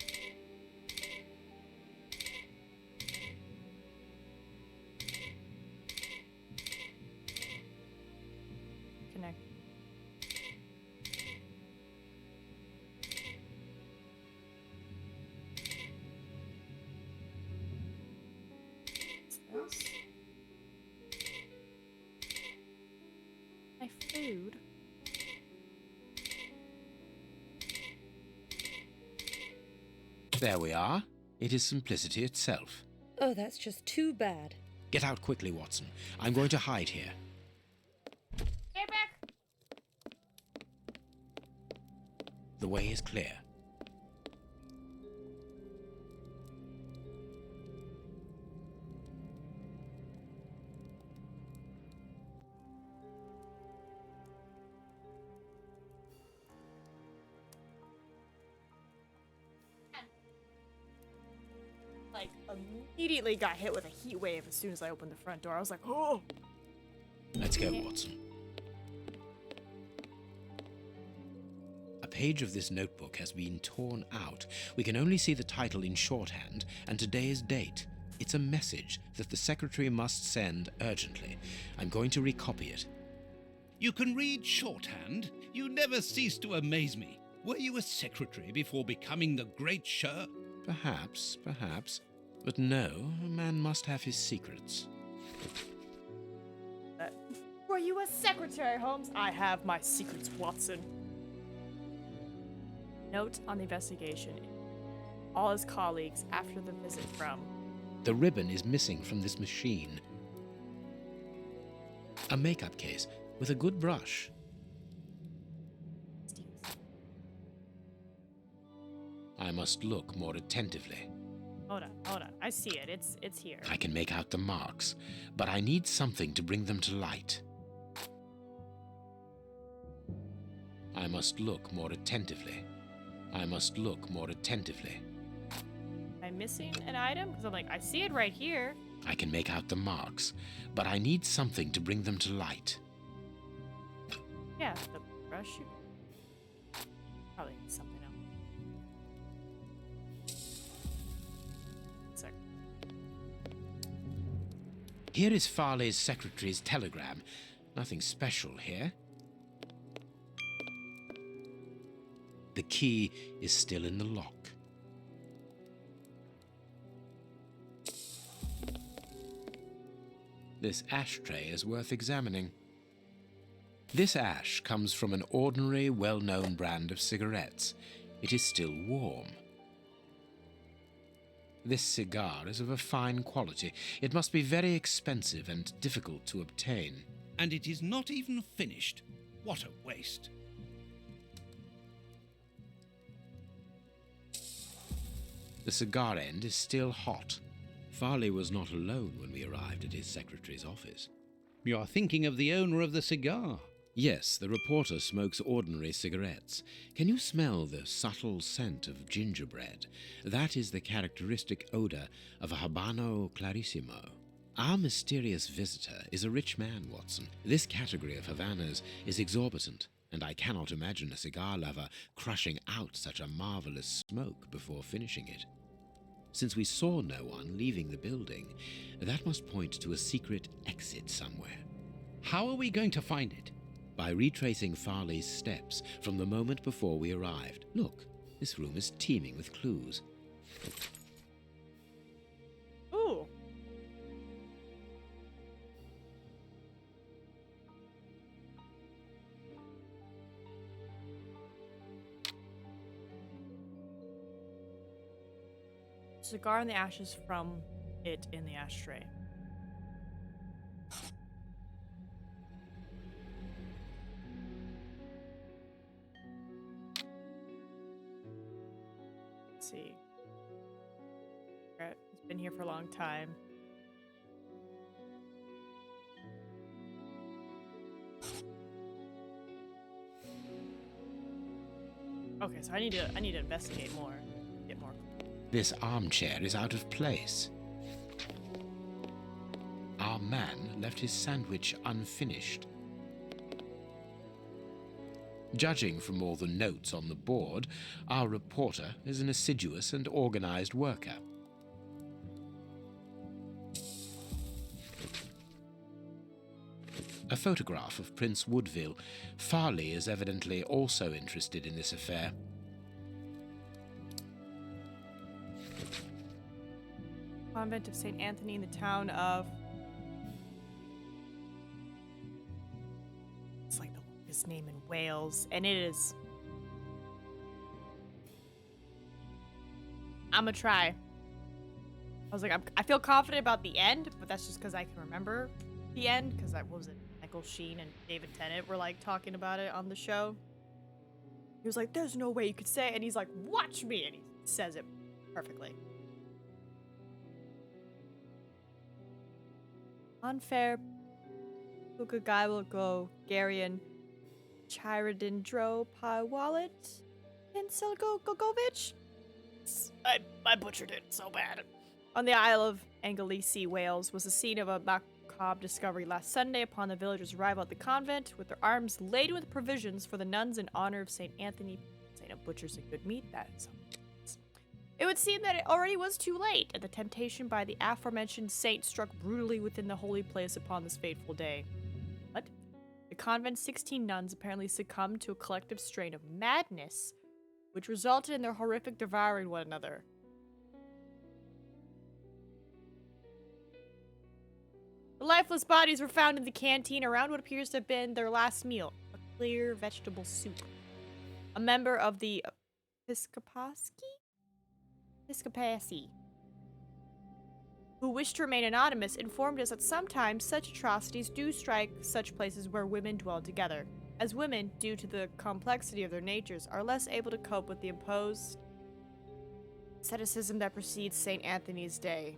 Connect. What's this? My food. There we are. It is simplicity itself. Oh, that's just too bad. Get out quickly, Watson. I'm going to hide here. Get back! The way is clear. Like, immediately got hit with a heat wave as soon as I opened the front door. I was like, oh! Let's go, Watson. A page of this notebook has been torn out. We can only see the title in shorthand and today's date. It's a message that the secretary must send urgently. I'm going to recopy it. You can read shorthand? You never cease to amaze me. Were you a secretary before becoming the great Sher? Perhaps. But no, a man must have his secrets. Were you a secretary, Holmes? I have my secrets, Watson. Note on the investigation. All his colleagues after the visit from... The ribbon is missing from this machine. A makeup case with a good brush. I must look more attentively. Hold on. I see it. It's here. I can make out the marks, but I need something to bring them to light. I must look more attentively. Am I missing an item? Because I'm like, I see it right here. I can make out the marks, but I need something to bring them to light. Yeah, the brush. Probably something else. Sorry. Here is Farley's secretary's telegram. Nothing special here. The key is still in the lock. This ashtray is worth examining. This ash comes from an ordinary, well-known brand of cigarettes. It is still warm. This cigar is of a fine quality. It must be very expensive and difficult to obtain. And it is not even finished. What a waste. The cigar end is still hot. Farley was not alone when we arrived at his secretary's office. You are thinking of the owner of the cigar. Yes, the reporter smokes ordinary cigarettes. Can you smell the subtle scent of gingerbread? That is the characteristic odor of a Habano Clarissimo. Our mysterious visitor is a rich man, Watson. This category of Havanas is exorbitant, and I cannot imagine a cigar lover crushing out such a marvelous smoke before finishing it. Since we saw no one leaving the building, that must point to a secret exit somewhere. How are we going to find it? By retracing Farley's steps from the moment before we arrived. Look, this room is teeming with clues. Ooh. Cigar in the ashes from it in the ashtray. Let's see. It's been here for a long time. Okay, so I need to investigate more. Get more. This armchair is out of place. Our man left his sandwich unfinished. Judging from all the notes on the board, our reporter is an assiduous and organized worker. A photograph of Prince Woodville. Farley is evidently also interested in this affair. Convent of St. Anthony in the town of... It's like the longest name in Wales, and it is... I'm gonna try. I was like, I feel confident about the end, but that's just because I can remember the end, because that was it. Michael Sheen and David Tennant were like talking about it on the show. He was like, there's no way you could say it, and he's like, watch me, and he says it perfectly. Unfair. Guy will go. Garion. Chiradindro Pawallet. Gogovich. I butchered it so bad. On the Isle of Anglesey, Wales, was the scene of a macabre discovery last Sunday upon the villagers' arrival at the convent, with their arms laden with provisions for the nuns in honor of St. Anthony. Saint of butchers and good meat, that is. It would seem that it already was too late, and the temptation by the aforementioned saint struck brutally within the holy place upon this fateful day. What? The convent's 16 nuns apparently succumbed to a collective strain of madness, which resulted in their horrific devouring one another. The lifeless bodies were found in the canteen around what appears to have been their last meal, a clear vegetable soup. A member of the Episcopacy, who wished to remain anonymous, informed us that sometimes such atrocities do strike such places where women dwell together, as women, due to the complexity of their natures, are less able to cope with the imposed asceticism that precedes St. Anthony's Day.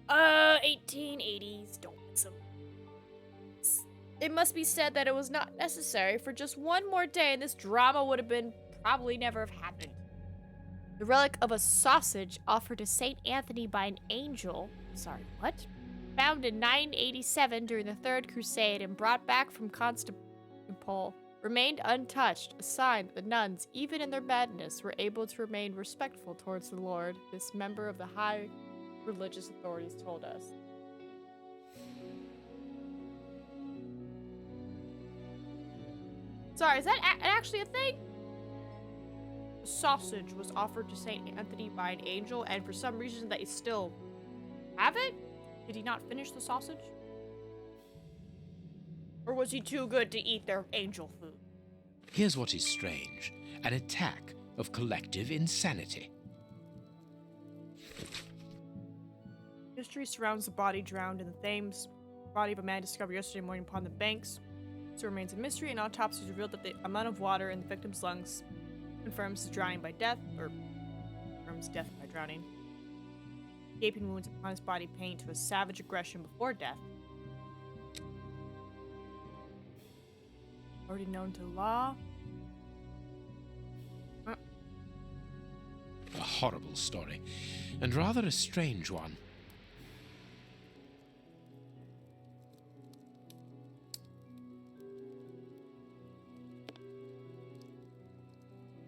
'80s, don't miss them. it must be said that it was not necessary for just one more day and this drama would have been probably never have happened. The relic of a sausage offered to St. Anthony by an angel, found in 987 during the Third Crusade and brought back from Constantinople, remained untouched, a sign that the nuns, even in their madness, were able to remain respectful towards the Lord, this member of the high religious authorities told us. Sorry, is that actually a thing? The sausage was offered to St. Anthony by an angel, and for some reason they still have it? Did he not finish the sausage? Or was he too good to eat their angel food? Here's what is strange. An attack of collective insanity. Mystery surrounds the body drowned in the Thames. The body of a man discovered yesterday morning upon the banks. It remains a mystery, and autopsies revealed that the amount of water in the victim's lungs confirms his drowning by death, or confirms death by drowning. Gaping wounds upon his body point to a savage aggression before death. Already known to law. A horrible story, and rather a strange one.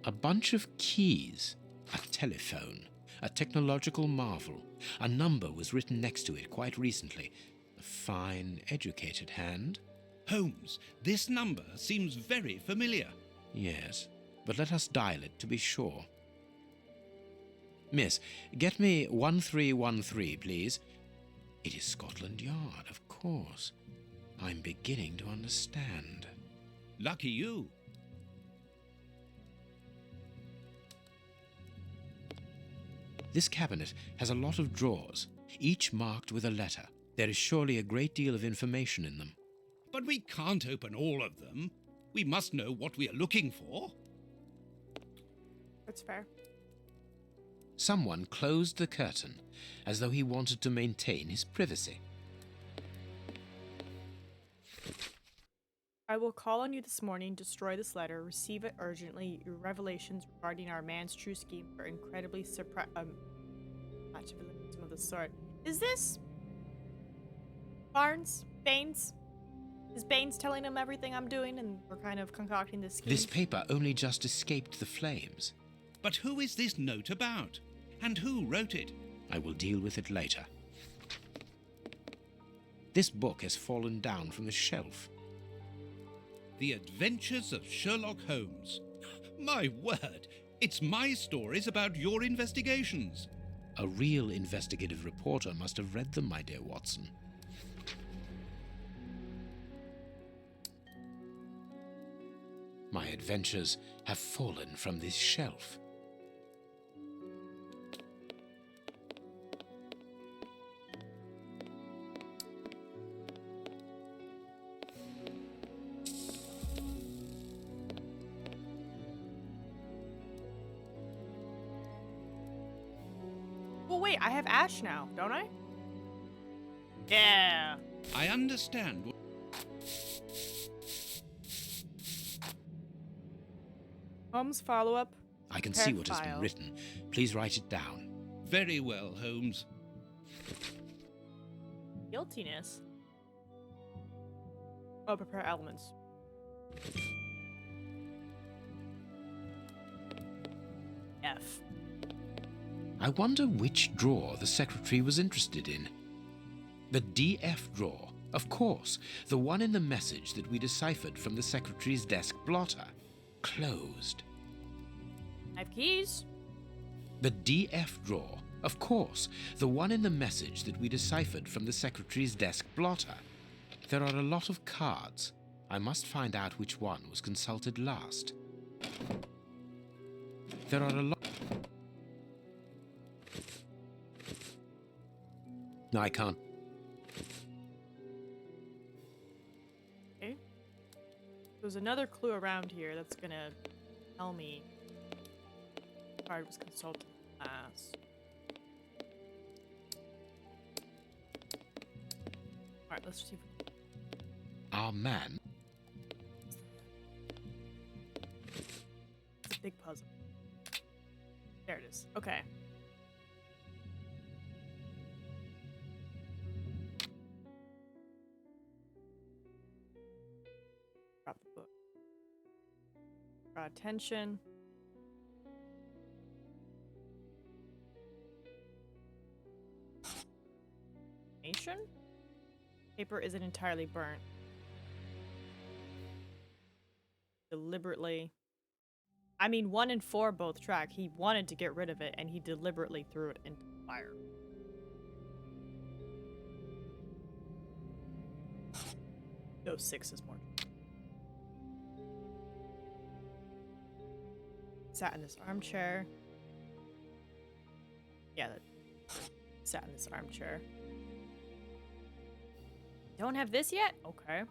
A bunch of keys, a telephone, a technological marvel. A number was written next to it quite recently. A fine, educated hand. Holmes, this number seems very familiar. Yes, but let us dial it to be sure. Miss, get me 1313, please. It is Scotland Yard, of course. I'm beginning to understand. Lucky you. This cabinet has a lot of drawers, each marked with a letter. There is surely a great deal of information in them. But we can't open all of them. We must know what we are looking for. That's fair. Someone closed the curtain, as though he wanted to maintain his privacy. I will call on you this morning, destroy this letter, receive it urgently. Your revelations regarding our man's true scheme are incredibly much of the sort. Is this Barnes? Baines? Is Baines telling him everything I'm doing and we're kind of concocting this scheme? This paper only just escaped the flames. But who is this note about? And who wrote it? I will deal with it later. This book has fallen down from the shelf. The Adventures of Sherlock Holmes. My word, it's my stories about your investigations. A real investigative reporter must have read them, my dear Watson. My adventures have fallen from this shelf. Well, wait, I have Ash now, don't I? Yeah. I understand. Holmes follow-up. I can see what has been written. Please write it down. Very well, Holmes. Guiltiness. Oh, prepare elements. F. I wonder which drawer the secretary was interested in. The DF drawer, of course, the one in the message that we deciphered from the secretary's desk blotter. Closed. I have keys. The DF drawer, of course, the one in the message that we deciphered from the secretary's desk blotter. There are a lot of cards. I must find out which one was consulted last. There are a lot... No, I can't. Okay. There's another clue around here that's gonna tell me the card was consulted last. Alright, let's see. our man. It's a big puzzle. There it is. Okay. Drop the book. Draw attention. Nation? Paper isn't entirely burnt. Deliberately. I mean, 1 and 4 both track. He wanted to get rid of it, and he deliberately threw it into the fire. No, 6 is more. Sat in this armchair. Yeah, that sat in this armchair. Don't have this yet? Okay.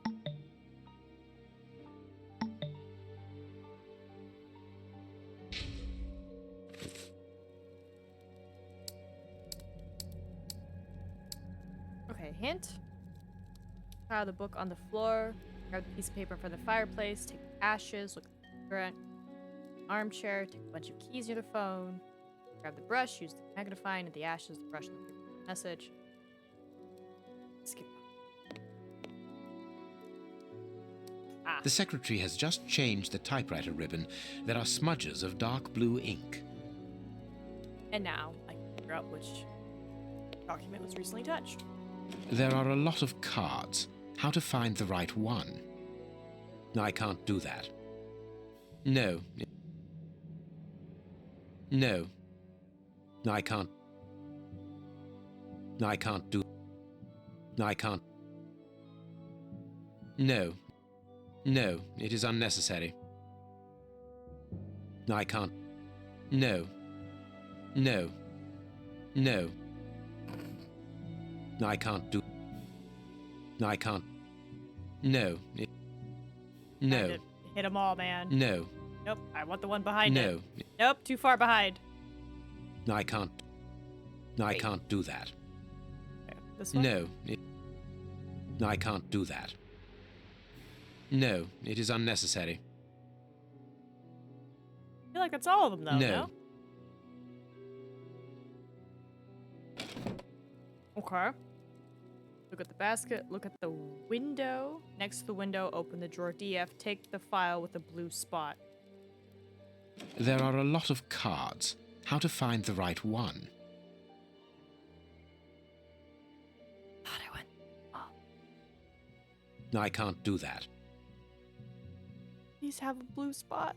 Okay, hint. Pile the book on the floor. Grab the piece of paper from the fireplace. Take the ashes. Look at the cigarette. Armchair. Take a bunch of keys near the phone. Grab the brush. Use the magnifying and the ashes. The brush and the paper. Message. Skip. Ah. The secretary has just changed the typewriter ribbon. There are smudges of dark blue ink. And now I can figure out which document was recently touched. There are a lot of cards. How to find the right one? I can't do that. No. No. I can't. I can't do. I can't. No. No, it is unnecessary. I can't. No. No. No. I can't do. I can't. No. No. Hit them all, man. No. Nope, I want the one behind No. it. Nope, too far behind. I can't. I can't do that. Okay, this one? No. I can't do that. No, it is unnecessary. I feel like that's all of them, though, No. no? Okay. Look at the basket, look at the window. Next to the window, open the drawer DF, take the file with the blue spot. There are a lot of cards. How to find the right one? God, I went. Oh. I can't do that. Please have a blue spot.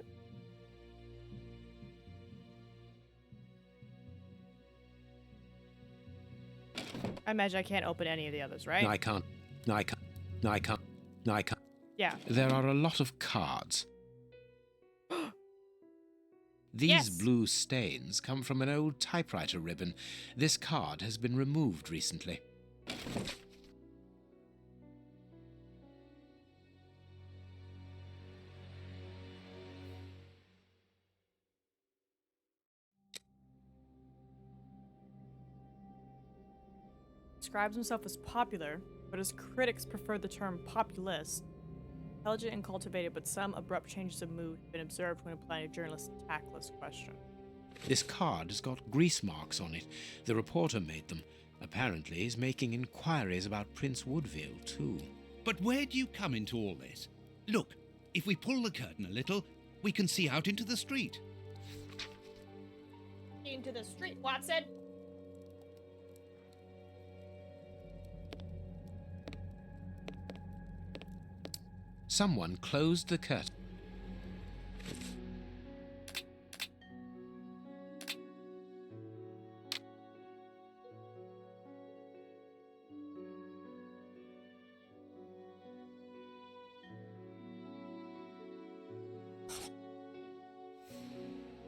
I imagine I can't open any of the others, right? I can't. I can't. I can't. I can't. Yeah. There are a lot of cards. These Yes. blue stains come from an old typewriter ribbon. This card has been removed recently. Describes himself as popular, but his critics prefer the term populist. Intelligent and cultivated, but some abrupt changes of mood have been observed when applying a journalist's tactless question. This card has got grease marks on it. The reporter made them. Apparently he's making inquiries about Prince Woodville, too. But where do you come into all this? Look, if we pull the curtain a little, we can see out into the street. Into the street, Watson! Someone closed the curtain.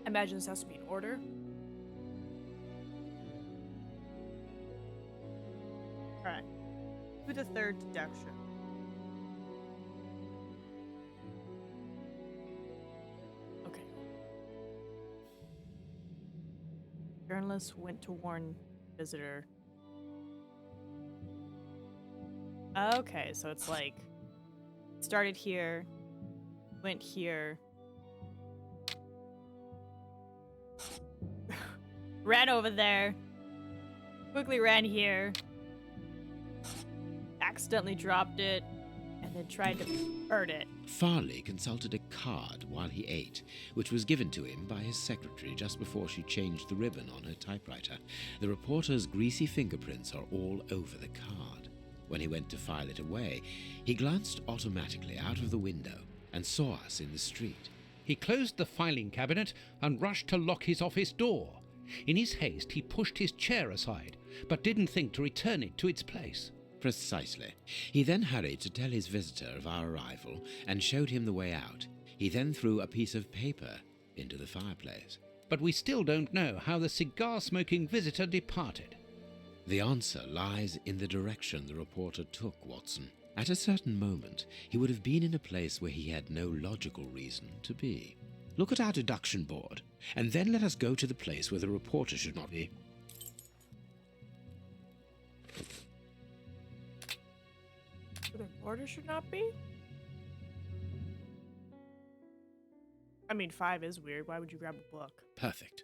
I imagine this has to be in order. Alright. Do the third deduction. Okay. Journalist went to warn visitor. Okay, so it's like Started here. Went here. Ran over there. Quickly ran here. Accidentally dropped it. And then tried to burn it. Farley consulted a card while he ate, which was given to him by his secretary just before she changed the ribbon on her typewriter. The reporter's greasy fingerprints are all over the card. When he went to file it away, he glanced automatically out of the window and saw us in the street. He closed the filing cabinet and rushed to lock his office door. In his haste, he pushed his chair aside, but didn't think to return it to its place. Precisely. He then hurried to tell his visitor of our arrival and showed him the way out. He then threw a piece of paper into the fireplace. But we still don't know how the cigar-smoking visitor departed. The answer lies in the direction the reporter took, Watson. At a certain moment, he would have been in a place where he had no logical reason to be. Look at our deduction board, and then let us go to the place where the reporter should not be. The reporter should not be? I mean, 5 is weird. Why would you grab a book? Perfect.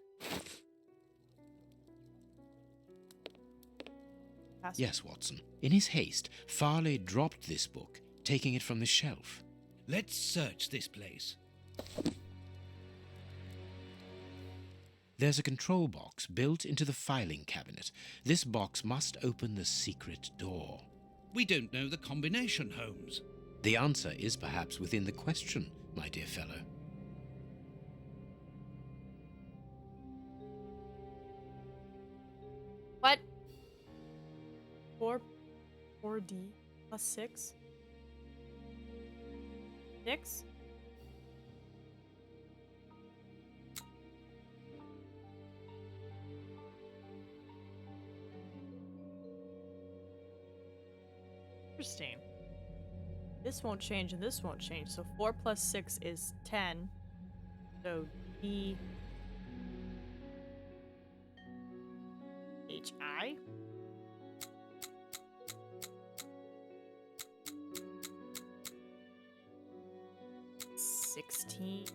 Pass. Yes, Watson. In his haste, Farley dropped this book, taking it from the shelf. Let's search this place. There's a control box built into the filing cabinet. This box must open the secret door. We don't know the combination, Holmes. The answer is perhaps within the question, my dear fellow. What? 4D plus 6? 6? Interesting. This won't change and this won't change. So 4 plus 6 is 10. So D H I. $16.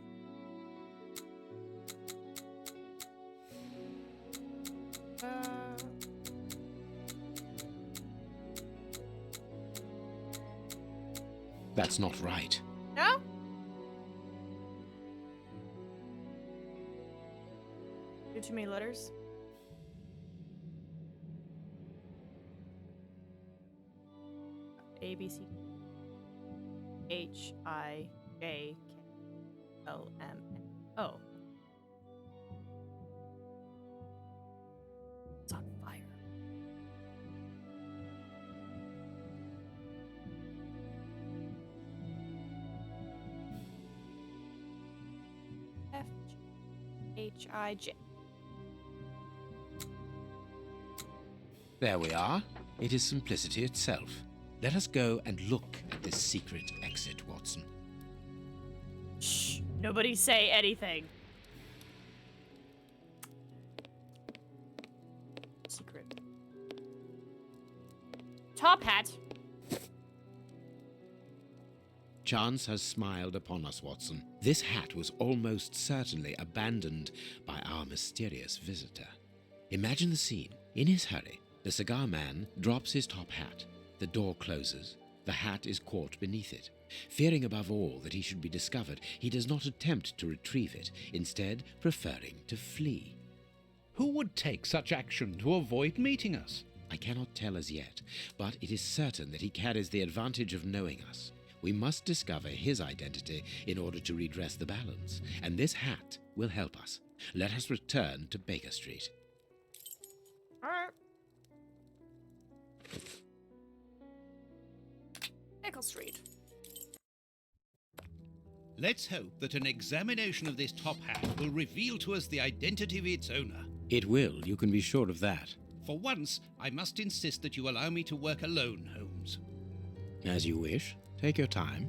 That's not right. No? Too many letters? A, B, C, H, I, J, K, L, M, N, O. It's on fire. F, H, I, J. There we are. It is simplicity itself. Let us go and look at this secret exit, Watson. Shh. Nobody say anything. Secret. Top hat. Chance has smiled upon us, Watson. This hat was almost certainly abandoned by our mysterious visitor. Imagine the scene. In his hurry, the cigar man drops his top hat. The door closes. The hat is caught beneath it. Fearing above all that he should be discovered, he does not attempt to retrieve it, instead preferring to flee. Who would take such action to avoid meeting us? I cannot tell as yet, but it is certain that he carries the advantage of knowing us. We must discover his identity in order to redress the balance, and this hat will help us. Let us return to Baker Street. Nickel Street. Let's hope that an examination of this top hat will reveal to us the identity of its owner. It will, you can be sure of that. For once, I must insist that you allow me to work alone, Holmes. As you wish. Take your time.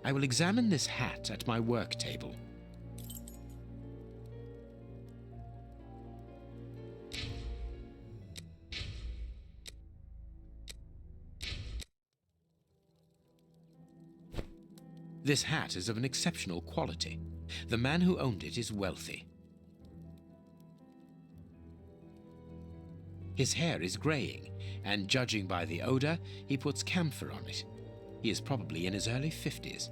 I will examine this hat at my work table. This hat is of an exceptional quality. The man who owned it is wealthy. His hair is graying, and judging by the odor, he puts camphor on it. He is probably in his early 50s.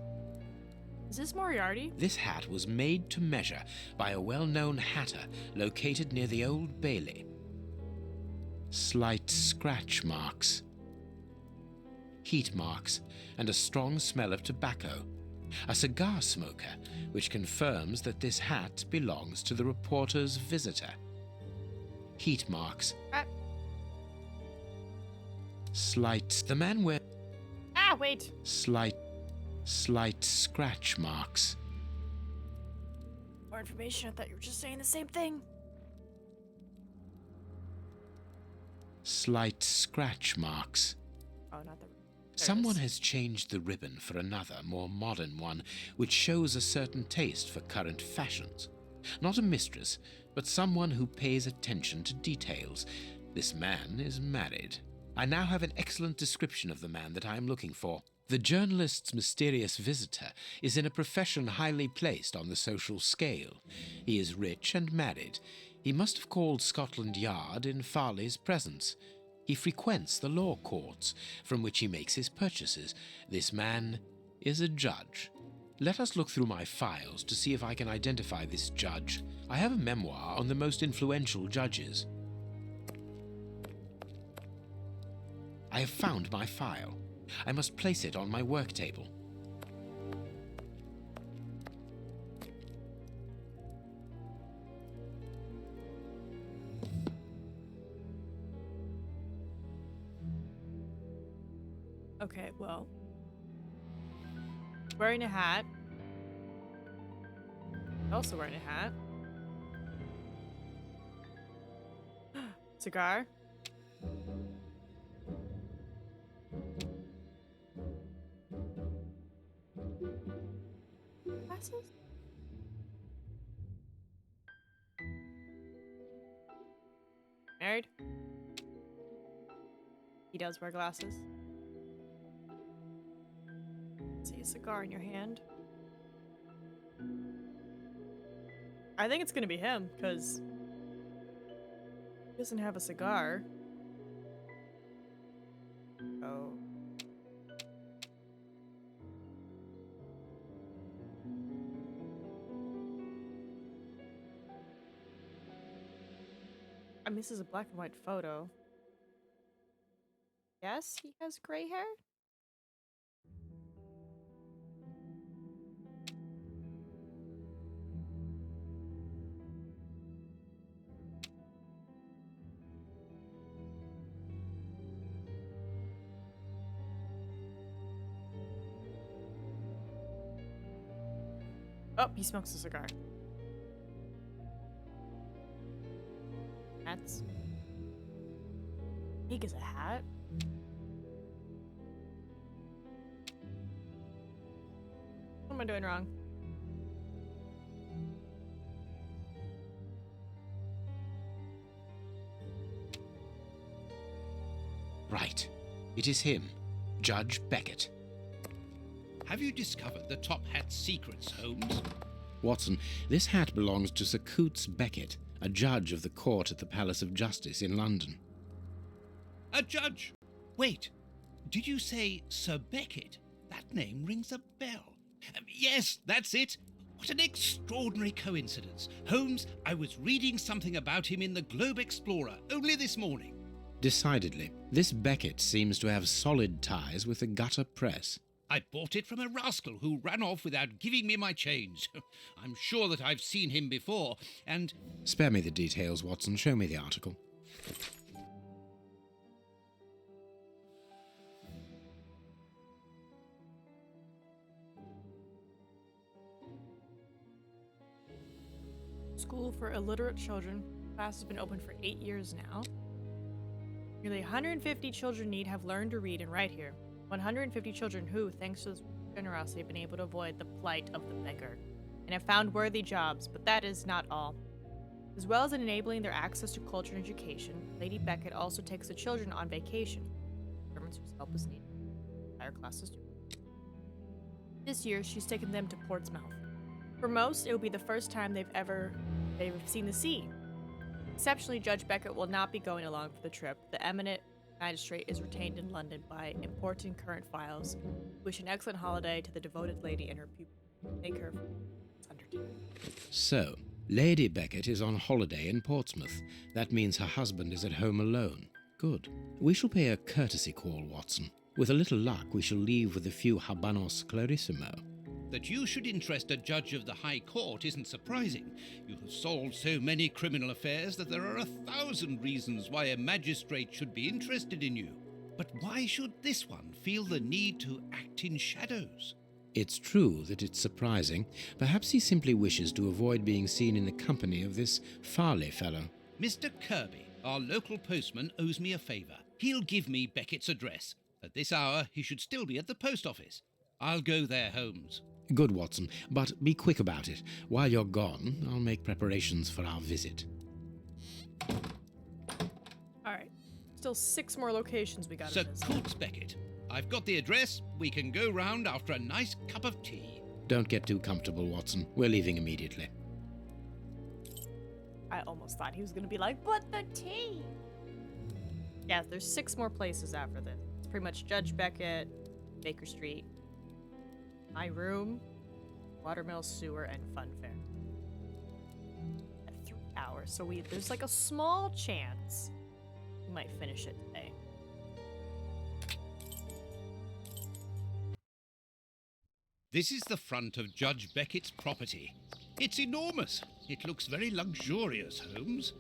Is this Moriarty? This hat was made to measure by a well-known hatter located near the Old Bailey. Slight scratch marks, heat marks, and a strong smell of tobacco. A cigar smoker, which confirms that this hat belongs to the reporter's visitor. Heat marks. Slight. The man wear. Ah, wait. Slight scratch marks. More information. I thought you were just saying the same thing. Slight scratch marks. Oh, not the. Someone has changed the ribbon for another, more modern one, which shows a certain taste for current fashions. Not a mistress, but someone who pays attention to details. This man is married. I now have an excellent description of the man that I am looking for. The journalist's mysterious visitor is in a profession highly placed on the social scale. He is rich and married. He must have called Scotland Yard in Farley's presence. He frequents the law courts, from which he makes his purchases. This man is a judge. Let us look through my files to see if I can identify this judge. I have a memoir on the most influential judges. I have found my file. I must place it on my work table. Okay, well. Wearing a hat. Also wearing a hat. Cigar. Glasses? Married? He does wear glasses. See a cigar in your hand. I think it's gonna be him, because he doesn't have a cigar. Oh. I mean, this is a black and white photo. Yes, he has gray hair? Oh, he smokes a cigar. Hats. Big as a hat. What am I doing wrong? Right. It is him, Judge Beckett. Have you discovered the top hat's secrets, Holmes? Watson, this hat belongs to Sir Coots Beckett, a judge of the court at the Palace of Justice in London. A judge? Wait, did you say Sir Beckett? That name rings a bell. Yes, that's it. What an extraordinary coincidence. Holmes, I was reading something about him in the Globe Explorer only this morning. Decidedly, this Beckett seems to have solid ties with the gutter press. I bought it from a rascal who ran off without giving me my change. I'm sure that I've seen him before, and... Spare me the details, Watson. Show me the article. School for illiterate children. Class has been open for 8 years now. Nearly 150 children have learned to read and write here. 150 children who, thanks to his generosity, have been able to avoid the plight of the beggar and have found worthy jobs, but that is not all. As well as enabling their access to culture and education, Lady Beckett also takes the children on vacation. Determines whose help is needed. Higher classes do. This year, she's taken them to Portsmouth. For most, it will be the first time they've seen the sea. Exceptionally, Judge Beckett will not be going along for the trip. The eminent magistrate is retained in London by important current files. Wish an excellent holiday to the devoted lady and her pupil. Take her undertaking. So, Lady Beckett is on holiday in Portsmouth. That means her husband is at home alone. Good. We shall pay a courtesy call, Watson. With a little luck, we shall leave with a few habanos clarissimo. That you should interest a judge of the High Court isn't surprising. You have solved so many criminal affairs that there are 1,000 reasons why a magistrate should be interested in you. But why should this one feel the need to act in shadows? It's true that it's surprising. Perhaps he simply wishes to avoid being seen in the company of this Farley fellow. Mr. Kirby, our local postman, owes me a favour. He'll give me Beckett's address. At this hour, he should still be at the post office. I'll go there, Holmes. Good, Watson, but be quick about it. While you're gone, I'll make preparations for our visit. Alright. Still 6 more locations we gotta Sir visit. Coults Beckett, I've got the address. We can go round after a nice cup of tea. Don't get too comfortable, Watson. We're leaving immediately. I almost thought he was gonna be like, but the tea! Yeah, there's 6 more places after this. It's pretty much Judge Beckett, Baker Street, my room, Watermill Sewer, and Funfair. At 3 hours, so there's like a small chance we might finish it today. This is the front of Judge Beckett's property. It's enormous. It looks very luxurious, Holmes.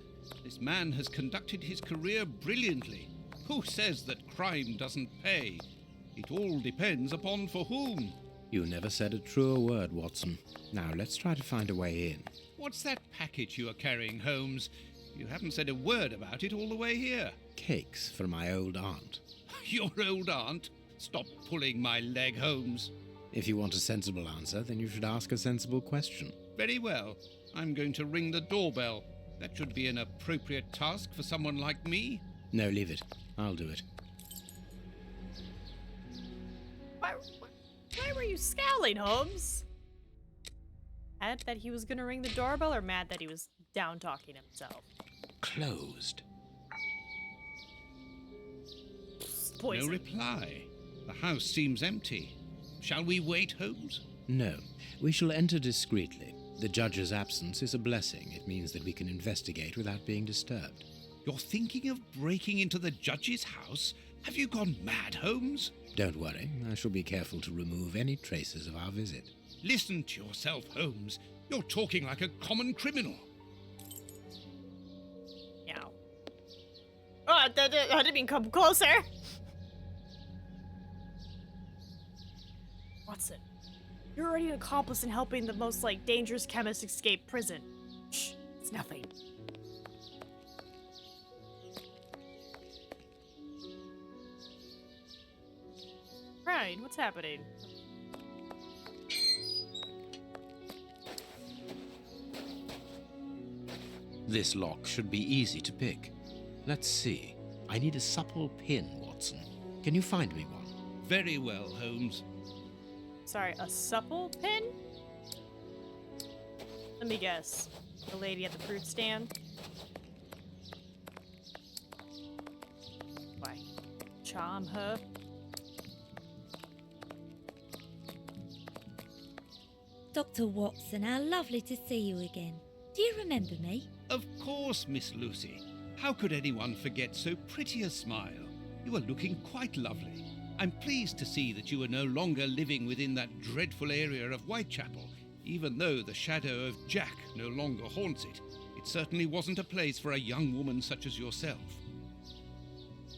This man has conducted his career brilliantly. Who says that crime doesn't pay? It all depends upon for whom. You never said a truer word, Watson. Now, let's try to find a way in. What's that package you are carrying, Holmes? You haven't said a word about it all the way here. Cakes for my old aunt. Your old aunt? Stop pulling my leg, Holmes. If you want a sensible answer, then you should ask a sensible question. Very well. I'm going to ring the doorbell. That should be an appropriate task for someone like me. No, leave it. I'll do it. Why were you scowling, Holmes? Mad that he was gonna ring the doorbell, or mad that he was down talking himself? Closed. No reply. The house seems empty. Shall we wait, Holmes? No. We shall enter discreetly. The judge's absence is a blessing. It means that we can investigate without being disturbed. You're thinking of breaking into the judge's house? Have you gone mad, Holmes? Don't worry. I shall be careful to remove any traces of our visit. Listen to yourself, Holmes. You're talking like a common criminal. Meow. Oh, I didn't mean come closer. Watson, you're already an accomplice in helping the most, dangerous chemist escape prison. Shh, it's nothing. Right, what's happening? This lock should be easy to pick. Let's see. I need a supple pin, Watson. Can you find me one? Very well, Holmes. Sorry, a supple pin? Let me guess. The lady at the fruit stand? Why? Charm her? Dr. Watson, how lovely to see you again. Do you remember me? Of course, Miss Lucy. How could anyone forget so pretty a smile? You are looking quite lovely. I'm pleased to see that you are no longer living within that dreadful area of Whitechapel, even though the shadow of Jack no longer haunts it. It certainly wasn't a place for a young woman such as yourself.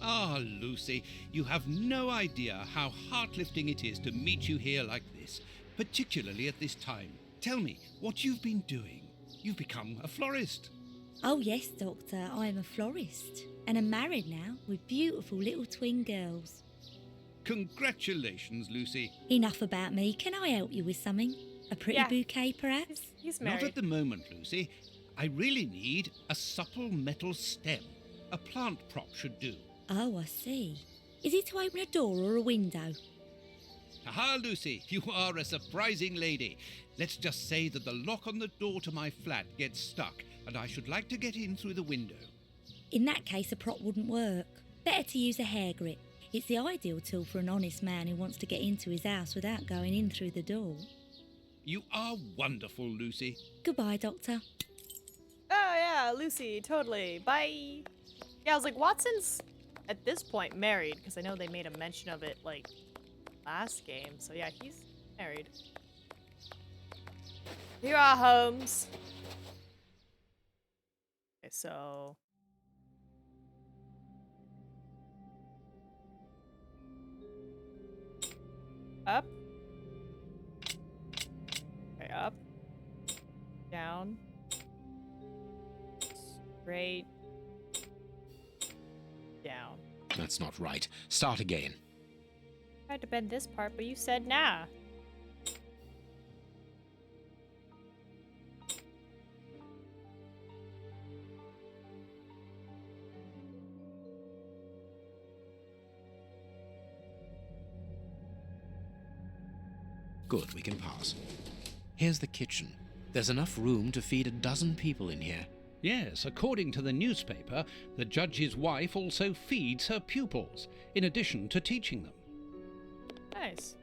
Ah, Lucy, you have no idea how heart-lifting it is to meet you here like this, particularly at this time. Tell me what you've been doing. You've become a florist. Oh yes, Doctor, I am a florist. And I'm married now with beautiful little twin girls. Congratulations, Lucy. Enough about me. Can I help you with something? A pretty bouquet, perhaps? He's married. Not at the moment, Lucy. I really need a supple metal stem. A plant prop should do. Oh, I see. Is it to open a door or a window? Ah, Lucy, you are a surprising lady. Let's just say that the lock on the door to my flat gets stuck, and I should like to get in through the window. In that case, a prop wouldn't work. Better to use a hair grip. It's the ideal tool for an honest man who wants to get into his house without going in through the door. You are wonderful, Lucy. Goodbye, Doctor. Oh yeah, Lucy, totally. Bye. Yeah, I was like, Watson's at this point married, because I know they made a mention of it like last game. So yeah, he's married. Here are Holmes. Okay, so up. Okay, up. Down. Straight. Down. That's not right. Start again. Tried to bend this part, but you said nah. Good, we can pass. Here's the kitchen. There's enough room to feed a dozen people in here. Yes, according to the newspaper, the judge's wife also feeds her pupils, in addition to teaching them. Nice.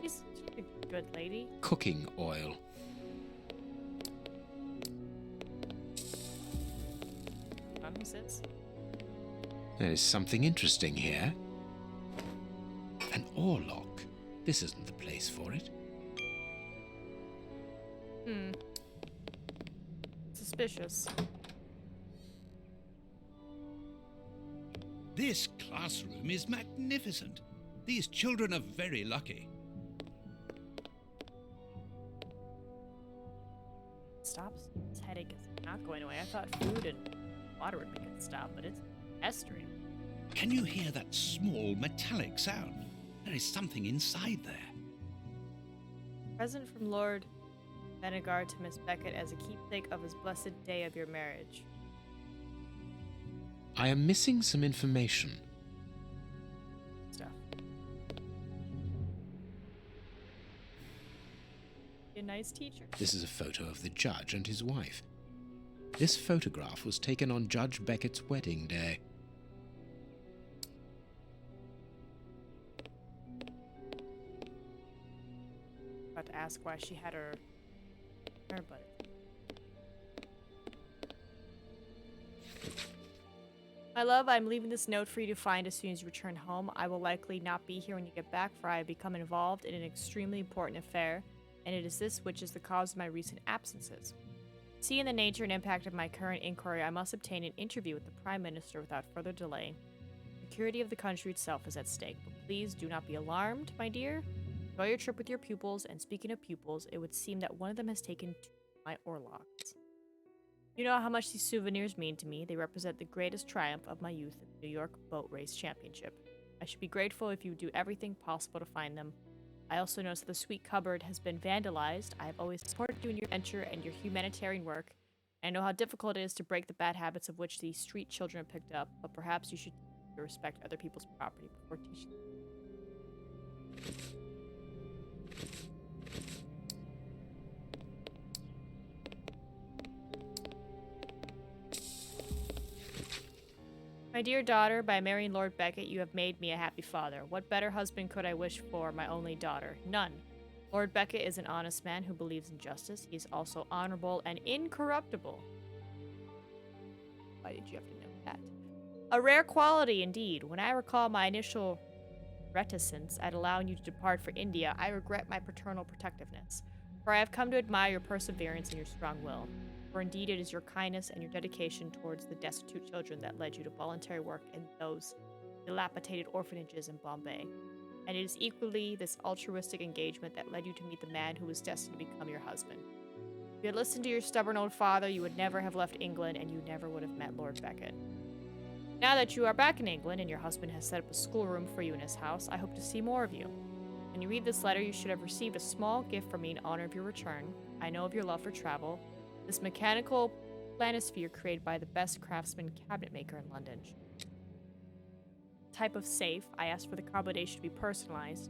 She's a good lady. Cooking oil. What's this? There is something interesting here. An oar lock. This isn't the place for it. Suspicious. This classroom is magnificent. These children are very lucky. Stops. His headache is not going away. I thought food and water would make it stop, but it's pestering. Can you hear that small metallic sound? There is something inside there. Present from Lord Benegard to Miss Beckett as a keepsake of his blessed day of your marriage. I am missing some information. Stuff. A nice teacher. This is a photo of the judge and his wife. This photograph was taken on Judge Beckett's wedding day. About to ask why she had her butt. My love, I'm leaving this note for you to find as soon as you return home. I will likely not be here when you get back, for I have become involved in an extremely important affair, and it is this which is the cause of my recent absences. Seeing the nature and impact of my current inquiry, I must obtain an interview with the Prime Minister without further delay. The security of the country itself is at stake, but please do not be alarmed, my dear. Enjoy your trip with your pupils, and speaking of pupils, it would seem that one of them has taken two of my oarlocks. You know how much these souvenirs mean to me. They represent the greatest triumph of my youth in the New York Boat Race Championship. I should be grateful if you do everything possible to find them. I also noticed that the sweet cupboard has been vandalized. I have always supported you in your venture and your humanitarian work. I know how difficult it is to break the bad habits of which these street children have picked up, but perhaps you should respect other people's property before teaching them. My dear daughter, by marrying Lord Beckett, you have made me a happy father. What better husband could I wish for my only daughter? None. Lord Beckett is an honest man who believes in justice. He is also honorable and incorruptible. Why did you have to know that? A rare quality indeed. When I recall my initial reticence at allowing you to depart for India, I regret my paternal protectiveness. For I have come to admire your perseverance and your strong will. For indeed it is your kindness and your dedication towards the destitute children that led you to voluntary work in those dilapidated orphanages in Bombay. And it is equally this altruistic engagement that led you to meet the man who was destined to become your husband. If you had listened to your stubborn old father, you would never have left England, and you never would have met Lord Beckett. Now that you are back in England and your husband has set up a schoolroom for you in his house, I hope to see more of you. When you read this letter, you should have received a small gift from me in honor of your return. I know of your love for travel. This mechanical planisphere created by the best craftsman cabinet maker in London. type of safe. I asked for the combination to be personalized.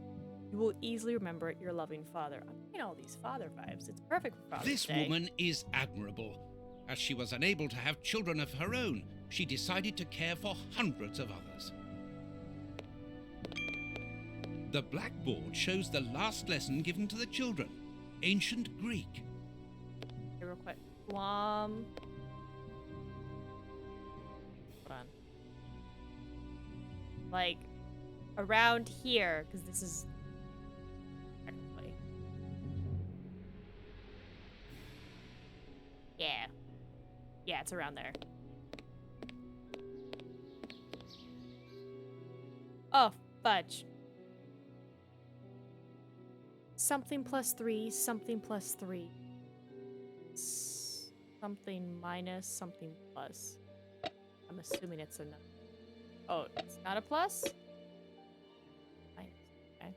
You will easily remember it, your loving father. I'm getting all these father vibes. It's perfect for Father's This Day. woman is admirable. As she was unable to have children of her own, she decided to care for hundreds of others. The blackboard shows the last lesson given to the children, ancient Greek. Okay, real quick. Hold on. Like, around here, because this is technically. Yeah. Yeah, it's around there. Oh, fudge. Something plus 3, something plus 3. Something minus, something plus. I'm assuming it's a number. Oh, it's not a plus? Minus, okay.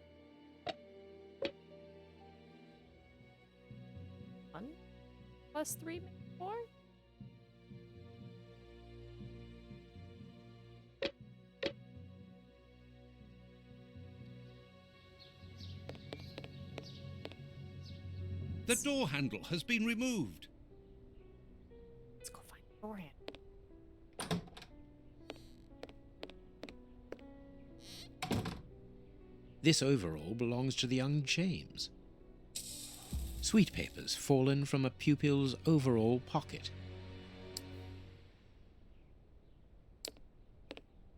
1 plus 3 makes 4? The door handle has been removed. Let's go find the door handle. This overall belongs to the young James. Sweet papers fallen from a pupil's overall pocket.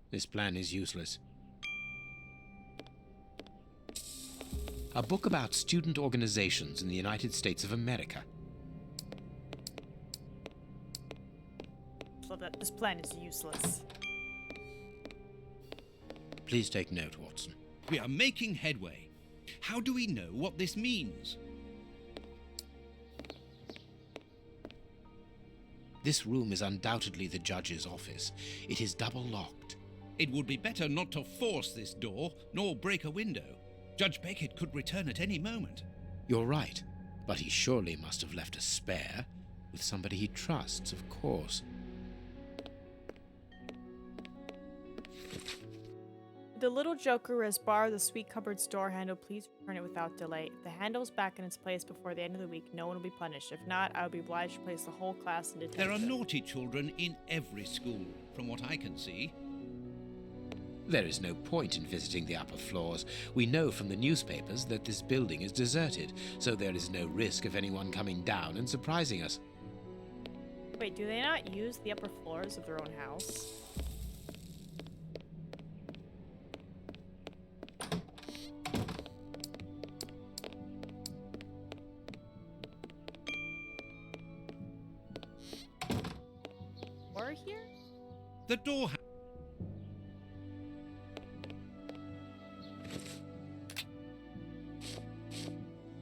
This plan is useless. A book about student organizations in the United States of America. So that this plan is useless. Please take note, Watson. We are making headway. How do we know what this means? This room is undoubtedly the judge's office. It is double locked. It would be better not to force this door, nor break a window. Judge Beckett could return at any moment. You're right, but he surely must have left a spare. With somebody he trusts, of course. The little joker has borrowed the sweet cupboard's door handle. Please return it without delay. If the handle's back in its place before the end of the week, no one will be punished. If not, I will be obliged to place the whole class in detention. There are naughty children in every school, from what I can see. There is no point in visiting the upper floors. We know from the newspapers that this building is deserted, so there is no risk of anyone coming down and surprising us. Wait, do they not use the upper floors of their own house? Or here? The door I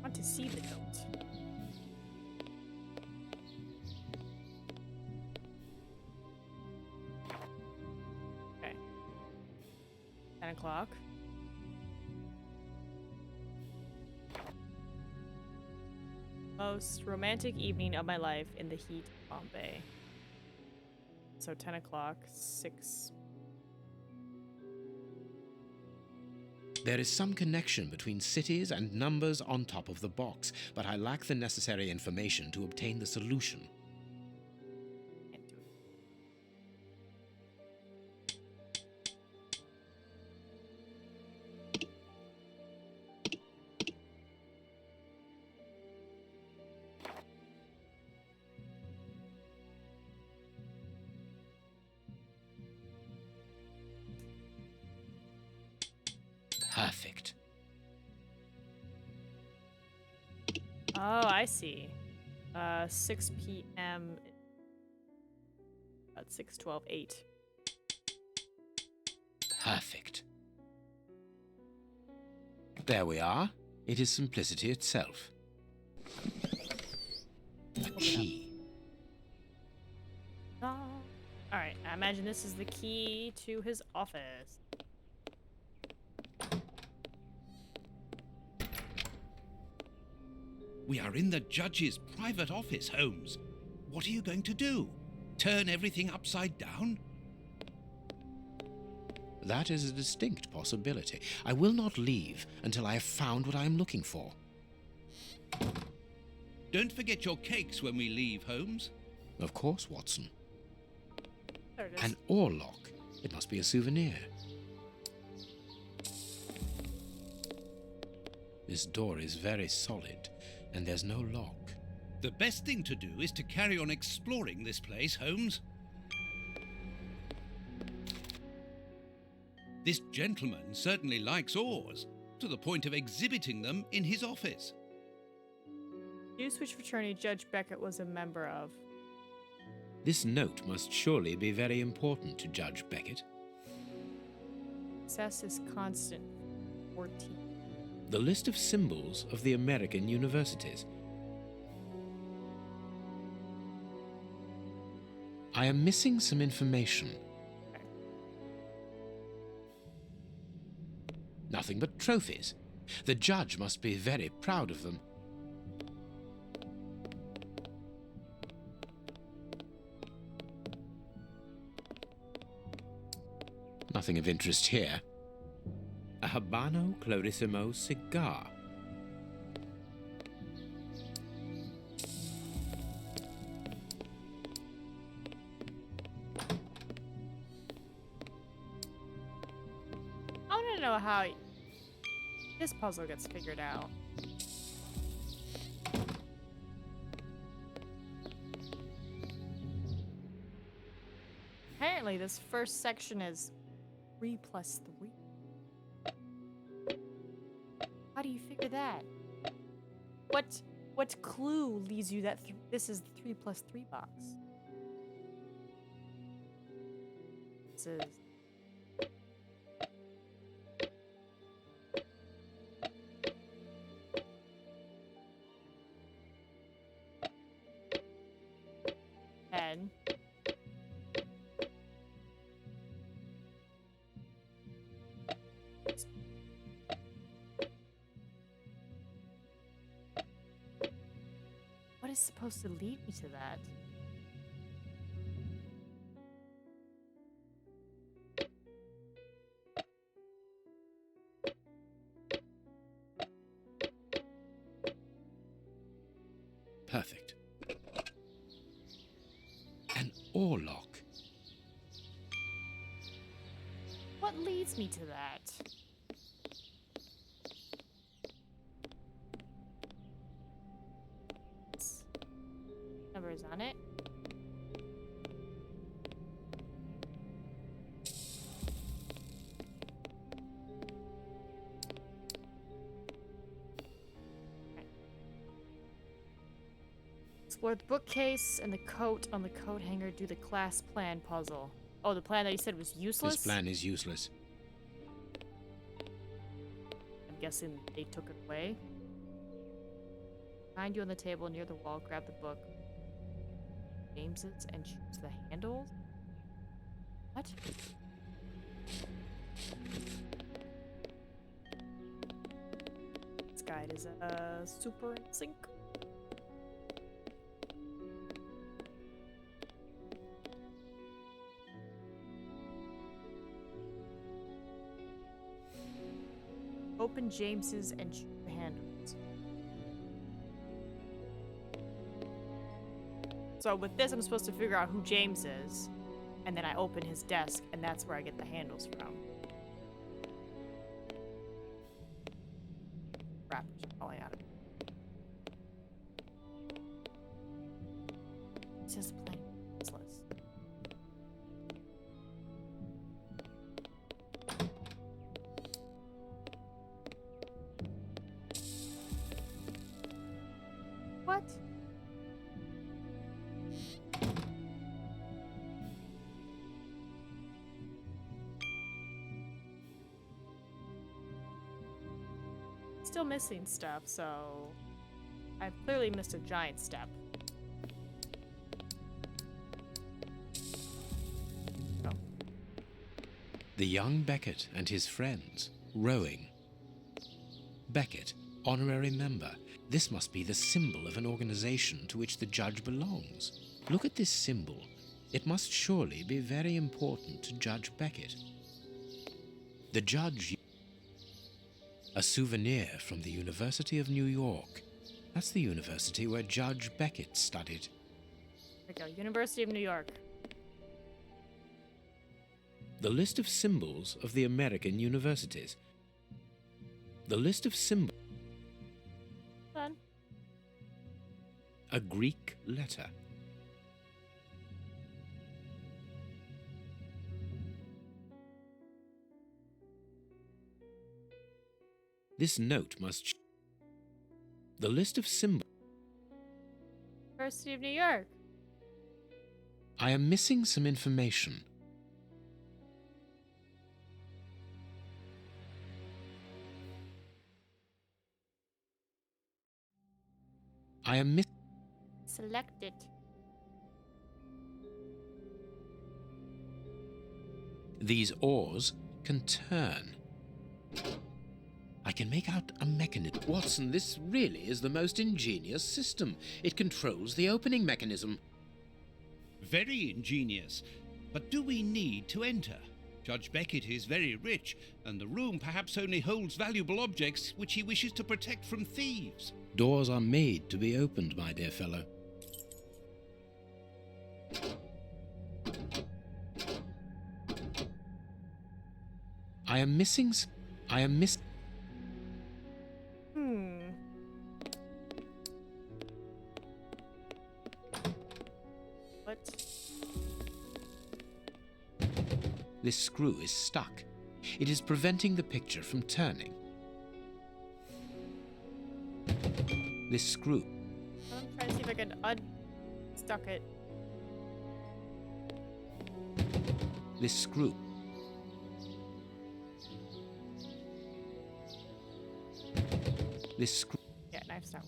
want to see the note. Okay. 10 o'clock. Most romantic evening of my life in the heat of Bombay. So 10 o'clock, 6. There is some connection between cities and numbers on top of the box, but I lack the necessary information to obtain the solution. Perfect. Oh, I see. 6 p.m. At 6:12, 8. Perfect. There we are. It is simplicity itself. A key. Alright, I imagine this is the key to his office. We are in the judge's private office, Holmes. What are you going to do? Turn everything upside down? That is a distinct possibility. I will not leave until I have found what I am looking for. Don't forget your cakes when we leave, Holmes. Of course, Watson. There it is. An oarlock. It must be a souvenir. This door is very solid, and there's no lock. The best thing to do is to carry on exploring this place, Holmes. This gentleman certainly likes oars, to the point of exhibiting them in his office. Use which fraternity Judge Beckett was a member of. This note must surely be very important to Judge Beckett. Success is constant. 14. The list of symbols of the American universities. I am missing some information. Nothing but trophies. The judge must be very proud of them. Nothing of interest here. A Habano Clarissimo cigar. I want to know how this puzzle gets figured out. Apparently, this first section is 3 plus 3. How do you figure that? What clue leads you that this is the 3 plus 3 box? This is... N. What is supposed to lead me to that? Perfect. An oarlock. What leads me to that? Numbers on it. Explore the bookcase and the coat on the coat hanger. Do the class plan puzzle. Oh, the plan that you said was useless? This plan is useless. I'm guessing they took it away. Find you on the table near the wall. Grab the book. James's and choose the handles? What? This guide is super in sync. Open James's and choose the handles. So with this, I'm supposed to figure out who James is, and then I open his desk, and that's where I get the handles from. Crap, it's falling out of it. It says plain useless. What? Still missing stuff, so I've clearly missed a giant step. Oh. The young Beckett and his friends, rowing. Beckett, honorary member. This must be the symbol of an organization to which the judge belongs. Look at this symbol. It must surely be very important to Judge Beckett. The judge. A souvenir from the University of New York. That's the university where Judge Beckett studied. There we go. University of New York. The list of symbols of the American universities. The list of symbols. Done. A Greek letter. This note must. The list of symbols. University of New York. I am missing some information. I am missing. Select it. These oars can turn. I can make out a mechanism. Watson, this really is the most ingenious system. It controls the opening mechanism. Very ingenious. But do we need to enter? Judge Beckett is very rich, and the room perhaps only holds valuable objects which he wishes to protect from thieves. Doors are made to be opened, my dear fellow. I am missing. What? This screw is stuck. It is preventing the picture from turning. This screw. I'm trying to see if I can unstuck it. This screw. This screw. Yeah, knife stop.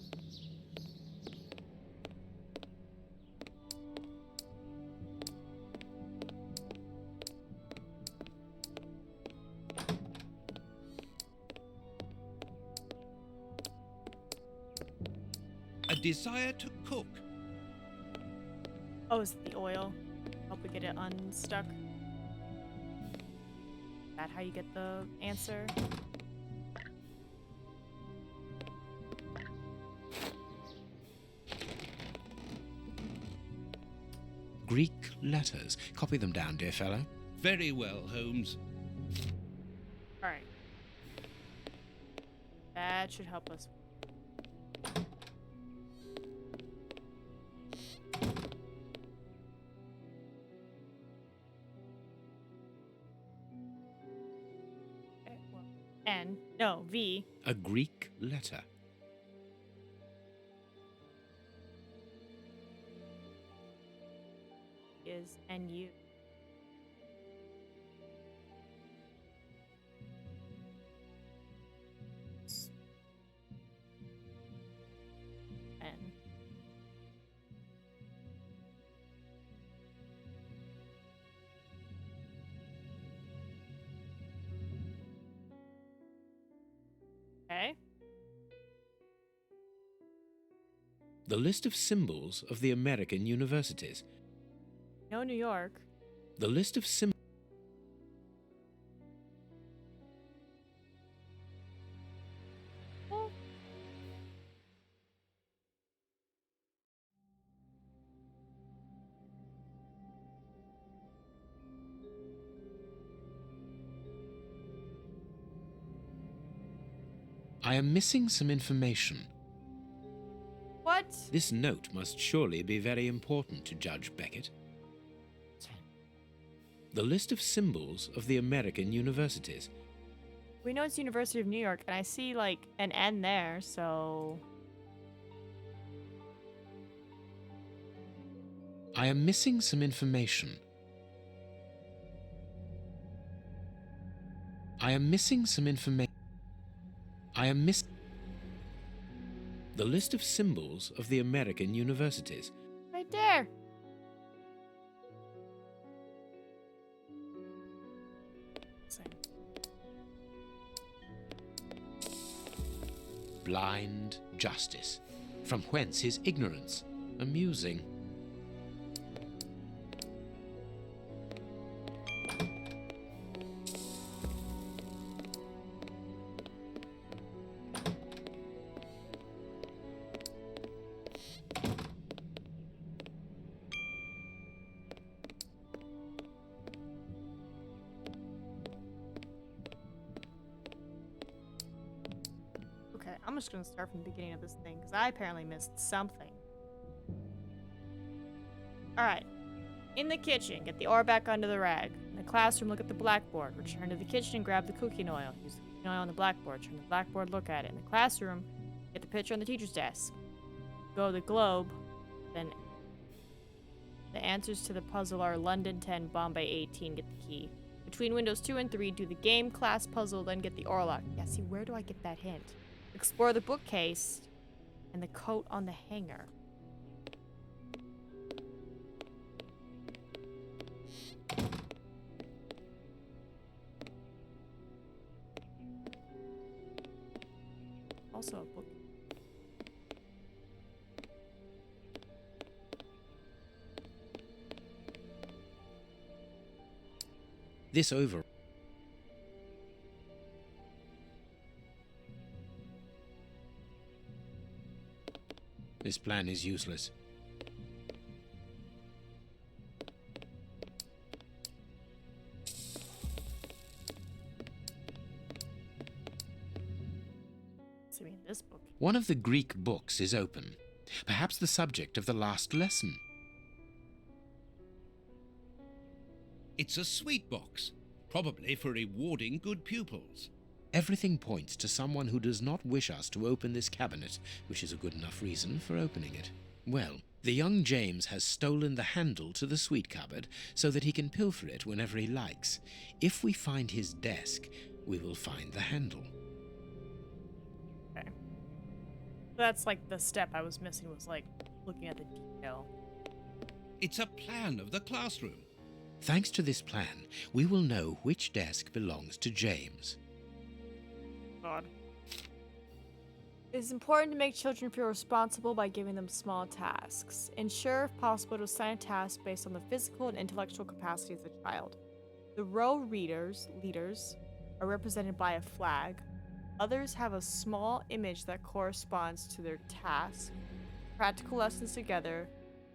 A desire to cook. Oh, is it the oil? Help me get it unstuck. Is that how you get the answer? Greek letters. Copy them down, dear fellow. Very well, Holmes. Alright. That should help us. Okay, well, N. No, V. A Greek letter. Is NU. N. Okay. The list of symbols of the American universities. No, New York. The list of symbols. I am missing some information. What? This note must surely be very important to Judge Beckett. The list of symbols of the American universities. We know it's University of New York, and I see like an N there, so. I am missing some information. I am missing some information. I am miss. The list of symbols of the American universities. Right there. Blind justice. From whence his ignorance? Amusing. just gonna start from the beginning of this thing, because I apparently missed something. Alright. In the kitchen, get the ore back under the rag. In the classroom, look at the blackboard. Return to the kitchen and grab the cooking oil. Use the cooking oil on the blackboard. Turn the blackboard, look at it. In the classroom, get the picture on the teacher's desk. Go to the globe, then the answers to the puzzle are London 10, Bombay 18, get the key. Between windows 2 and 3, do the game, class, puzzle, then get the ore lock. Yeah, see, where do I get that hint? Explore the bookcase and the coat on the hanger. Also a book. This over. This plan is useless. See me in this book. One of the Greek books is open. Perhaps the subject of the last lesson. It's a sweet box, probably for rewarding good pupils. Everything points to someone who does not wish us to open this cabinet, which is a good enough reason for opening it. Well, the young James has stolen the handle to the sweet cupboard so that he can pilfer it whenever he likes. If we find his desk, we will find the handle. Okay. That's like the step I was missing, was like looking at the detail. It's a plan of the classroom. Thanks to this plan, we will know which desk belongs to James. God. It is important to make children feel responsible by giving them small tasks. Ensure, if possible, to assign a task based on the physical and intellectual capacity of the child. The row leaders are represented by a flag. Others have a small image that corresponds to their task. Practical lessons together.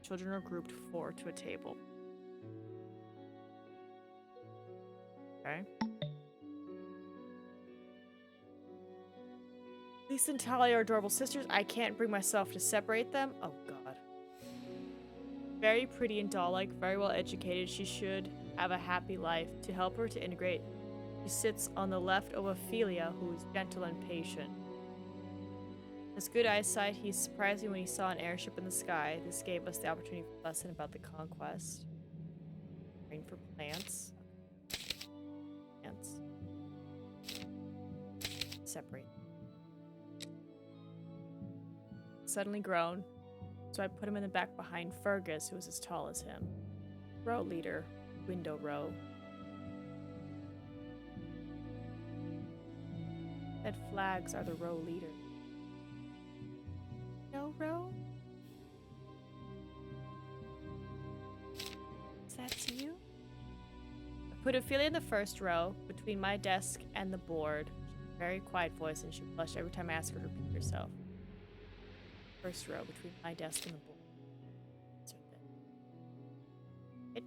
Children are grouped 4 to a table. Okay. Lisa and Talia are adorable sisters. I can't bring myself to separate them. Oh, God. Very pretty and doll-like, very well educated. She should have a happy life. To help her to integrate, she sits on the left of Ophelia, who is gentle and patient. Has good eyesight. He's surprised me when he saw an airship in the sky. This gave us the opportunity for a lesson about the conquest. Rain for plants. Separate. Suddenly grown, so I put him in the back behind Fergus, who was as tall as him. Row leader, window row. Red flags are the row leader. No row? Is that to you? I put Ophelia in the first row, between my desk and the board. Very quiet voice, and she blushed every time I asked her to repeat herself. First row, between my desk and the board. Good.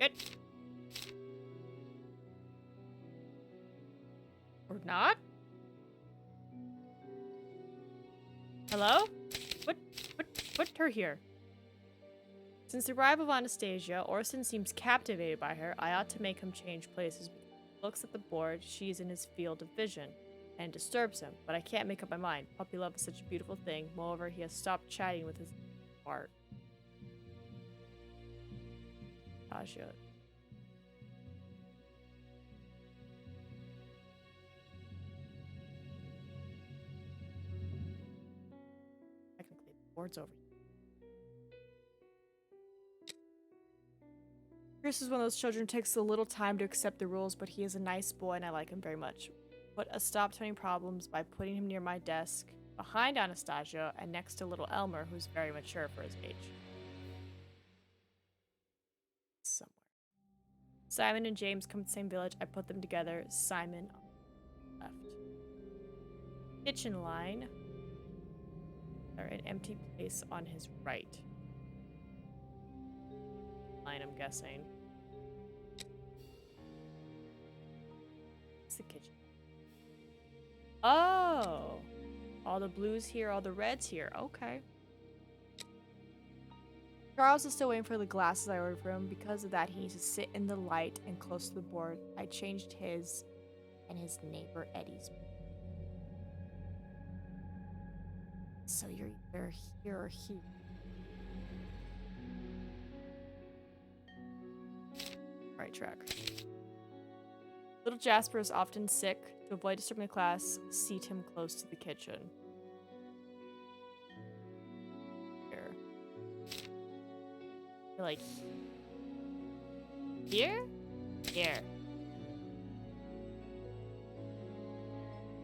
Good. Or not? Hello? Put her here. Since the arrival of Anastasia, Orson seems captivated by her. I ought to make him change places. Looks at the board, she's in his field of vision, and disturbs him, but I can't make up my mind. Puppy love is such a beautiful thing. Moreover, he has stopped chatting with his heart. Tasha. Technically, the board's over. Chris is one of those children who takes a little time to accept the rules, but he is a nice boy and I like him very much. Put a stop to any problems by putting him near my desk, behind Anastasia, and next to little Elmer, who's very mature for his age. Somewhere. Simon and James come to the same village. I put them together. Simon on the left. Kitchen line. Or an empty place on his right. I'm guessing. It's the kitchen. Oh! All the blues here, all the reds here. Okay. Charles is still waiting for the glasses I ordered for him. Because of that, he needs to sit in the light and close to the board. I changed his and his neighbor Eddie's. So you're either here or here. Right track. Little Jasper is often sick. To avoid disturbing the class, seat him close to the kitchen. Here. You're like... Here? Here.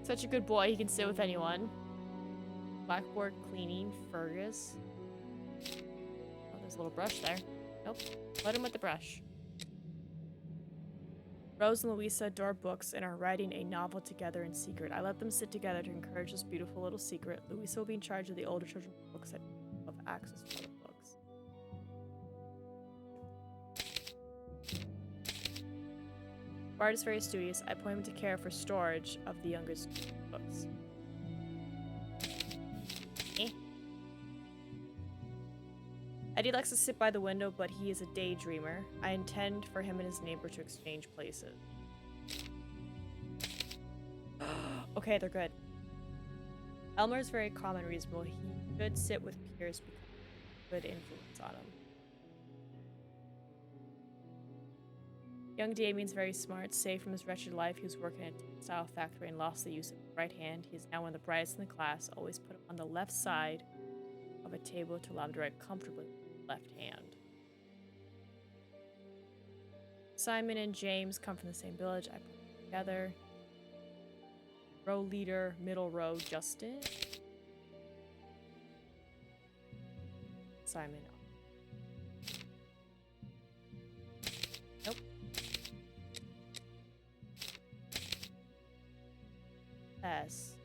Such a good boy, he can sit with anyone. Blackboard cleaning, Fergus. Oh, there's a little brush there. Nope. Let him with the brush. Rose and Louisa adore books and are writing a novel together in secret. I let them sit together to encourage this beautiful little secret. Louisa will be in charge of the older children's books that have access to other books. Bart is very studious. I point him to care for storage of the youngest books. Eddie likes to sit by the window, but he is a daydreamer. I intend for him and his neighbor to exchange places. Okay, they're good. Elmer is very calm and reasonable. He should sit with Pierce because of good influence on him. Young Damien's very smart. Saved from his wretched life, he was working at a textile factory and lost the use of his right hand. He is now one of the brightest in the class. Always put him on the left side of a table to allow him to write comfortably with his left hand. Simon and James come from the same village. I put them together. Row leader, middle row, Justin. Simon. Nope. S.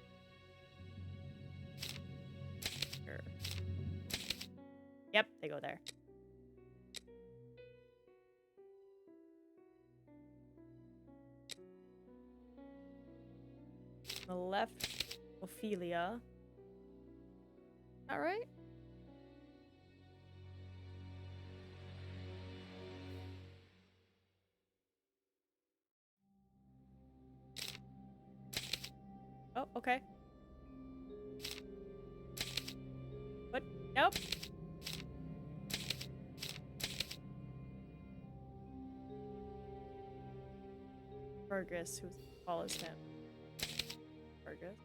Sure. Yep, they go there. On the left, Ophelia. All right. Oh, okay. What? Nope. Fergus, who's tall as him. Fergus.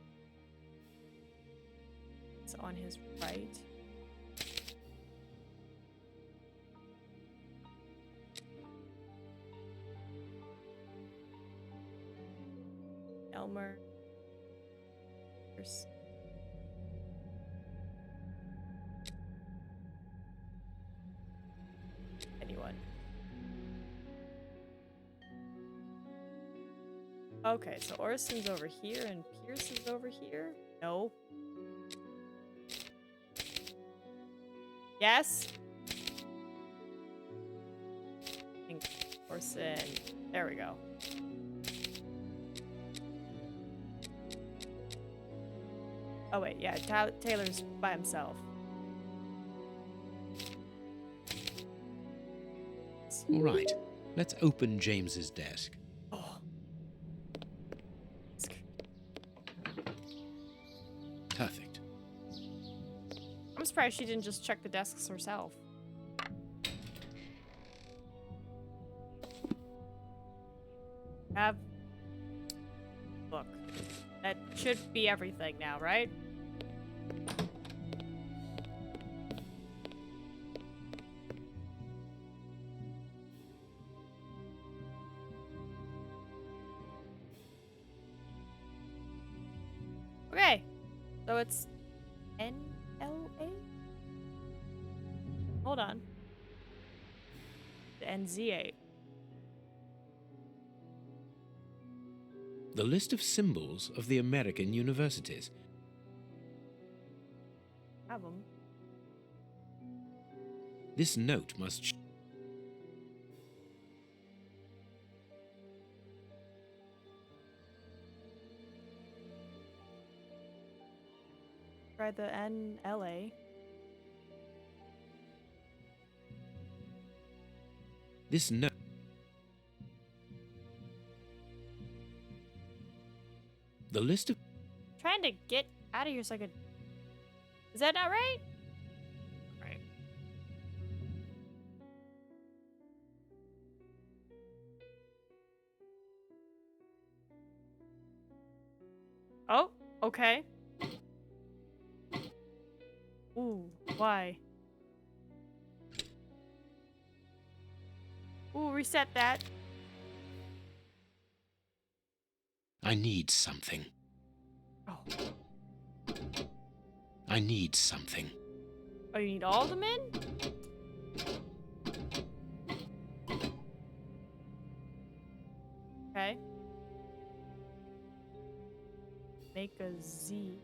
It's on his right. Elmer. There's anyone. Okay, so Orson's over here and Pierce is over here? No. Yes? I think Orson. There we go. Oh wait, yeah, Taylor's by himself. All right, let's open James's desk. Oh. Perfect. I'm surprised she didn't just check the desks herself. Look, that should be everything now, right? Okay, so it's NLA? Hold on. NZ8. The list of symbols of the American universities. Have them. This note must... Try the NLA. This note. The list of. Trying to get out of here so I could. Is that not right? Right. Oh, okay. Ooh, why? Ooh, reset that. I need something. Oh. I need something. Oh, you need all of them in? Okay. Make a Z.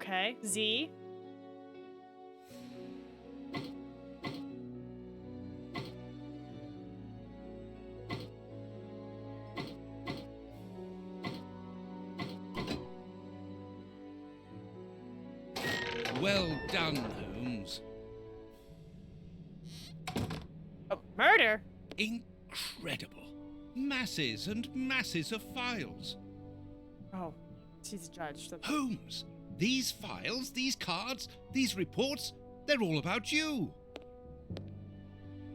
Okay, Z. Well done, Holmes. Oh, murder? Incredible. Masses and masses of files. Oh, she's a judge. So Holmes, these files, these cards, these reports, they're all about you.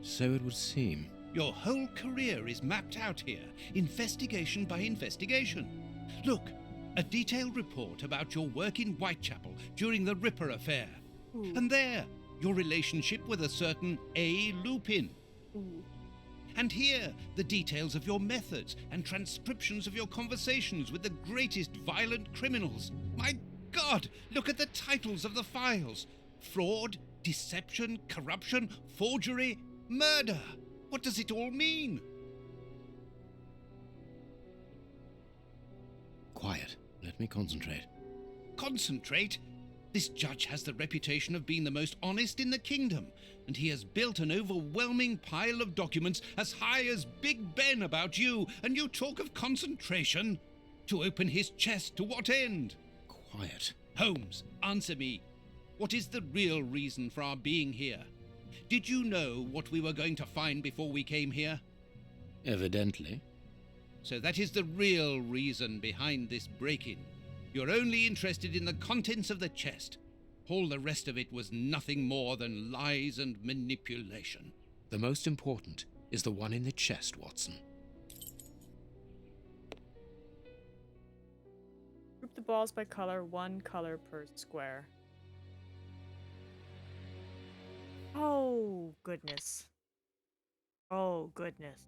So it would seem. Your whole career is mapped out here, investigation by investigation. Look, a detailed report about your work in Whitechapel during the Ripper affair. Ooh. And there, your relationship with a certain A. Lupin. Ooh. And here, the details of your methods and transcriptions of your conversations with the greatest violent criminals. My God, look at the titles of the files. Fraud, deception, corruption, forgery, murder. What does it all mean? Quiet. Let me concentrate. Concentrate? This judge has the reputation of being the most honest in the kingdom, and he has built an overwhelming pile of documents as high as Big Ben about you, and you talk of concentration? To open his chest to what end? Quiet. Holmes, answer me. What is the real reason for our being here? Did you know what we were going to find before we came here? Evidently. So that is the real reason behind this break-in. You're only interested in the contents of the chest. All the rest of it was nothing more than lies and manipulation. The most important is the one in the chest, Watson. Group the balls by color, one color per square. Oh, goodness. Oh, goodness.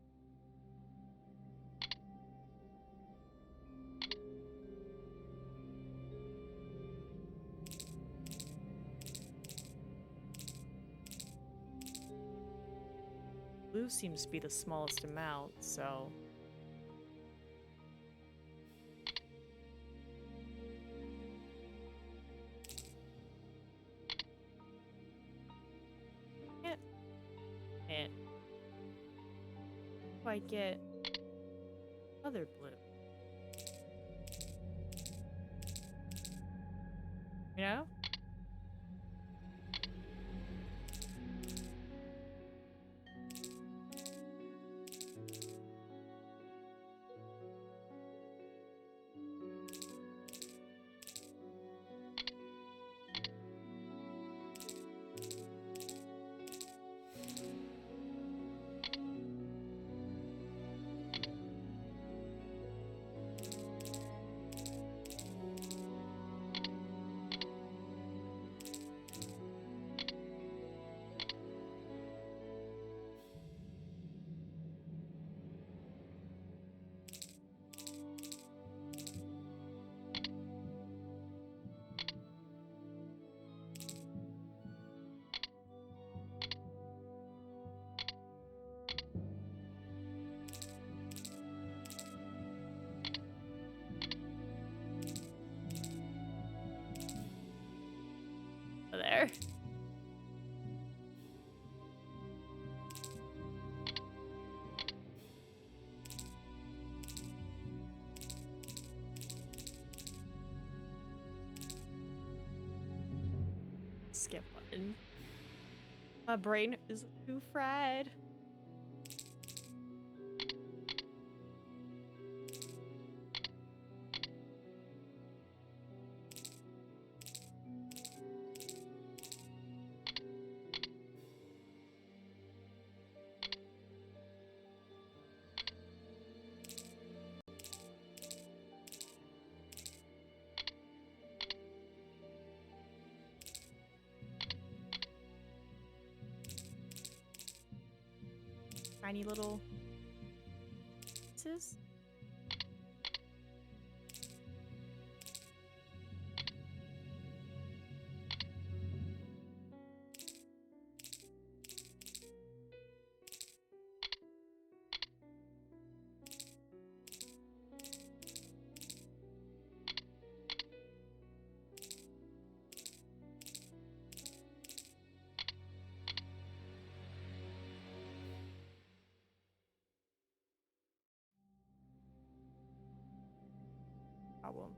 Blue seems to be the smallest amount, so... Can't quite get other blue. You know? skip button. My brain is too fried. Tiny little pieces. Problem.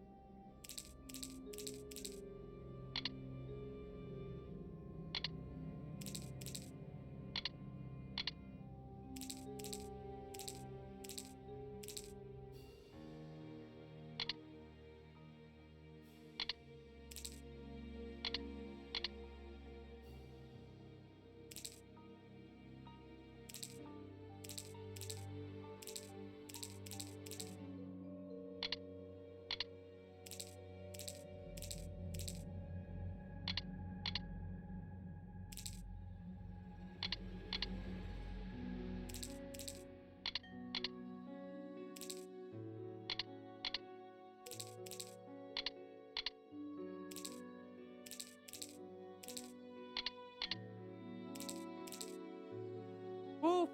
Ooh.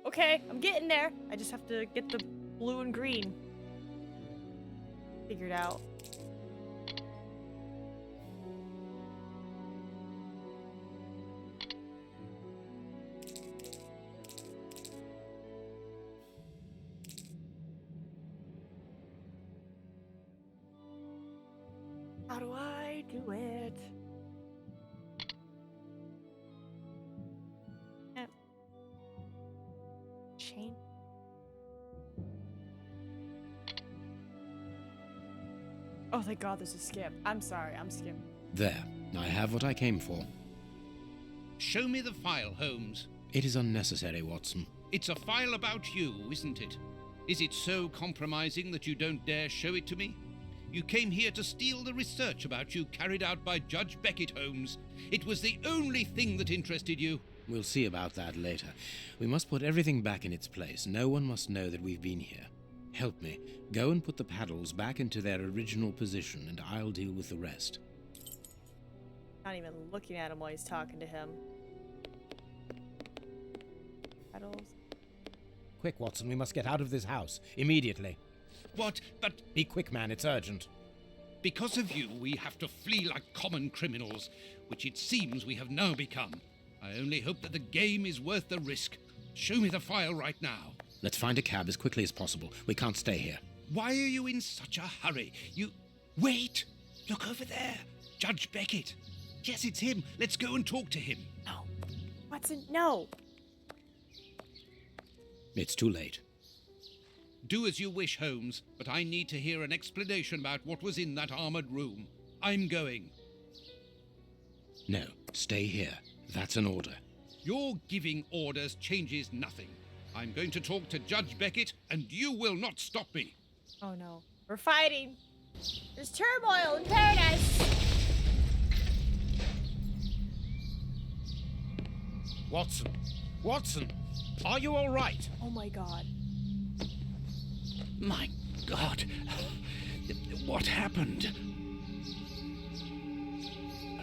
Okay, I'm getting there. I just have to get the blue and green figured out. How do I do it? Chain. Oh, thank God there's a skip. I'm sorry, I'm skipping. There, I have what I came for. Show me the file, Holmes. It is unnecessary, Watson. It's a file about you, isn't it? Is it so compromising that you don't dare show it to me? You came here to steal the research about you carried out by Judge Beckett, Holmes. It was the only thing that interested you. We'll see about that later. We must put everything back in its place. No one must know that we've been here. Help me. Go and put the paddles back into their original position, and I'll deal with the rest. Not even looking at him while he's talking to him. Paddles. Quick, Watson, we must get out of this house. Immediately. What? But... Be quick, man. It's urgent. Because of you, we have to flee like common criminals, which it seems we have now become. I only hope that the game is worth the risk. Show me the file right now. Let's find a cab as quickly as possible. We can't stay here. Why are you in such a hurry? You... Wait! Look over there. Judge Beckett. Yes, it's him. Let's go and talk to him. No. Watson, no. It's too late. Do as you wish, Holmes, but I need to hear an explanation about what was in that armored room. I'm going. No, stay here. That's an order. Your giving orders changes nothing. I'm going to talk to Judge Beckett, and you will not stop me. Oh no. We're fighting. There's turmoil in paradise. Watson! Watson! Are you all right? Oh my God. My God. What happened?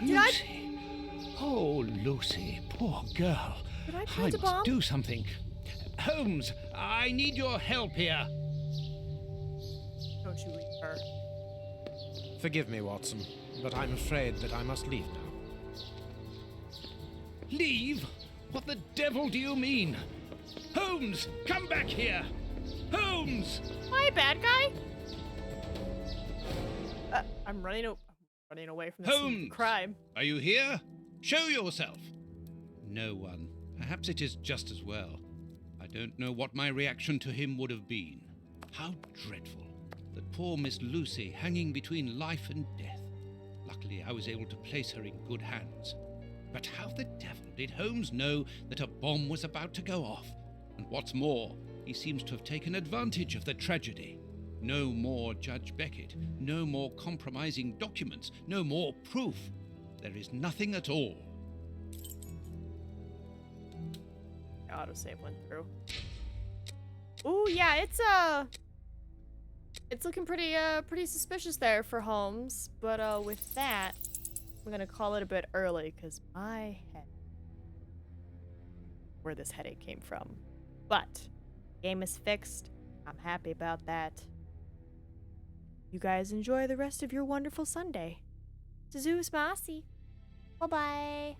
Lucy. Oh, Lucy, poor girl. Did I plant a must bomb? do something. Holmes, I need your help here. Don't you leave her. Forgive me, Watson, but I'm afraid that I must leave now. Leave? What the devil do you mean? Holmes, come back here! Holmes! Hi, bad guy. I'm running away from this Holmes! crime. Are you here? Show yourself! No one. Perhaps it is just as well. I don't know what my reaction to him would have been. How dreadful. That poor Miss Lucy hanging between life and death. Luckily, I was able to place her in good hands. But how the devil did Holmes know that a bomb was about to go off? And what's more, he seems to have taken advantage of the tragedy. No more Judge Beckett, no more compromising documents, no more proof. There is nothing at all. Autosave went through. Ooh, yeah, it's looking pretty suspicious there for Holmes. But with that, I'm gonna call it a bit early because my head, where this headache came from. But game is fixed. I'm happy about that. You guys enjoy the rest of your wonderful Sunday. Zeus Masi. Bye bye.